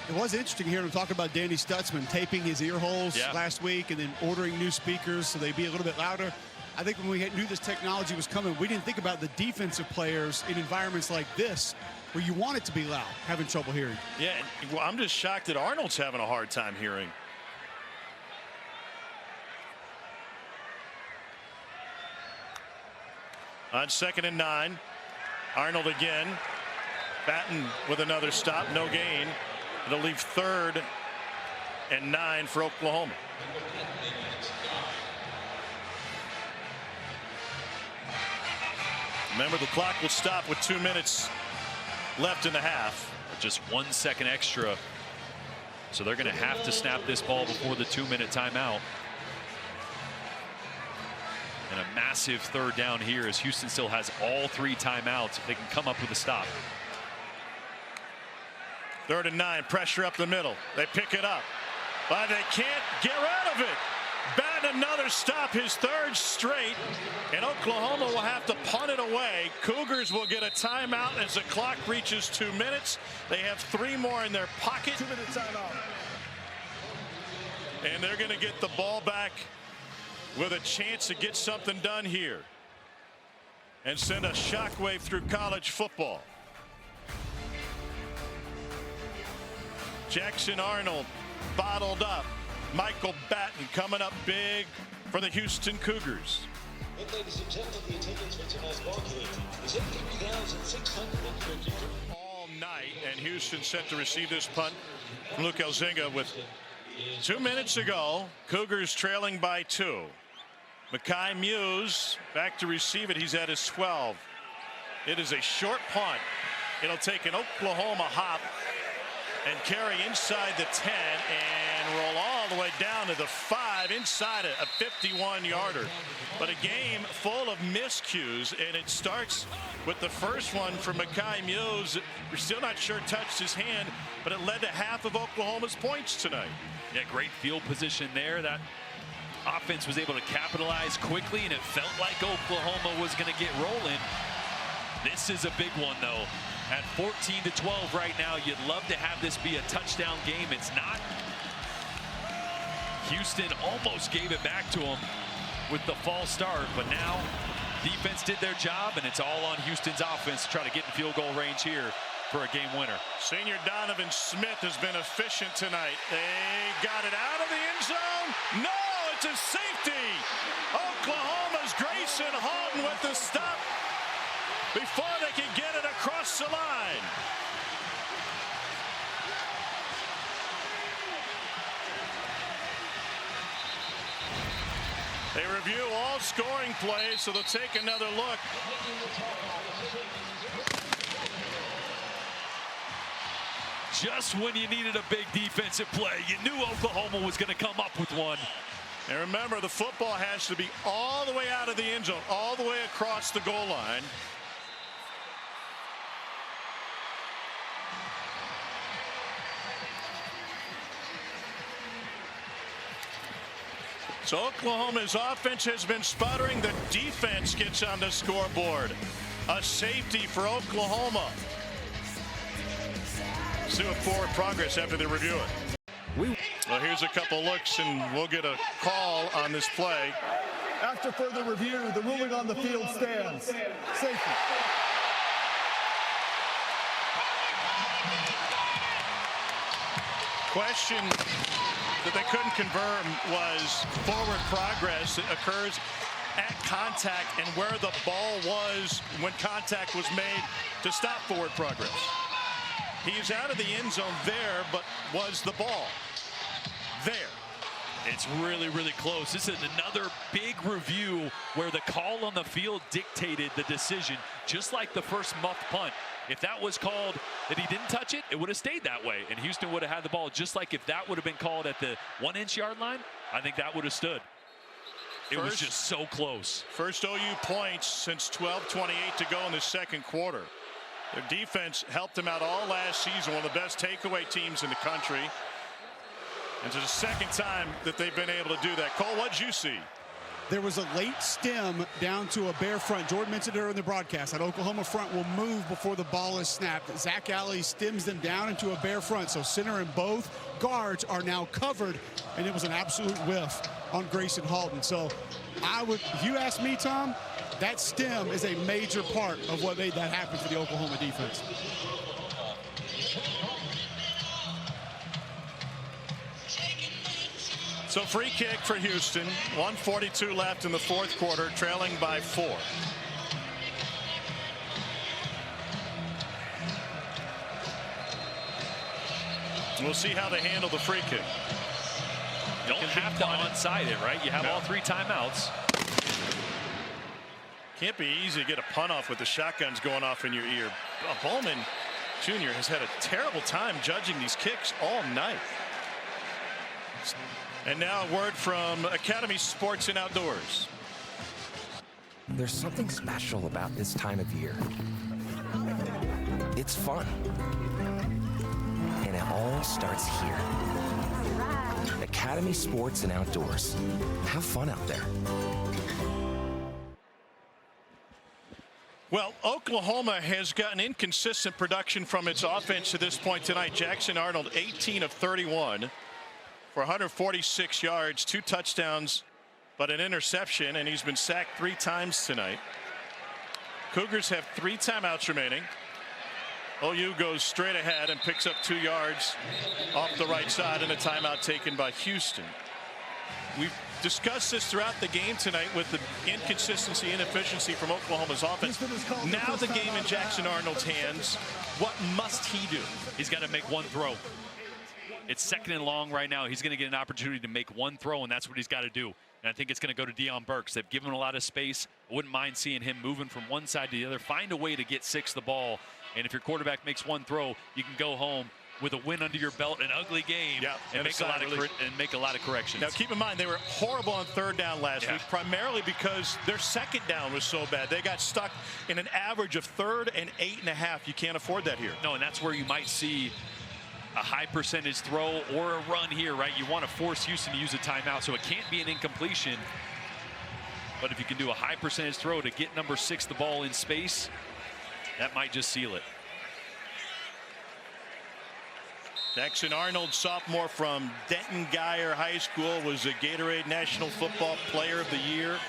It was interesting hearing him talk about Danny Stutzman taping his ear holes last week and then ordering new speakers so they'd be a little bit louder. I think when we knew this technology was coming, we didn't think about the defensive players in environments like this where you want it to be loud, having trouble hearing. Yeah, well, I'm just shocked that Arnold's having a hard time hearing. On 2nd and 9, Arnold again. Batten with another stop, no gain. It'll leave 3rd and 9 for Oklahoma. Remember, the clock will stop with 2 minutes left in the half. Just 1 second extra. So they're going to have to snap this ball before the 2-minute timeout. And a massive 3rd down here as Houston still has all 3 timeouts if they can come up with a stop. 3rd and 9, pressure up the middle. They pick it up, but they can't get rid of it. Batten another stop, his 3rd straight, and Oklahoma will have to punt it away. Cougars will get a timeout as the clock reaches 2 minutes. They have 3 more in their pocket. 2-minute timeout. And they're going to get the ball back with a chance to get something done here and send a shockwave through college football. Jackson Arnold bottled up. Michael Batten coming up big for the Houston Cougars. And ladies and gentlemen, the attendance for tonight's ball game is 83,650. All night, and Houston set to receive this punt from Luke Elzinga with 2 minutes to go. Cougars trailing by 2. Mekhi Muse back to receive it. He's at his 12. It is a short punt. It'll take an Oklahoma hop and carry inside the 10 and roll all the way down to the 5 inside a 51-yarder. But a game full of miscues, and it starts with the first one for Mekhi Muse. We're still not sure touched his hand, but it led to half of Oklahoma's points tonight. Yeah, great field position there. That offense was able to capitalize quickly, and it felt like Oklahoma was going to get rolling. This is a big one, though. At 14-12 right now, you'd love to have this be a touchdown game. It's not. Houston almost gave it back to them with the false start, but now defense did their job, and it's all on Houston's offense to try to get in field goal range here for a game winner. Senior Donovan Smith has been efficient tonight. They got it out of the end zone. No, it's a safety. Oklahoma's Grayson Halton with the stop before they can get it across the line. They review all scoring plays, so they'll take another look. Just when you needed a big defensive play, you knew Oklahoma was going to come up with one. And remember, the football has to be all the way out of the end zone, all the way across the goal line. So Oklahoma's offense has been sputtering. The defense gets on the scoreboard. A safety for Oklahoma. See what forward progress after they review it. Well, here's a couple looks, and we'll get a call on this play. After further review, the ruling on the field stands. Safety. Question that they couldn't confirm was forward progress that occurs at contact and where the ball was when contact was made to stop forward progress. He's out of the end zone there, but was the ball there? It's really, really close. This is another big review where the call on the field dictated the decision, just like the first muff punt. If that was called that he didn't touch it, it would have stayed that way, and Houston would have had the ball. Just like if that would have been called at the 1-inch yard line, I think that would have stood. It was just so close. First OU points since 12:28 to go in the second quarter. Their defense helped them out all last season, one of the best takeaway teams in the country. And it's the second time that they've been able to do that. Cole, what'd you see? There was a late stem down to a bare front. Jordan mentioned it in the broadcast. That Oklahoma front will move before the ball is snapped. Zach Alley stems them down into a bare front. So center and both guards are now covered, and it was an absolute whiff on Grayson Halton. So if you ask me, Tom, that stem is a major part of what made that happen for the Oklahoma defense. So free kick for Houston. 1:42 left in the fourth quarter, trailing by 4. We'll see how they handle the free kick. You don't have to onside it, right? You have all 3 timeouts. Can't be easy to get a punt off with the shotguns going off in your ear. Bowman Jr. has had a terrible time judging these kicks all night. And now a word from Academy Sports and Outdoors. There's something special about this time of year. It's fun. And it all starts here. Academy Sports and Outdoors. Have fun out there. Well, Oklahoma has gotten inconsistent production from its offense to this point tonight. Jackson Arnold, 18 of 31 for 146 yards, 2 touchdowns, but an interception, and he's been sacked 3 times tonight. Cougars have 3 timeouts remaining. OU goes straight ahead and picks up 2 yards off the right side, and a timeout taken by Houston. We've discussed this throughout the game tonight with the inconsistency, inefficiency from Oklahoma's offense. Now the game in Jackson Arnold's hands. What must he do? He's got to make 1 throw. It's 2nd and long right now. He's going to get an opportunity to make 1 throw, and that's what he's got to do. And I think it's going to go to Deion Burks. They've given him a lot of space. I wouldn't mind seeing him moving from one side to the other. Find a way to get 6 the ball. And if your quarterback makes 1 throw, you can go home with a win under your belt, an ugly game, and make a lot of corrections. Now keep in mind, they were horrible on 3rd down last week, primarily because their 2nd down was so bad. They got stuck in an average of 3rd and 8.5. You can't afford that here. No, and that's where you might see a high percentage throw or a run here, right? You want to force Houston to use a timeout, so it can't be an incompletion. But if you can do a high percentage throw to get number 6 the ball in space, that might just seal it. Jackson Arnold, sophomore from Denton Guyer High School, was a Gatorade National Football Player of the Year.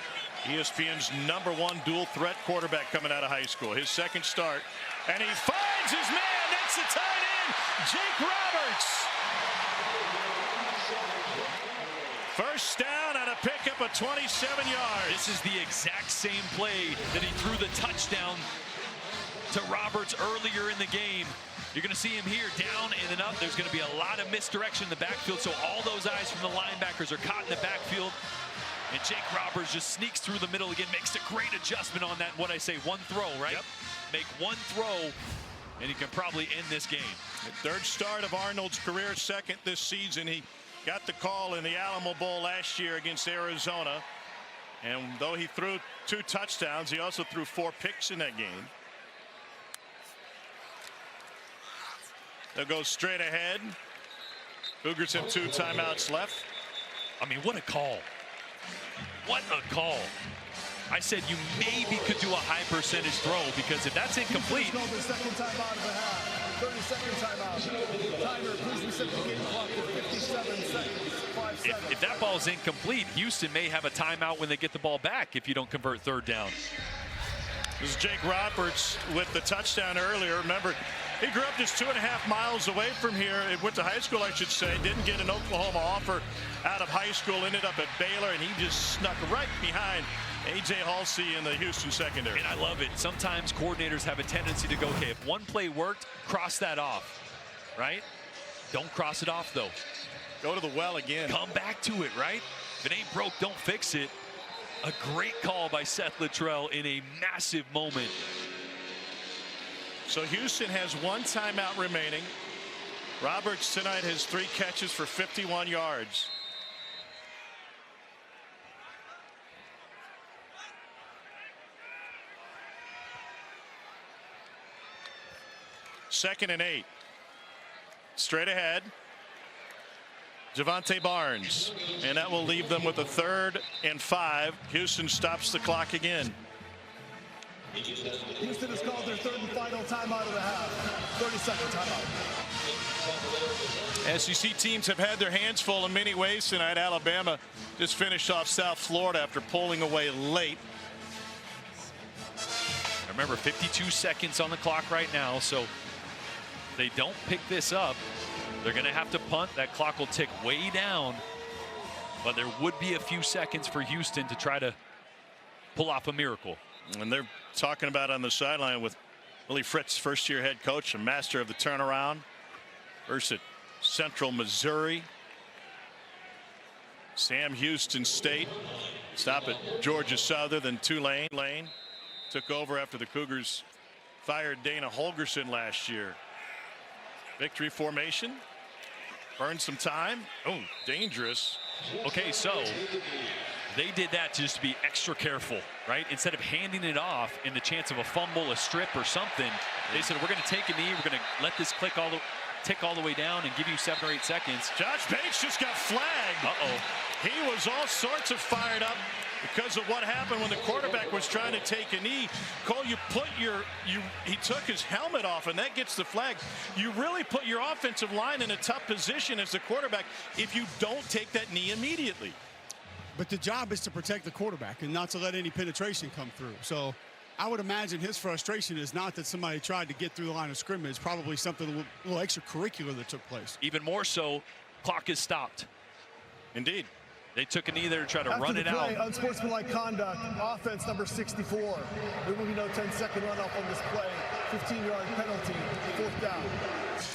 ESPN's #1 dual threat quarterback coming out of high school. His 2nd start, and he finds his man. That's the tight end, Jake Roberts. First down on a pickup of 27 yards. This is the exact same play that he threw the touchdown to Roberts earlier in the game. You're going to see him here down and then up. There's going to be a lot of misdirection in the backfield, so all those eyes from the linebackers are caught in the backfield. And Jake Roberts just sneaks through the middle again, makes a great adjustment on that, what I say, 1 throw, right? Yep. Make 1 throw, and he can probably end this game. The 3rd start of Arnold's career, 2nd this season. He got the call in the Alamo Bowl last year against Arizona. And though he threw 2 touchdowns, he also threw 4 picks in that game. They'll go straight ahead. Cougars have 2 timeouts left. I mean, what a call. What a call. I said you maybe could do a high percentage throw, because if that's incomplete. Called the 2nd timeout of the half. 32nd timeout. Timer, please reset the game clock to 57 seconds. 5 seconds. If that ball's incomplete, Houston may have a timeout when they get the ball back if you don't convert 3rd down. This is Jake Roberts with the touchdown earlier. Remember, he grew up just 2.5 miles away from here. He went to high school, I should say. Didn't get an Oklahoma offer out of high school. Ended up at Baylor, and he just snuck right behind A.J. Halsey in the Houston secondary. And I love it. Sometimes coordinators have a tendency to go, okay, if one play worked, cross that off, right? Don't cross it off, though. Go to the well again. Come back to it, right? If it ain't broke, don't fix it. A great call by Seth Luttrell in a massive moment. So Houston has 1 timeout remaining. Roberts tonight has 3 catches for 51 yards. Second and 8. Straight ahead. Javante Barnes, and that will leave them with a 3rd and 5. Houston stops the clock again. Houston has called their 3rd and final timeout of the half. 32nd timeout. SEC teams have had their hands full in many ways tonight. Alabama just finished off South Florida after pulling away late. Remember, 52 seconds on the clock right now, so if they don't pick this up, they're going to have to punt. That clock will tick way down, but there would be a few seconds for Houston to try to pull off a miracle. And they're talking about on the sideline with Willie Fritz, first-year head coach, a master of the turnaround. First at Central Missouri. Sam Houston State. Stop at Georgia Southern, then Tulane. Lane took over after the Cougars fired Dana Holgerson last year. Victory formation. Burn some time. Oh, dangerous. Okay, so they did that just to be extra careful, right? Instead of handing it off in the chance of a fumble, a strip, or something, they said, we're going to take a knee. We're going to let this tick all the way down and give you 7 or 8 seconds. Josh Bates just got flagged. Uh-oh. He was all sorts of fired up because of what happened when the quarterback was trying to take a knee. Cole, he took his helmet off, and that gets the flag. You really put your offensive line in a tough position as the quarterback if you don't take that knee immediately. But the job is to protect the quarterback and not to let any penetration come through. So I would imagine his frustration is not that somebody tried to get through the line of scrimmage, probably something a little extracurricular that took place. Even more so, clock is stopped. Indeed. They took a knee there to try to run it play, out. Unsportsmanlike conduct, offense number 64. There will be no 10-second runoff on this play. 15-yard penalty, 4th down.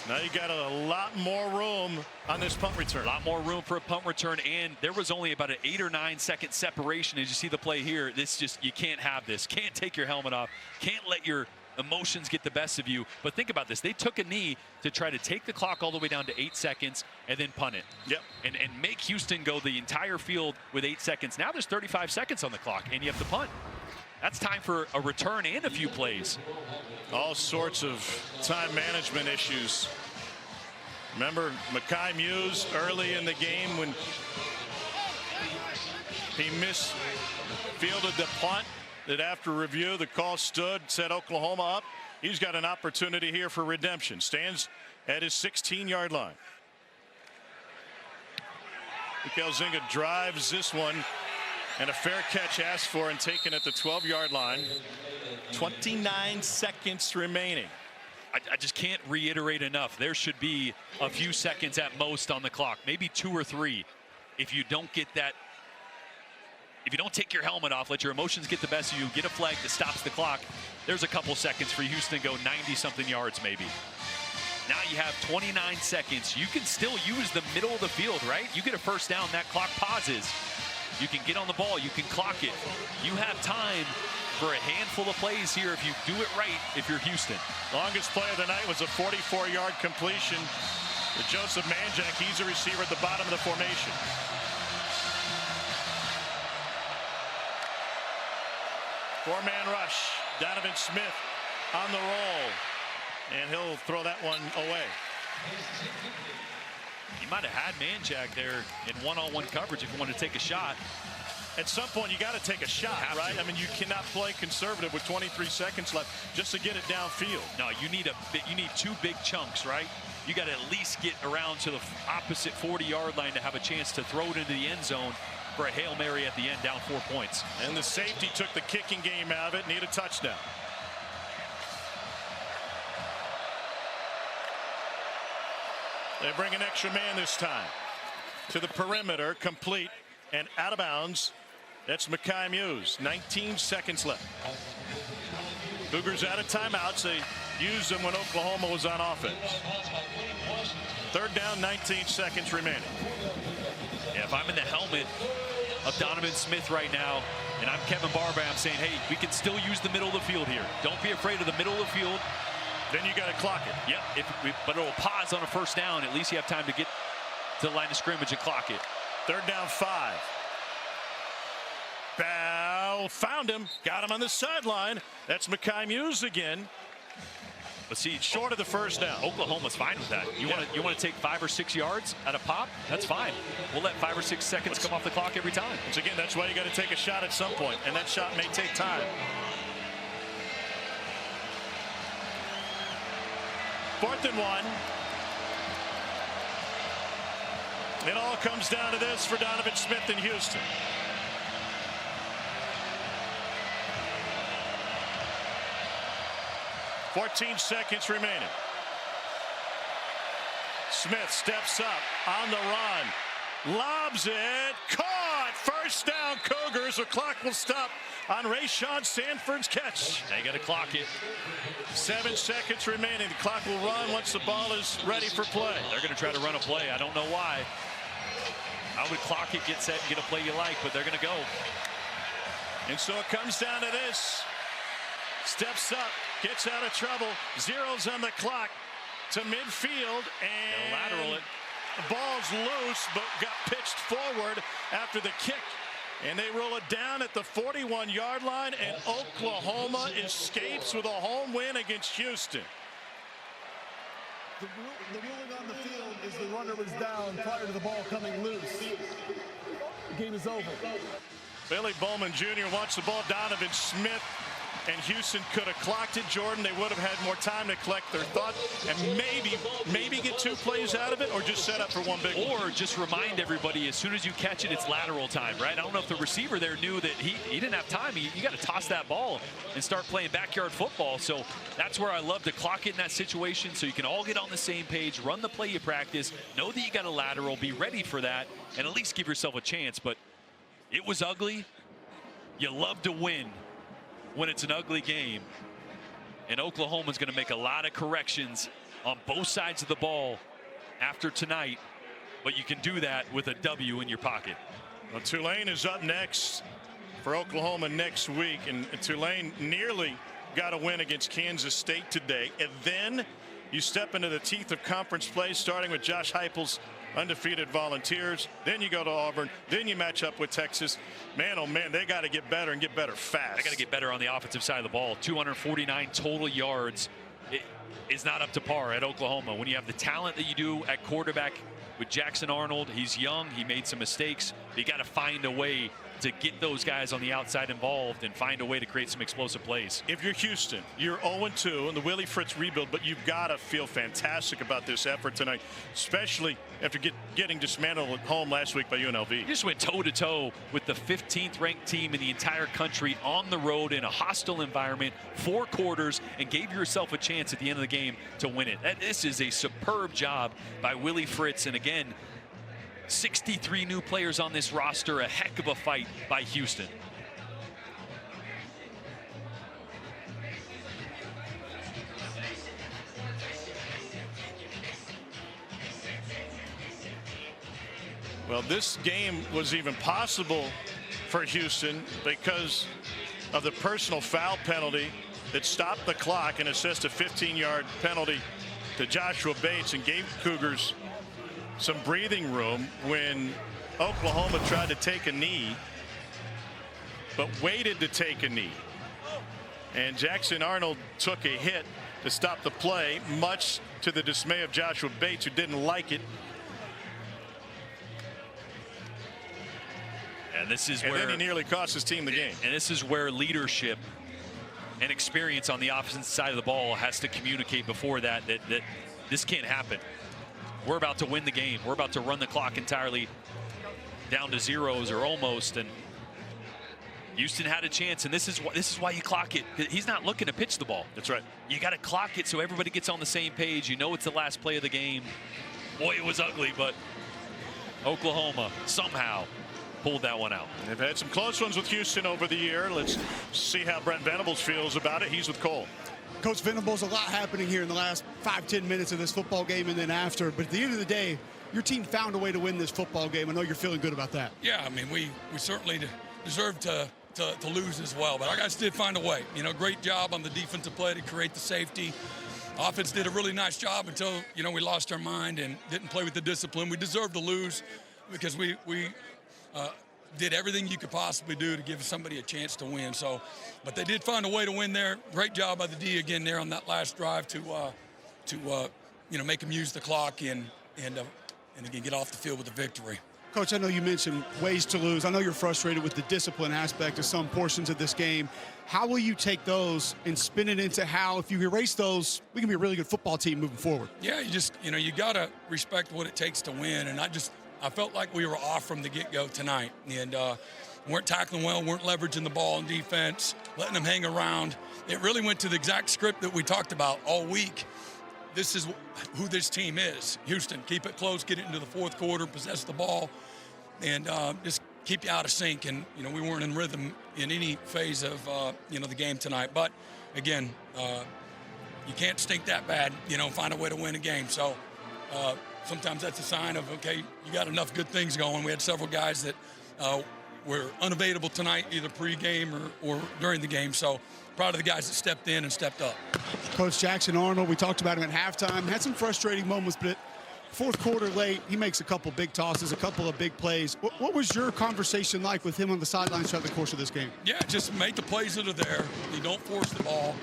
Now you got a lot more room on this punt return. A lot more room for a punt return, and there was only about an 8 or 9 second separation. As you see the play here, this just, you can't have this. Can't take your helmet off. Can't let your emotions get the best of you. But think about this. They took a knee to try to take the clock all the way down to 8 seconds and then punt it. Yep. And make Houston go the entire field with 8 seconds. Now there's 35 seconds on the clock, and you have to punt. That's time for a return and a few plays. All sorts of time management issues. Remember Mekhi Muse early in the game when he misfielded the punt, that after review the call stood, set Oklahoma up. He's got an opportunity here for redemption. Stands at his 16-yard line. Mikael Zinga drives this one, and a fair catch asked for and taken at the 12-yard line. 29 seconds remaining. I just can't reiterate enough. There should be a few seconds at most on the clock, maybe 2 or 3. If you don't get that, if you don't take your helmet off, let your emotions get the best of you, get a flag that stops the clock, there's a couple seconds for Houston to go 90-something yards maybe. Now you have 29 seconds. You can still use the middle of the field, right? You get a first down, that clock pauses. You can get on the ball, you can clock it. You have time for a handful of plays here if you do it right if you're Houston. Longest play of the night was a 44-yard completion to Joseph Manjack. He's a receiver at the bottom of the formation. Four-man rush. Donovan Smith on the roll. And he'll throw that one away. He might have had Manjack there in one-on-one coverage if you want to take a shot. At some point, you got to take a shot, right? I mean, you cannot play conservative with 23 seconds left just to get it downfield. No, you need 2 big chunks, right? You got to at least get around to the opposite 40-yard line to have a chance to throw it into the end zone for a Hail Mary at the end, down 4 points. And the safety took the kicking game out of it. Need a touchdown. They bring an extra man this time to the perimeter, complete and out of bounds. That's Mekhi Muse. 19 seconds left. Cougars out of timeouts. They used them when Oklahoma was on offense. 3rd down, 19 seconds remaining. Yeah, if I'm in the helmet of Donovan Smith right now, and I'm Kevin Barber, I'm saying, hey, we can still use the middle of the field here. Don't be afraid of the middle of the field. Then you got to clock it. Yep, but it'll pause on a first down. At least you have time to get to the line of scrimmage and clock it. 3rd down, 5. Bow, found him, got him on the sideline. That's Mekhi Muse again. But see, short of the first down. Oklahoma's fine with that. You want to take 5 or 6 yards at a pop? That's fine. We'll let 5 or 6 seconds come off the clock every time. Once again, that's why you got to take a shot at some point, and that shot may take time. 4th and 1. It all comes down to this for Donovan Smith in Houston. .14 seconds remaining. Smith steps up on the run. Lobs it. Caught. First down, Cougars. The clock will stop on Rayshawn Sanford's catch. They got to clock it. 7 seconds remaining. The clock will run once the ball is ready for play. They're going to try to run a play. I don't know why. I would clock it, get set, and get a play you like, but they're going to go. And so it comes down to this. Steps up, gets out of trouble, zeros on the clock to midfield, and lateral it. The ball's loose, but got pitched forward after the kick. And they roll it down at the 41-yard line, and Oklahoma escapes with a home win against Houston. The ruling on the field is the runner was down prior to the ball coming loose. The game is over. Billy Bowman Jr. wants the ball. Donovan Smith and Houston could have clocked it, Jordan. They would have had more time to collect their thoughts and maybe get 2 plays out of it, or just set up for one big one. Or just remind everybody, as soon as you catch it, it's lateral time, right? I don't know if the receiver there knew that he didn't have time. You got to toss that ball and start playing backyard football. So that's where I love to clock it in that situation, so you can all get on the same page, run the play you practice, know that you got a lateral, be ready for that, and at least give yourself a chance. But it was ugly. You love to win when it's an ugly game, and Oklahoma's going to make a lot of corrections on both sides of the ball after tonight, but you can do that with a W in your pocket. Well, Tulane is up next for Oklahoma next week, and Tulane nearly got a win against Kansas State today. And then you step into the teeth of conference play, starting with Josh Heupel's undefeated Volunteers. Then you go to Auburn. Then you match up with Texas. Man, oh man, they got to get better and get better fast. They got to get better on the offensive side of the ball. 249 total yards. It is not up to par at Oklahoma. When you have the talent that you do at quarterback with Jackson Arnold, he's young. He made some mistakes. But you got to find a way to get those guys on the outside involved and find a way to create some explosive plays. If you're Houston, you're 0-2 in the Willie Fritz rebuild, but you've got to feel fantastic about this effort tonight, especially after getting dismantled at home last week by UNLV. You just went toe-to-toe with the 15th ranked team in the entire country on the road in a hostile environment, 4 quarters, and gave yourself a chance at the end of the game to win it. This is a superb job by Willie Fritz, and again, 63 new players on this roster, a heck of a fight by Houston. Well, this game was even possible for Houston because of the personal foul penalty that stopped the clock and assessed a 15-yard penalty to Joshua Bates and gave Cougars some breathing room when Oklahoma tried to take a knee, but waited to take a knee. And Jackson Arnold took a hit to stop the play, much to the dismay of Joshua Bates, who didn't like it. And this is and then he nearly cost his team the game. And this is where leadership and experience on the opposite side of the ball has to communicate before that this can't happen. We're about to win the game. We're about to run the clock entirely down to zeros or almost, and Houston had a chance, and this is why you clock it. He's not looking to pitch the ball. That's right. You got to clock it so everybody gets on the same page. You know it's the last play of the game. Boy, it was ugly, but Oklahoma somehow pulled that one out. They've had some close ones with Houston over the year. Let's see how Brent Venables feels about it. He's with Cole. Coach Venables, a lot happening here in the last 5-10 minutes of this football game and then after. But at the end of the day, your team found a way to win this football game. I know you're feeling good about that. Yeah, I mean, we certainly deserve to lose as well. But our guys did find a way. You know, great job on the defensive play to create the safety. Offense did a really nice job until, you know, we lost our mind and didn't play with the discipline. We deserved to lose because we did everything you could possibly do to give somebody a chance to win. So, but they did find a way to win there. Great job by the D again there on that last drive to you know, make them use the clock and again get off the field with a victory. Coach, I know you mentioned ways to lose. I know you're frustrated with the discipline aspect of some portions of this game. How will you take those and spin it into how, if you erase those, we can be a really good football team moving forward? Yeah, you got to respect what it takes to win. And I felt like we were off from the get-go tonight. And weren't tackling well, weren't leveraging the ball in defense, letting them hang around. It really went to the exact script that we talked about all week. This is who this team is. Houston, keep it close, get it into the fourth quarter, possess the ball, and just keep you out of sync. And, we weren't in rhythm in any phase of, the game tonight. But, again, you can't stink that bad, find a way to win a game. So sometimes that's a sign of, okay, you got enough good things going. We had several guys that were unavailable tonight, either pre-game or during the game. So proud of the guys that stepped in and stepped up. Coach Jackson Arnold, we talked about him at halftime, had some frustrating moments, but fourth quarter late, he makes a couple big tosses, a couple of big plays. What was your conversation like with him on the sidelines throughout the course of this game? Yeah, just make the plays that are there. You don't force the ball.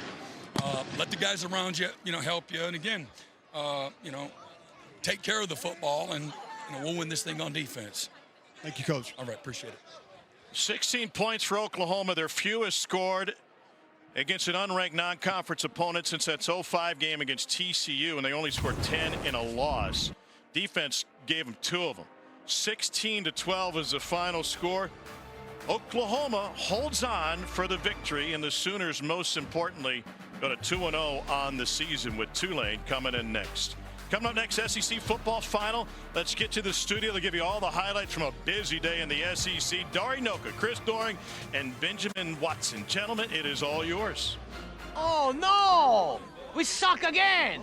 Let the guys around you, help you. And again, take care of the football, and we'll win this thing on defense. Thank you, Coach. All right, appreciate it. 16 points for Oklahoma, their fewest scored against an unranked non-conference opponent since that 05 game against TCU, and they only scored 10 in a loss. Defense gave them 2 of them. 16-12 is the final score. Oklahoma holds on for the victory, and the Sooners, most importantly, go to 2-0 on the season with Tulane coming in next. Coming up next, SEC football final. Let's get to the studio to give you all the highlights from a busy day in the SEC. Dari Noka, Chris Doring, and Benjamin Watson. Gentlemen, it is all yours. Oh, no! We suck again!